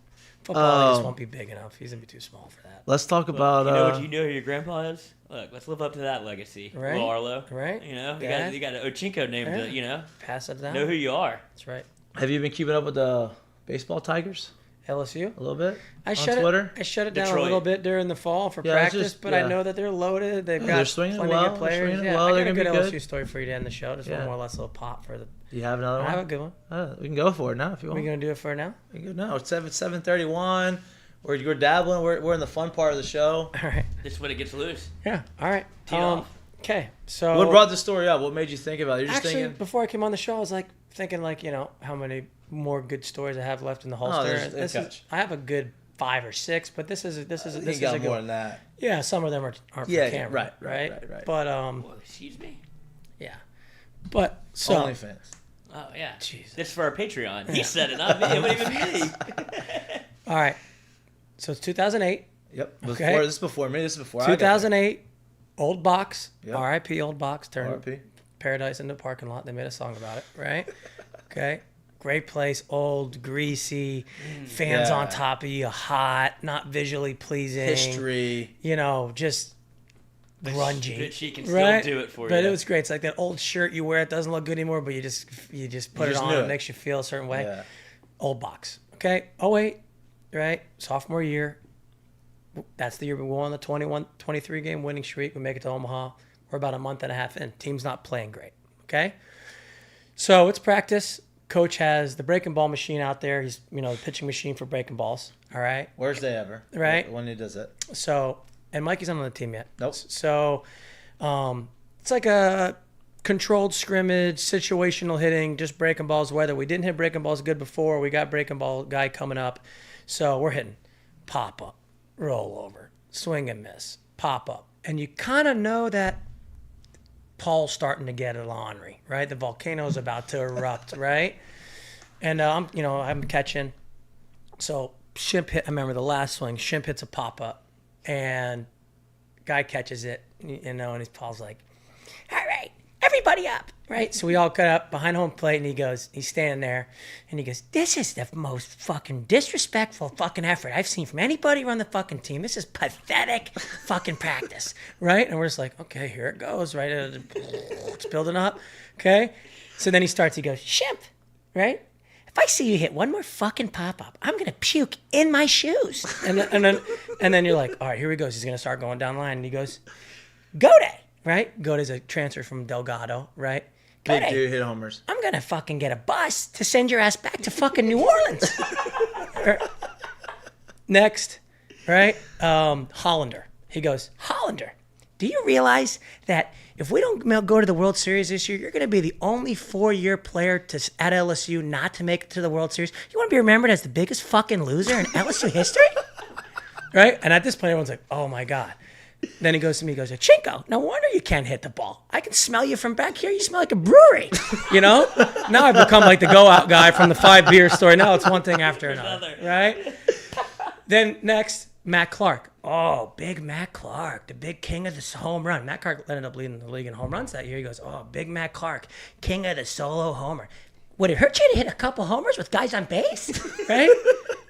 Football just won't be big enough. He's gonna be too small for that. Let's talk about. You know who your grandpa is? Look, let's live up to that legacy. Right. Little Arlo. Right. You got an Ochinko name to, pass it down. Know who you are. That's right. Have you been keeping up with the baseball Tigers? LSU? A little bit? I shut Twitter? I shut it down Detroit. a little bit during the fall for practice, but I know that they're loaded. They've got plenty of good players. I got a good LSU story for you to end the show. Just one more or less little pop for the. Do you have another one? I have a good one. We can go for it now if you want. Are we going to do it for now? We can go now. It's 7:31. We're dabbling. We're in the fun part of the show. All right. This is when it gets loose. Yeah. All right. Okay. So. What brought the story up? What made you think about it? You're just actually, thinking. Before I came on the show, I was thinking how many more good stories I have left in the holster. I have a good 5 or 6, but this is a good more than that. Yeah, some of them aren't for camera. Right. But excuse me. Yeah. But so OnlyFans. Oh yeah. Jesus. This is for our Patreon. He said it, not me. It wasn't even me. All right. So it's 2008. Yep. Okay. This is before me. This is before 2008. Old Box. Yep. R.I.P. Old Box. Turned R.I.P. Paradise into a parking lot. They made a song about it, right? Okay. Great place. Old, greasy, fans on top of you, hot, not visually pleasing. History. Just grungy. But she can still do it for you. But it was great. It's like that old shirt you wear. It doesn't look good anymore, but you just put it on. It makes you feel a certain way. Yeah. Old Box. Okay. 08. Right? Sophomore year. That's the year we won the 23 game winning streak. We make it to Omaha. We're about a month and a half in. Team's not playing great. Okay? So it's practice. Coach has the breaking ball machine out there. He's, the pitching machine for breaking balls. All right? Worst day ever. Right? When he does it. So, and Mikey's not on the team yet. Nope. So, it's like a controlled scrimmage, situational hitting, just breaking balls. Whether we didn't hit breaking balls good before, we got breaking ball guy coming up. So we're hitting pop up, roll over, swing and miss, pop up, and you kind of know that Paul's starting to get it ornery, right? The volcano's about to erupt, right? And I'm catching. So Shimp hit. I remember the last swing. Shimp hits a pop up, and guy catches it. And his Paul's like, "All right, everybody up!" Right? So we all got up behind home plate, and he's standing there, and he goes, "This is the most fucking disrespectful fucking effort I've seen from anybody on the fucking team. This is pathetic fucking practice." Right? And we're just like, okay, here it goes. Right? It's building up. Okay. So then he goes, "Shimp, right? If I see you hit one more fucking pop-up, I'm going to puke in my shoes." And then you're like, all right, here he goes. He's going to start going down the line. And he goes, "Gode," right? Gode's a transfer from Delgado, right? Big dude hit homers. "I'm going to fucking get a bus to send your ass back to fucking New Orleans." Next, right? Hollander. He goes, "Hollander, do you realize that if we don't go to the World Series this year, you're going to be the only 4-year player at LSU not to make it to the World Series? You want to be remembered as the biggest fucking loser in LSU history?" Right? And at this point, everyone's like, oh, my God. Then he goes to me, he goes, "Ochinko, no wonder you can't hit the ball. I can smell you from back here. You smell like a brewery." Now I've become like the go-out guy from the 5-beer story. Now it's one thing after another, right? Then next, Matt Clark. Oh, big Matt Clark, the big king of the home run. Matt Clark ended up leading the league in home runs that year. He goes, "Oh, big Matt Clark, king of the solo homer. Would it hurt you to hit a couple homers with guys on base?" Right?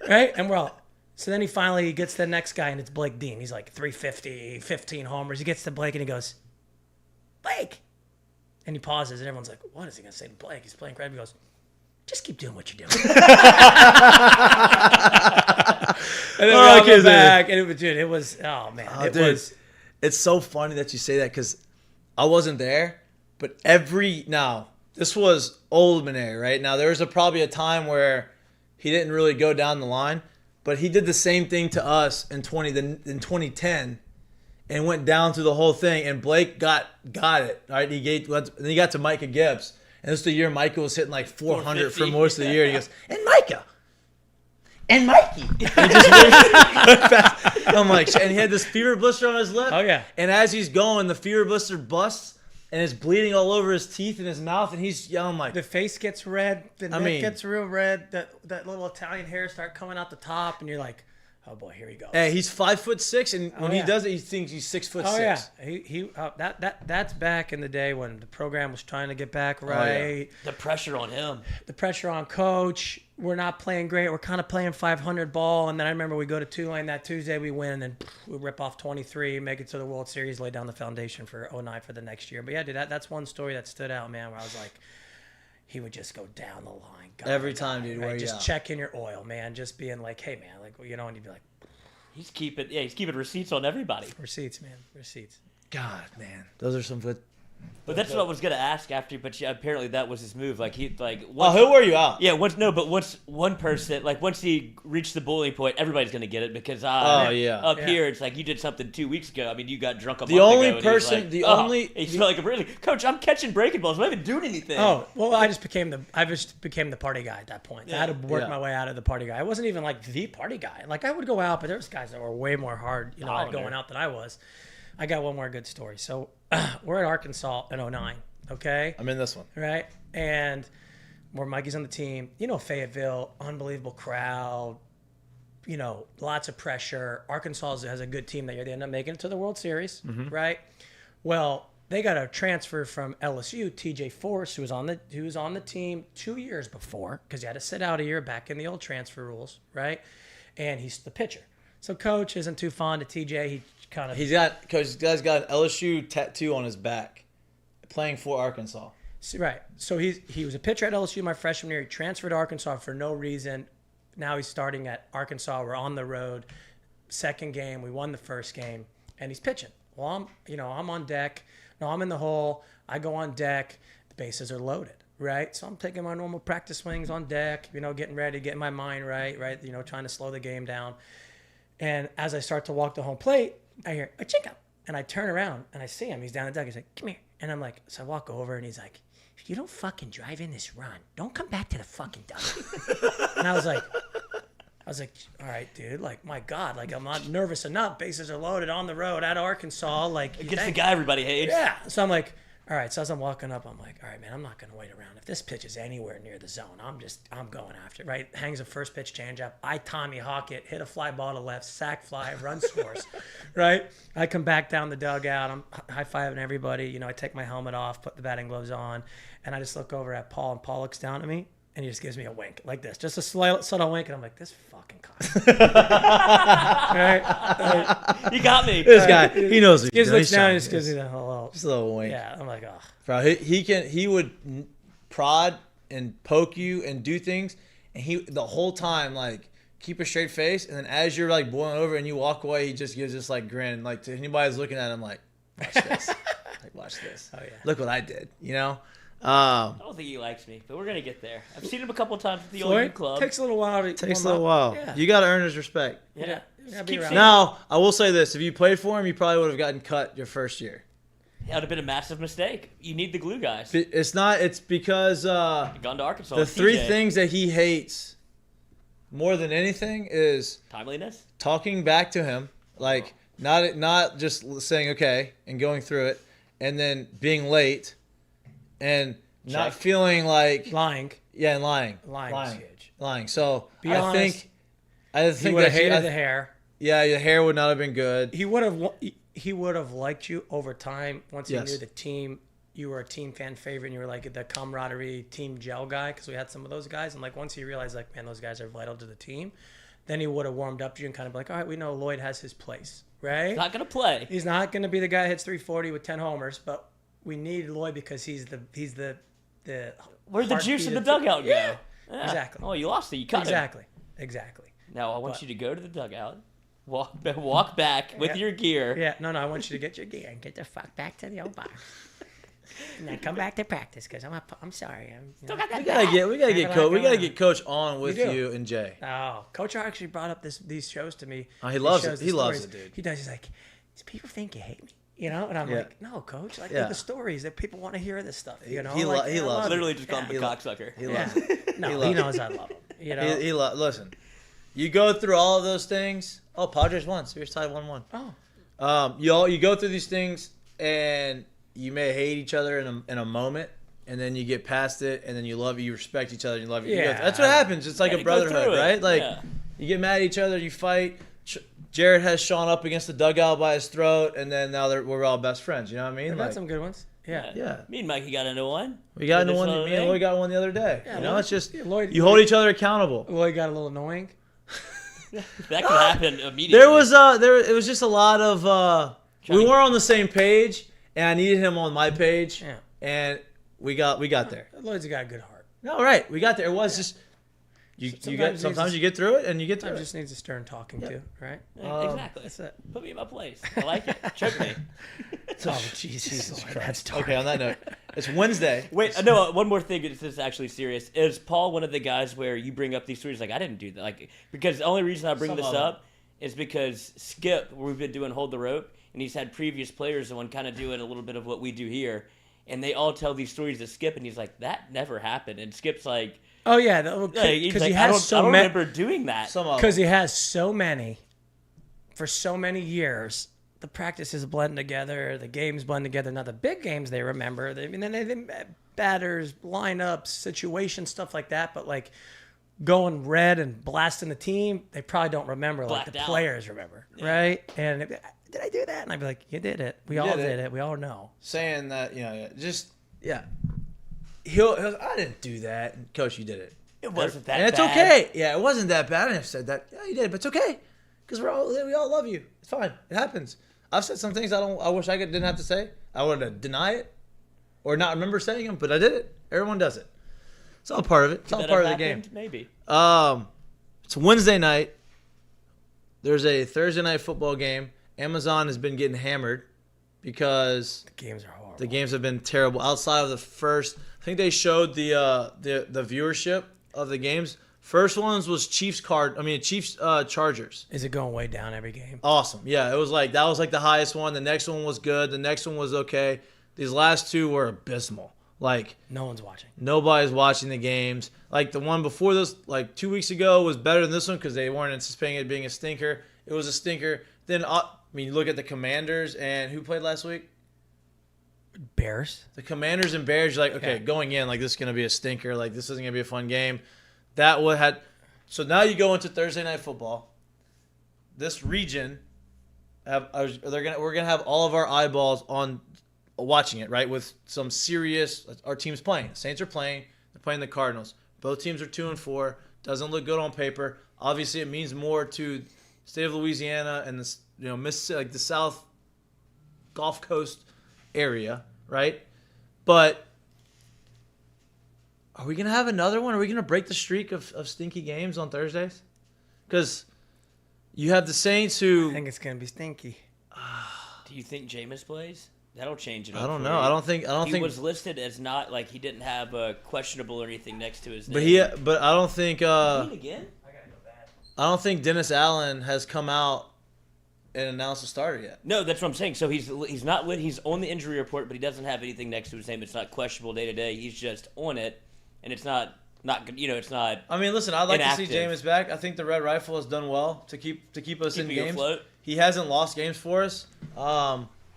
Right? And we're all... So then he finally gets to the next guy, and it's Blake Dean. He's like 350, 15 homers. He gets to Blake, and he goes, "Blake." And he pauses, and everyone's like, what is he going to say to Blake? He's playing great. He goes, "Just keep doing what you're doing." And then we all get back, and it was, oh, man. It's so funny that you say that because I wasn't there, but this was Ole Miss, right? Now, there was probably a time where he didn't really go down the line, but he did the same thing to us in 2010 and went down through the whole thing, and Blake got it, right? Then he got to Micah Gibbs, and this is the year Micah was hitting like 400 for most of the year. He goes, "And Micah. And Mikey." I'm like, and he had this fever blister on his lip. Oh, yeah. And as he's going, the fever blister busts, and it's bleeding all over his teeth and his mouth, and he's yelling like... The face gets red, the neck gets real red, that little Italian hair start coming out the top, and you're like, oh boy, here he goes. Hey, he's 5'6", and when he does it, he thinks he's 6'6". Oh yeah, that's back in the day when the program was trying to get back right. Oh, yeah. The pressure on him. The pressure on coach. We're not playing great. We're kind of playing 500 ball, and then I remember we go to Tulane that Tuesday. We win, and then we rip off 23, make it to the World Series, lay down the foundation for 09 for the next year. But yeah, dude, that's one story that stood out, man. Where I was like, he would just go down the line every time, dude. Right? Just checking your oil, man. Just being like, hey, man, like and you'd be like, he's keeping receipts on everybody. Receipts, man, receipts. God, man, those are some good. But that's what I was gonna ask after. But apparently that was his move. Like who were you out? Yeah, once one person, like once he reached the boiling point, everybody's gonna get it because here it's like you did something 2 weeks ago. I mean, you got drunk a month ago. He smelled like a really coach. I'm catching breaking balls. I'm not even doing anything. Oh well, I just became the party guy at that point. Yeah. I had to work my way out of the party guy. I wasn't even like the party guy. Like I would go out, but there was guys that were way more hard, at going out than I was. I got one more good story. So we're at Arkansas in 09, okay? I'm in this one. Right? And where Mikey's on the team, Fayetteville, unbelievable crowd, lots of pressure. Arkansas has a good team that year. They end up making it to the World Series, right? Well, they got a transfer from LSU, TJ Force, who was on the team 2 years before because he had to sit out a year back in the old transfer rules, right? And he's the pitcher. So coach isn't too fond of TJ. This guy's got an LSU tattoo on his back, playing for Arkansas. Right. So he was a pitcher at LSU my freshman year. He transferred to Arkansas for no reason. Now he's starting at Arkansas. We're on the road. Second game, we won the first game, and he's pitching. Well, I'm on deck. No, I'm in the hole. I go on deck. The bases are loaded. Right. So I'm taking my normal practice swings on deck. Getting ready, getting my mind right. Right. Trying to slow the game down. And as I start to walk to home plate, I hear Ochinko, and I turn around and I see him. He's down the deck. He's like, "Come here," and I'm like, so I walk over and he's like, "If you don't fucking drive in this run, don't come back to the fucking dugout." And I was like, I was like, all right, dude, like, my God, like, I'm not nervous enough. Bases are loaded on the road at Arkansas. Like, Against the guy everybody hates. Yeah. So I'm like, all right. So as I'm walking up, I'm like, all right, man, I'm not going to wait around. If this pitch is anywhere near the zone, I'm going after it, right? Hangs a first pitch changeup. I Tommy Hawk it, hit a fly ball to left, sack fly, run scores, right? I come back down the dugout. I'm high-fiving everybody. You know, I take my helmet off, put the batting gloves on, and I just look over at Paul, and Paul looks down at me. And he just gives me a wink like this, just a subtle wink, and I'm like, "This fucking cock." Right? You got me. This guy, he knows. He just looks down and just gives me that just a little wink. Yeah, I'm like, oh. Bro, he would prod and poke you and do things, and he the whole time like keep a straight face, and then as you're like boiling over and you walk away, he just gives this like grin, like to anybody who's looking at him, like, watch this, like watch this. Oh yeah. Look what I did, you know. I don't think he likes me, but we're gonna get there. I've seen him a couple times at the old U club. Takes a little while. Yeah. You got to earn his respect. Yeah. Now, I will say this: if you played for him, you probably would have gotten cut your first year. That would have been a massive mistake. You need the glue guys. It's not. It's because gone to Arkansas. The three things that he hates more than anything is timeliness, talking back to him, like not just saying okay and going through it, and then being late. And not feeling like lying. Yeah, and lying. Lying. So I think he would have hated the hair. Yeah, the hair would not have been good. He would have liked you over time once he knew the team. You were a team fan favorite, and you were like the camaraderie team gel guy because we had some of those guys. And like once he realized like, man, those guys are vital to the team, then he would have warmed up to you and kind of like, all right, we know Lloyd has his place, right? He's not gonna play. He's not gonna be the guy that hits 340 with 10 homers, but we need Lloyd because he's the where'd the juice in the dugout go? Yeah. Exactly. Oh, you lost it. You cut exactly. him. Exactly. Now I want you to go to the dugout, walk back with your gear. Yeah. No, I want you to get your gear and get the fuck back to the old bar. And then come back to practice because I'm sorry. We gotta get Coach on with you and Jay. Oh, Coach actually brought up these shows to me. Oh, he loves it. He loves it, dude. He does. He's like, these people think you hate me. You know, and I'm like, no, Coach. Like, they're the stories that people want to hear this stuff. You know, he loves it. Literally just call him a cocksucker. He loves it. No, he knows I love him. You know, listen. You go through all of those things. Oh, Padres won. Series tied 1-1. Oh. You go through these things, and you may hate each other in a moment, and then you get past it, and then you love you respect each other, and you love each other. That's what happens. It's like a brotherhood, right? Like you get mad at each other, you fight. Jared has Sean up against the dugout by his throat, and then now we're all best friends. You know what I mean? We've had some good ones. Yeah. Me and Mikey got into one. We got into one. Me and Lloyd got one the other day. Yeah, you know, it's just Lloyd, you hold each other accountable. Lloyd got a little annoying. That could happen immediately. There was it was just a lot of we weren't on the same page, and I needed him on my page, and we got there. Lloyd's got a good heart. No, right, we got there. It was just. Sometimes you get through it, and you get through it. Just needs a stern talking to, right? Exactly. That's it. Put me in my place. I like it. Choke me. Oh, Jesus Christ. That's dark. Okay, on that note, it's Wednesday. Wait, no, one more thing. This is actually serious. Is Paul one of the guys where you bring up these stories like, I didn't do that? Like, because the only reason I bring this up is because Skip, we've been doing Hold the Rope, and he's had previous players and one kind of doing a little bit of what we do here, and they all tell these stories to Skip, and he's like, that never happened. And Skip's like, oh yeah, because he has so many. I don't remember doing that. Because he has so many, for so many years. The practices blend together, the games blend together. Now the big games they remember. They batters, lineups, situations, stuff like that. But like going red and blasting the team, they probably don't remember. Like the players remember, right? And did I do that? And I'd be like, you did it. We all did it. We all know. Saying that, He'll I didn't do that. And Coach, you did it. It wasn't that bad. And it's okay. Yeah, it wasn't that bad. I said that. Yeah, you did, but it's okay. Because we all love you. It's fine. It happens. I've said some things I wish I didn't have to say. I would deny it or not remember saying them, but I did it. Everyone does it. It's all part of it. It's all part of the game. Maybe. It's Wednesday night. There's a Thursday night football game. Amazon has been getting hammered because the games are horrible. The games have been terrible. Outside of the first, I think they showed the viewership of the games. First ones was Chiefs Chargers. Is it going way down every game? Awesome. Yeah, it was like that was like the highest one. The next one was good. The next one was okay. These last two were abysmal. Like no one's watching. Nobody's watching the games. Like the one before this, like 2 weeks ago, was better than this one because they weren't anticipating it being a stinker. It was a stinker. Then you look at the Commanders and who played last week? Bears. The Commanders and Bears. You're like, okay, going in, like this is gonna be a stinker. Like this isn't gonna be a fun game. So now you go into Thursday Night Football. This region, we're gonna have all of our eyeballs on watching it, right? With some serious, our team's playing. The Saints are playing. They're playing the Cardinals. Both teams are 2-4. Doesn't look good on paper. Obviously, it means more to the state of Louisiana and the Mississippi, like the South Gulf Coast area, right? But are we gonna have another one? Are we gonna break the streak of stinky games on Thursdays? Because you have the Saints who I think it's gonna be stinky. Do you think Jameis plays? That'll change it. I don't know. I don't think he was listed as not like he didn't have a questionable or anything next to his name. But I don't think. Again? I don't think Dennis Allen has come out and announced a starter yet. No, that's what I'm saying. So he's not lit. He's on the injury report, but he doesn't have anything next to his name. It's not questionable day to day. He's just on it, and it's not good. It's not. I mean, listen, I'd like inactive. to see Jameis back. I think the Red Rifle has done well to keep us in games. Afloat. He hasn't lost games for us.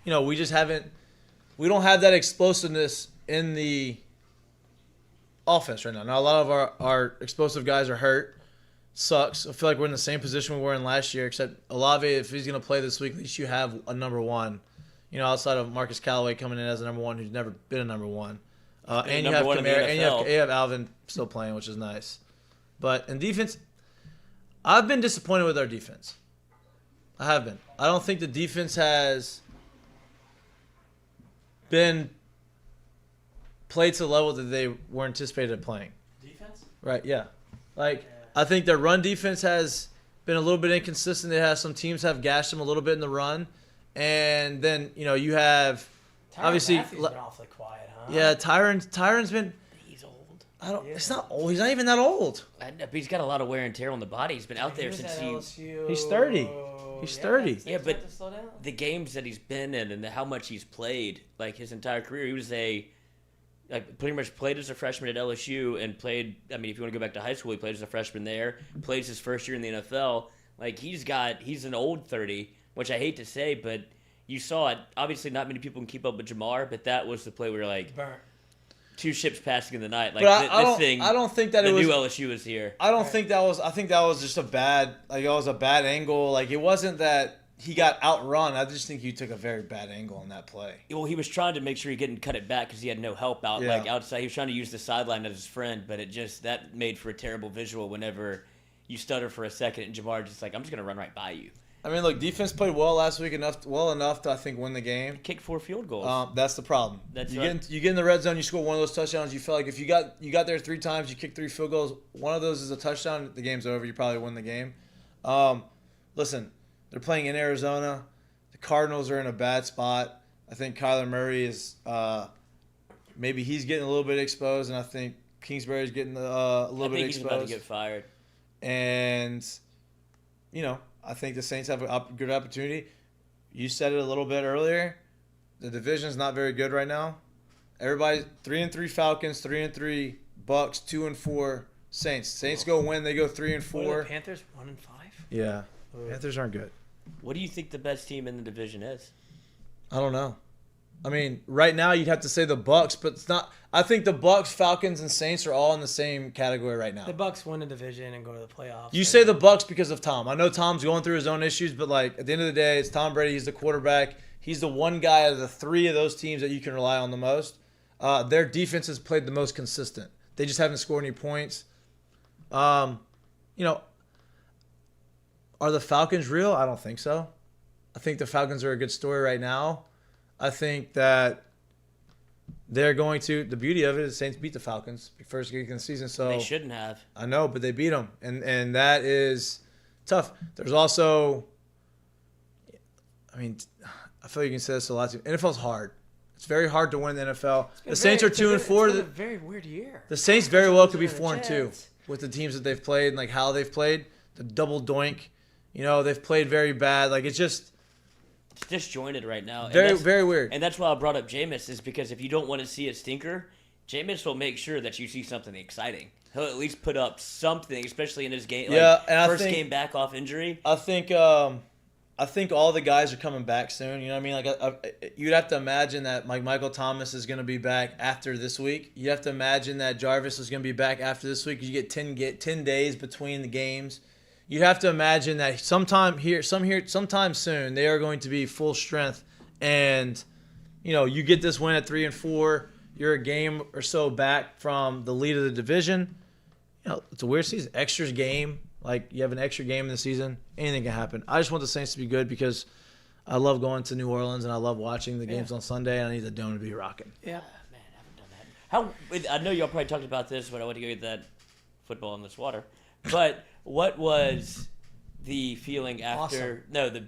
We just haven't. We don't have that explosiveness in the offense right now. Now a lot of our explosive guys are hurt. Sucks. I feel like we're in the same position we were in last year, except Olave, if he's going to play this week, at least you have a number one. Outside of Marcus Callaway coming in as a number one, who's never been a number one. And you have Kamara, and you have Alvin still playing, which is nice. But in defense, I've been disappointed with our defense. I have been. I don't think the defense has been played to the level that they were anticipated playing. Defense? Right, yeah. I think their run defense has been a little bit inconsistent. Some teams have gashed them a little bit in the run. And then, you have obviously Matthew's been awfully quiet, huh? Yeah, Tyron's been. He's old. It's not old. He's not even that old. But he's got a lot of wear and tear on the body. He's been out there since He's 30. He's 30. Yeah, but the games that he's been in and how much he's played, like his entire career, he was pretty much played as a freshman at LSU and played. I mean, if you want to go back to high school, he played as a freshman there. Plays his first year in the NFL. Like he's an old 30, which I hate to say, but you saw it. Obviously, not many people can keep up with Jamar, but that was the play where like two ships passing in the night. Like I don't think that the it was new LSU is here. I don't think that was. I think that was just a bad. Like it was a bad angle. Like it wasn't that he got outrun. I just think you took a very bad angle on that play. Well, he was trying to make sure he didn't cut it back because he had no help out. Yeah. Like outside, he was trying to use the sideline as his friend, but that made for a terrible visual whenever you stutter for a second and Jamar just like, I'm just gonna run right by you. I mean, look, defense played well last week enough to I think win the game. Kicked 4 field goals. That's the problem. You get in the red zone, you score one of those touchdowns. You feel like if you got there 3 times, you kick 3 field goals. One of those is a touchdown. The game's over. You probably win the game. Listen, they're playing in Arizona. The Cardinals are in a bad spot. I think Kyler Murray is maybe he's getting a little bit exposed, and I think Kingsbury's getting a little bit exposed. I think he's about to get fired. And I think the Saints have a good opportunity. You said it a little bit earlier. The division's not very good right now. Everybody 3-3 Falcons, 3-3 Bucks, 2-4 Saints. Saints go win, they go 3-4. What are the Panthers 1-5? Yeah, Panthers aren't good. What do you think the best team in the division is? I don't know. I mean, right now you'd have to say the Bucks, but it's not. I think the Bucks, Falcons, and Saints are all in the same category right now. The Bucks win the division and go to the playoffs. You say the Bucks because of Tom. I know Tom's going through his own issues, but at the end of the day, it's Tom Brady. He's the quarterback. He's the one guy out of the 3 of those teams that you can rely on the most. Their defense has played the most consistent. They just haven't scored any points. Are the Falcons real? I don't think so. I think the Falcons are a good story right now. I think that they're going to. The beauty of it is the Saints beat the Falcons first game of the season. So they shouldn't have. I know, but they beat them, and that is tough. There's also, I mean, I feel like you can say this a lot too. NFL's hard. It's very hard to win the NFL. The Saints are 2-4. It's been a very weird year. The Saints very well could be 4-2 with the teams that they've played and like how they've played. The double doink, they've played very bad. Like it's disjointed right now. Very weird. And that's why I brought up Jameis is because if you don't want to see a stinker, Jameis will make sure that you see something exciting. He'll at least put up something, especially in his game. Yeah, and first game back off injury. I think all the guys are coming back soon. You know what I mean? Like you'd have to imagine that Michael Thomas is going to be back after this week. You have to imagine that Jarvis is going to be back after this week. You get 10 days between the games. You have to imagine that sometime soon they are going to be full strength, and you get this win at 3-4. You're a game or so back from the lead of the division. It's a weird season. Extras game. Like, you have an extra game in the season. Anything can happen. I just want the Saints to be good because I love going to New Orleans and I love watching the games on Sunday, and I need the dome to be rocking. Yeah. Man, I haven't done that. I know y'all probably talked about this when I went to go get that football in this water. But what was the feeling after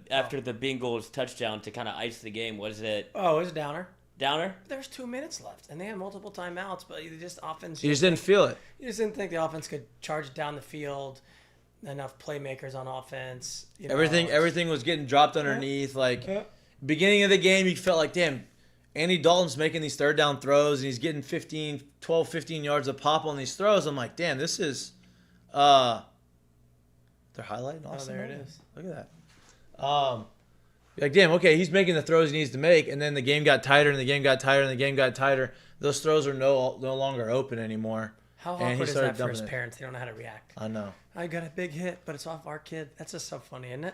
after the Bengals touchdown to kind of ice the game? Was it? Oh, it was a downer. Downer? There's 2 minutes left, and they had multiple timeouts, but you just didn't feel it. You just didn't think the offense could charge down the field. Enough playmakers on offense. Everything was getting dropped underneath. Beginning of the game, you felt like, damn, Andy Dalton's making these third down throws, and he's getting 12, 15 yards a pop on these throws. I'm like, damn, this is they're highlighting Austin. Oh, there it is. Look at that. Like, damn, okay, he's making the throws he needs to make, and then the game got tighter, and the game got tighter, and the game got tighter. Those throws are no longer open anymore. How awkward is that for his parents? They don't know how to react. I know. I got a big hit, but it's off our kid. That's just so funny, isn't it?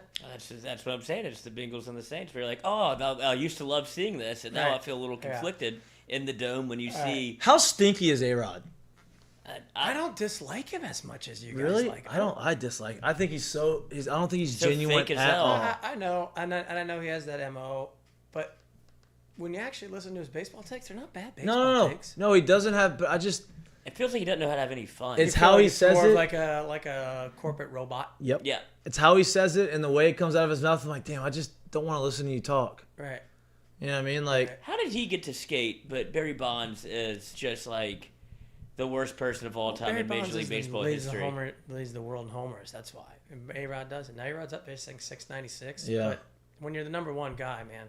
That's what I'm saying. It's the Bengals and the Saints. We're like, I used to love seeing this, and now I feel a little conflicted in the dome when you see. How stinky is A-Rod? I don't dislike him as much as you guys really? like him. I don't. I dislike. I think he's I don't think he's so genuine fake as at hell. all. I know, and I know he has that MO, but when you actually listen to his baseball takes, they're not bad baseball takes. No, he doesn't have. But I just. It feels like he doesn't know how to have any fun. It's how he says it. Like a corporate robot. Yep. Yeah. It's how he says it and the way it comes out of his mouth. I'm like, damn, I just don't want to listen to you talk. Right. You know what I mean? Like, how did he get to skate? But Barry Bonds is just like the worst person of all time in Major League Baseball history. Leads the world in homers. That's why. A-Rod does it. Now A-Rod's up facing 696. Yeah. But when you're the number one guy, man,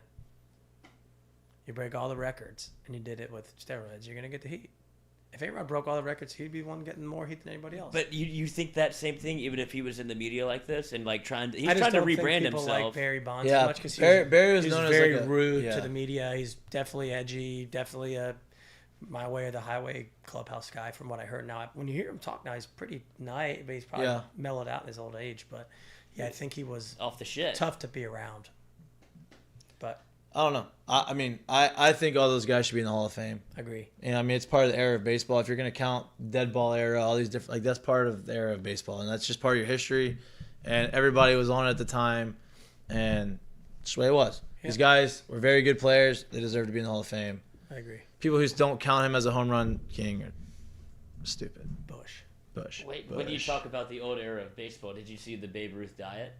you break all the records, and you did it with steroids, you're gonna get the heat. If A-Rod broke all the records, he'd be one getting more heat than anybody else. But you think that same thing, even if he was in the media like this and like he's trying to rebrand himself. Like Barry Bonds yeah, so much because Barry was he's known very as like rude to the media. He's definitely edgy, definitely a my way or the highway clubhouse guy from what I heard. Now, when you hear him talk now, he's pretty nice, but he's probably mellowed out in his old age. But yeah, I think he was off the shit. Tough to be around. But I don't know. I mean, I think all those guys should be in the Hall of Fame. Agree. And I mean, it's part of the era of baseball. If you're going to count dead ball era, all these different, like that's part of the era of baseball, and that's just part of your history. And everybody was on it at the time, and that's the way it was. These guys were very good players. They deserve to be in the Hall of Fame. I agree. People who don't count him as a home run king are stupid. Bush. Wait, when you talk about the old era of baseball, did you see the Babe Ruth diet?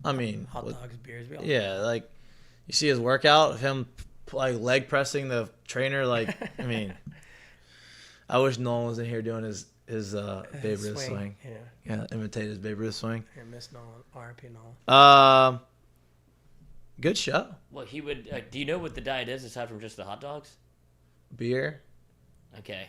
I mean, hot dogs, beers, like you see his workout of him like leg pressing the trainer. Like, I mean, I wish Nolan was in here doing his Babe Ruth swing. Yeah, imitate his Babe Ruth swing. Here, Miss Nolan, R.I.P. Nolan. Good show. Well, he would. Do you know what the diet is aside from just the hot dogs? Beer. Okay.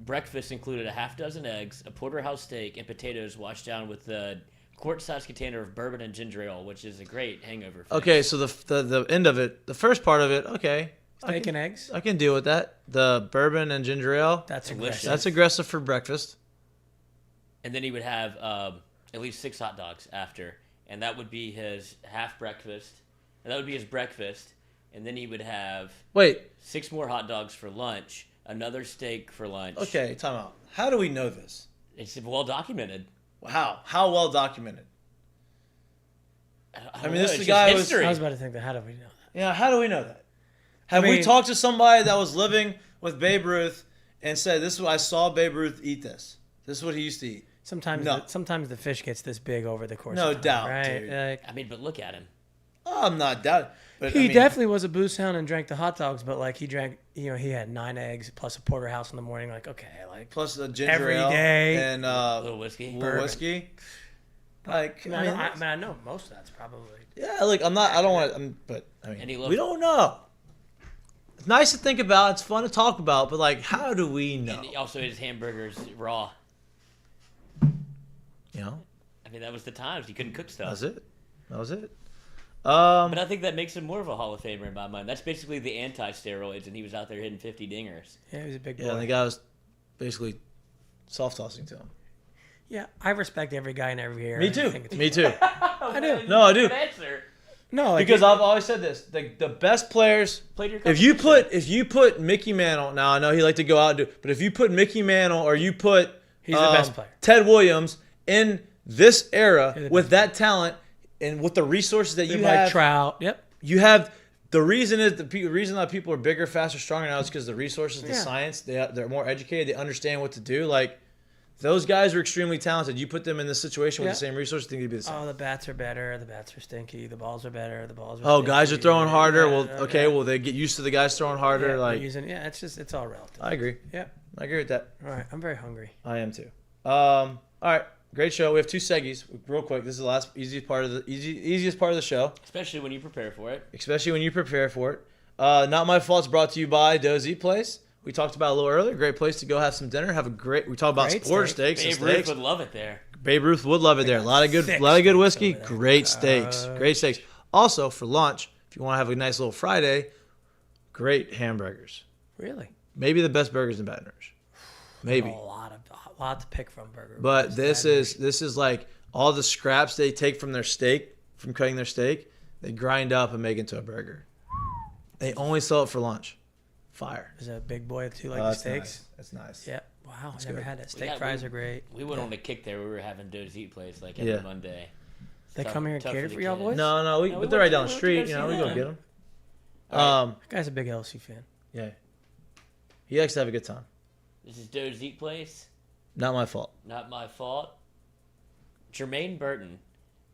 Breakfast included a half dozen eggs, a porterhouse steak, and potatoes washed down with a quart-sized container of bourbon and ginger ale, which is a great hangover fix. Okay, so the end of it, the first part of it, okay. Steak and eggs? I can deal with that. The bourbon and ginger ale. That's aggressive. That's aggressive for breakfast. And then he would have at least 6 hot dogs after, and that would be his half breakfast. And that would be his breakfast. And then he would have 6 more hot dogs for lunch, another steak for lunch. Okay, time out. How do we know this? It's well documented. Wow. How well documented? I mean, this guy I was about to think that. How do we know that? Yeah, how do we know that? Have we talked to somebody that was living with Babe Ruth and said, "This is what I saw Babe Ruth eat this. This is what he used to eat." Sometimes the fish gets this big over the course. No of time, doubt, right? dude. I mean, but look at him. Oh, I'm not doubting. But He definitely was a booze hound and drank the hot dogs, but like he drank, he had 9 eggs plus a porterhouse in the morning. Like, okay, like plus a ginger every ale day and a little whiskey. Like, I know most of that's probably. Yeah, look, I'm not. I don't want to. But I mean, we don't know. nice to think about. It's fun to talk about. But, like, how do we know? And also, his hamburgers raw. You know? I mean, that was the times. He couldn't cook stuff. That was it. But I think that makes him more of a Hall of Famer in my mind. That's basically the anti-steroids, and he was out there hitting 50 dingers. Yeah, he was a big boy. Yeah, and the guy was basically soft-tossing to him. Yeah, I respect every guy in every area. Me too. Me too. I do. No, I do. Good answer. No, like Because I've always said this: the best players. If you put Mickey Mantle, now I know he like to go out and do, but if you put Mickey Mantle or you put he's the best player, Ted Williams in this era with that talent and with the resources that you have, Trout. Yep. You have the reason is the reason that people are bigger, faster, stronger now is because the resources, the science, they're more educated, they understand what to do. Like those guys are extremely talented. You put them in this situation with the same resources, I think they'd be the same. Oh, the bats are better. The bats are stinky. The balls are better. The balls are. Oh, stinky. guys are throwing harder. Yeah, Well, okay. Well, they get used to the guys throwing harder. Yeah, like it's all relative. I agree. Yeah, I agree with that. All right, I'm very hungry. I am too. All right, great show. We have 2 seggies. Real quick, this is the last easiest part of the show. Especially when you prepare for it. Not My Fault's brought to you by Dozy Place. We talked about it a little earlier. Great place to go have some dinner. We talk about supporter steaks. Babe Ruth would love it there. Babe Ruth would love it there. A lot of good whiskey. Great steaks. Great steaks. Also for lunch, if you want to have a nice little Friday, great hamburgers. Really? Maybe the best burgers in Baton Rouge. Maybe. A lot to pick from burger. But this is like all the scraps they take from their steak, from cutting their steak, they grind up and make into a burger. They only sell it for lunch. Fire. Is that a big boy too, like the steaks? That's nice. Yeah. Wow. I never had that. Steak fries are great. We went on a kick there. We were having Dozy Place like every Monday. They come here and cater for y'all boys? No, but they're right down the street. You know, we go get them. That guy's a big LSU fan. Yeah. He likes to have a good time. This is Dozy Place. Not my fault. Not my fault. Jermaine Burton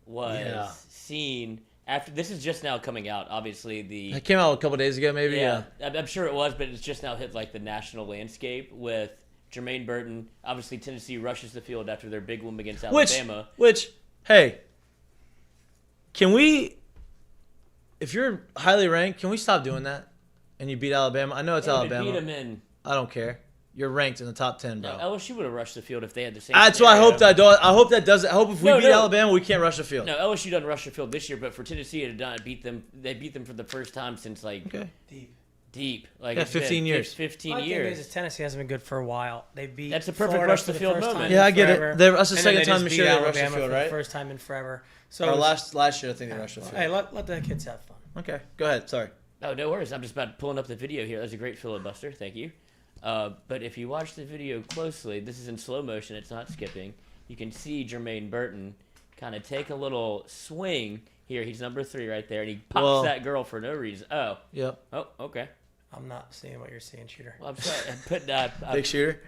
was seen after. This is just now coming out. Obviously, it came out a couple days ago, maybe. Yeah, I'm sure it was, but it's just now hit like the national landscape with Jermaine Burton. Obviously, Tennessee rushes the field after their big win against Alabama. Which, hey, can we? If you're highly ranked, can we stop doing that? And you beat Alabama. I know it's Alabama. Beat them in. I don't care. You're ranked in the top 10, bro. No, LSU would have rushed the field if they had the same. That's what I hope that does. I hope that does it. I hope if we beat Alabama, we can't rush the field. No, LSU doesn't rush the field this year, but for Tennessee to not beat them, they beat them for the first time since like deep. Like 15 years. 15 My years. thing is Tennessee hasn't been good for a while. They beat. That's a perfect Florida rush the field moment. Yeah, I get it. That's the And second then time they this just year beat they rushed the Alabama field, for right? the first time in forever. So Or last year, I think they rushed the field. Hey, let the kids have fun. Okay, go ahead. Sorry. Oh, no worries. I'm just about pulling up the video here. That's a great filibuster. Thank you. But if you watch the video closely, this is in slow motion. It's not skipping. You can see Jermaine Burton kind of take a little swing here. He's number 3 right there, and he pops that girl for no reason. Oh. Yep. Oh, okay. I'm not seeing what you're seeing, Shooter. Well, I'm sorry. Big Shooter.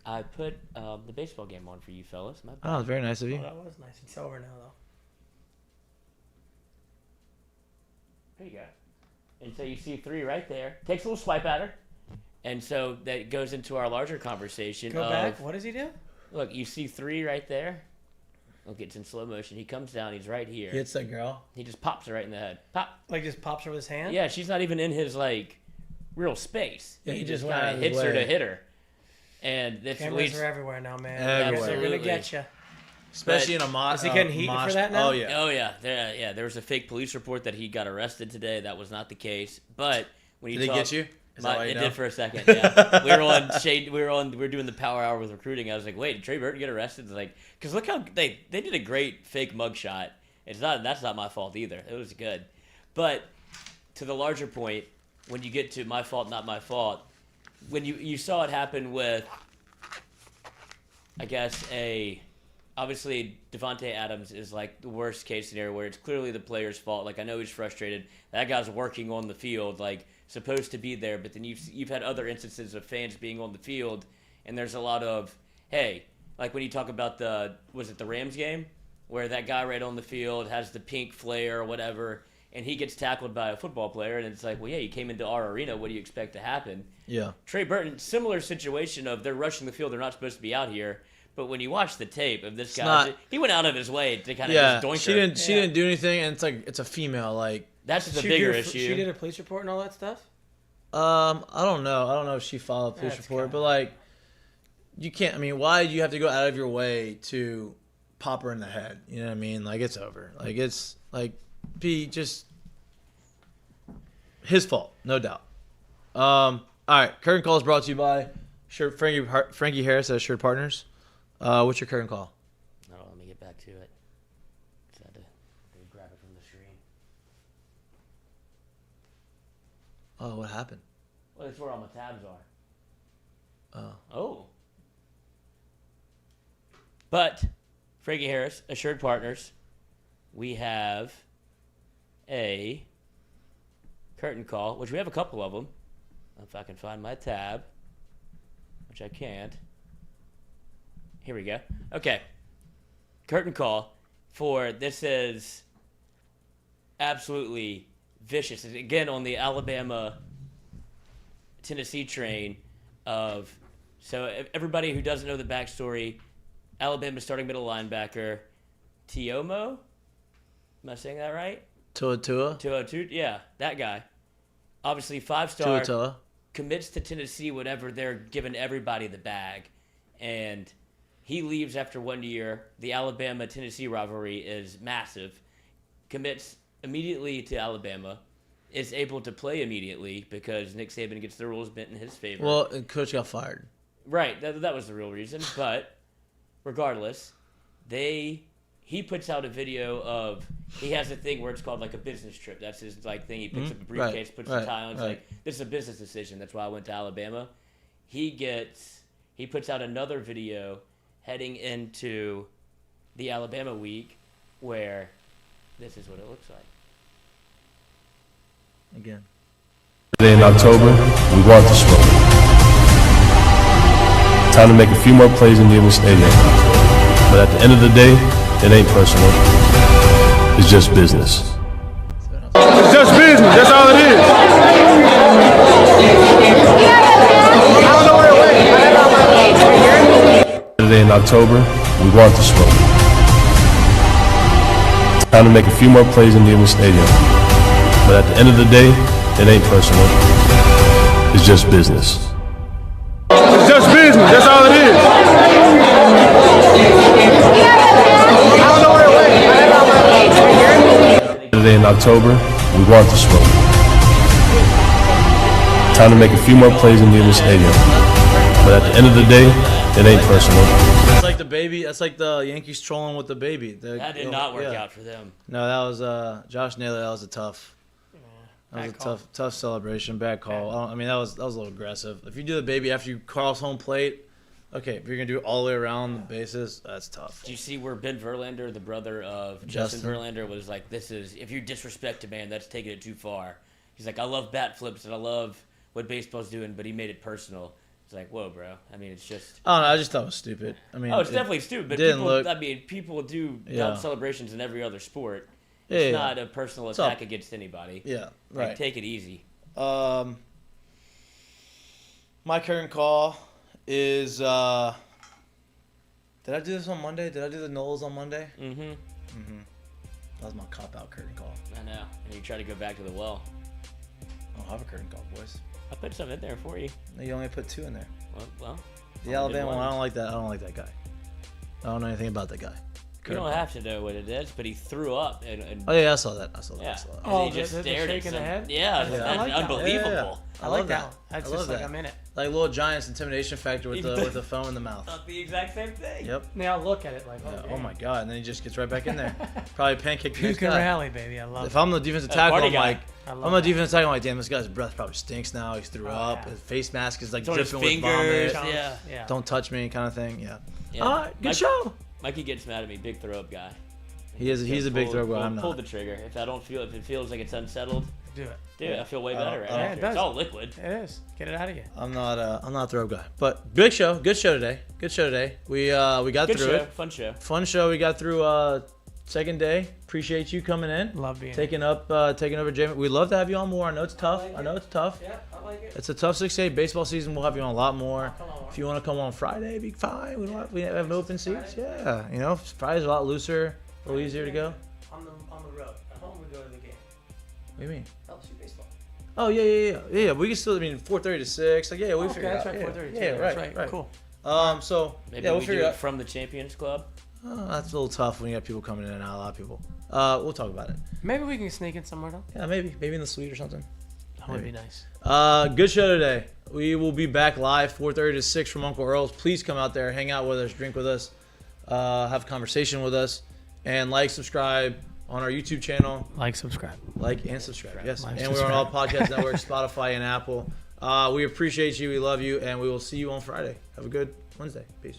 I put the baseball game on for you fellas. My bad. Oh, very nice of you. Oh, that was nice. It's over now, though. There you go. And so you see 3 right there. Takes a little swipe at her. And so that goes into our larger conversation. Go back. What does he do? Look, you see 3 right there. Look, it's in slow motion. He comes down. He's right here. He hits that girl. He just pops her right in the head. Pop. Like just pops her with his hand? Yeah, she's not even in his like real space. Yeah, he just just went kind out of of his hits her way. to hit her. And that's Cameras are everywhere now, man. Everywhere. They're gonna get you. Especially in a mosh. Is he getting heat for that now? Oh yeah. Oh yeah. There was a fake police report that he got arrested today. That was not the case. But when you Did they get you? It did for a second. Yeah, we were on shade. We were doing the power hour with recruiting. I was like, wait, did Trey Burton get arrested? It's like, because look how they did a great fake mugshot. That's not my fault either. It was good. But to the larger point, when you get to my fault, not my fault, when you saw it happen with, I guess obviously Devontae Adams is like the worst case scenario where it's clearly the player's fault. Like I know he's frustrated. That guy's working on the field, like supposed to be there. But then you've had other instances of fans being on the field, and there's a lot of like when you talk about the Rams game where that guy right on the field has the pink flare or whatever, and he gets tackled by a football player, and it's like, well, yeah, you came into our arena. What do you expect to happen? Yeah. Trey Burton, similar situation of they're rushing the field. They're not supposed to be out here. But when you watch the tape of this guy, he went out of his way to kind of just doink her. She didn't do anything, and it's like it's a female. Like that's the bigger issue. She did a police report and all that stuff. I don't know. I don't know if she filed a police report, but like, you can't. I mean, why do you have to go out of your way to pop her in the head? You know what I mean? Like, it's over. Like, it's like, just his fault, no doubt. All right, curtain call is brought to you by Frankie Harris at Shirt Partners. What's your curtain call? No, let me get back to it. Just had to grab it from the screen. Oh, what happened? Well, that's where all my tabs are. Oh. But Frankie Harris, Assured Partners, we have a curtain call, which we have a couple of them. If I can find my tab, which I can't. Here we go. Okay. Curtain call for this is absolutely vicious. Again, on the Alabama-Tennessee train of, so everybody who doesn't know the backstory, Alabama starting middle linebacker, Tiomo? Am I saying that right? Tua? Yeah, that guy. Obviously, 5-star. Tua. Commits to Tennessee whenever they're giving everybody the bag. And he leaves after 1 year. The Alabama-Tennessee rivalry is massive. Commits immediately to Alabama. Is able to play immediately because Nick Saban gets the rules bent in his favor. Well, and coach got fired. Right. That was the real reason. But regardless, he puts out a video of, he has a thing where it's called like a business trip. That's his like thing. He picks up a briefcase, puts a tie on. It's like, this is a business decision. That's why I went to Alabama. He puts out another video heading into the Alabama week where this is what it looks like. Again. Today in October, we want the smoke. Time to make a few more plays in Neyland Stadium. But at the end of the day, it ain't personal. It's just business. It's just business. That's all it is. Today in October, we want the smoke. Time to make a few more plays in Neyland Stadium. But at the end of the day, it ain't personal. It's just business. It's just business. That's all it is. Today in October, we want the smoke. Time to make a few more plays in Neyland Stadium. But at the end of the day, it ain't personal. That's like the baby. That's like the Yankees trolling with the baby. That did not work out for them. No, that was Josh Naylor. That was a tough. That was a tough celebration. Bad call. I mean, that was a little aggressive. If you do the baby after you cross home plate, okay. If you're gonna do it all the way around the bases, that's tough. Do you see where Ben Verlander, the brother of Justin Verlander, was like, "This is, if you disrespect a man, that's taking it too far." He's like, "I love bat flips and I love what baseball's doing," but he made it personal. It's like, whoa, bro. I mean, it's just. I don't know. I just thought it was stupid. I mean, it's definitely stupid. But people do dumb celebrations in every other sport. It's not a personal attack against anybody. Yeah, right. Like, take it easy. My current call is. Did I do this on Monday? Did I do the Knowles on Monday? Mm-hmm. That was my cop-out curtain call. I know. And you try to go back to the well. I don't have a curtain call, boys. I put some in there for you. No, you only put 2 in there. Well. The Alabama one, I don't like that. I don't like that guy. I don't know anything about that guy. You don't have to know what it is, but he threw up. And oh, yeah, I saw that. Yeah. Oh, he just stared at shaking the head? Yeah, I like unbelievable. Yeah. I like that one. That's just like I'm in it. Like Little Giant's intimidation factor with the phone in the mouth. Thought the exact same thing. Yep. Now look at it like, oh my god, and then he just gets right back in there. Probably pancake the next Puke and guy. rally, baby. I love it. If I'm the defensive tackle, I'm like, damn, this guy's breath probably stinks now. He's threw up. His face mask is like dripping with vomit. Yeah. Don't touch me, kind of thing. Yeah. All right, good show. Mikey gets mad at me. Big throw up guy. He's a big throw guy. I'm not. Pull the trigger. If it feels like it's unsettled, do it. Dude, I feel way better. Yeah, it's all liquid. It is. Get it out of you. I'm not a throw guy. But big show. Good show today. We got Good through show. it. Fun show. We got through second day. Appreciate you coming in. Love being taking over Jamie. We'd love to have you on more. I know it's tough. Yeah, I like it. It's a tough 6-8 baseball season. We'll have you on a lot more. If you want to come on Friday, be fine. We have open seats. Yeah, Friday's a lot looser, a little easier to go. On the road. At home, we go to the game. What do you mean? LSU baseball. Oh yeah. We can still. 4:30 to 6. Like we figure it out. That's right. 4:30. Yeah, right. Cool. So Maybe we'll we figure do it it out. from the Champions Club. That's a little tough when you have people coming in and out. A lot of people. We'll talk about it. Maybe we can sneak in somewhere though. Yeah, maybe in the suite or something. That would be nice. Good show today. We will be back live 4:30 to 6 from Uncle Earl's. Please come out there, hang out with us, drink with us, have a conversation with us, and subscribe on our YouTube channel. Subscribe. And subscribe. Yes. And we're on all podcast networks, Spotify and Apple. We appreciate you. We love you, and we will see you on Friday. Have a good Wednesday. Peace.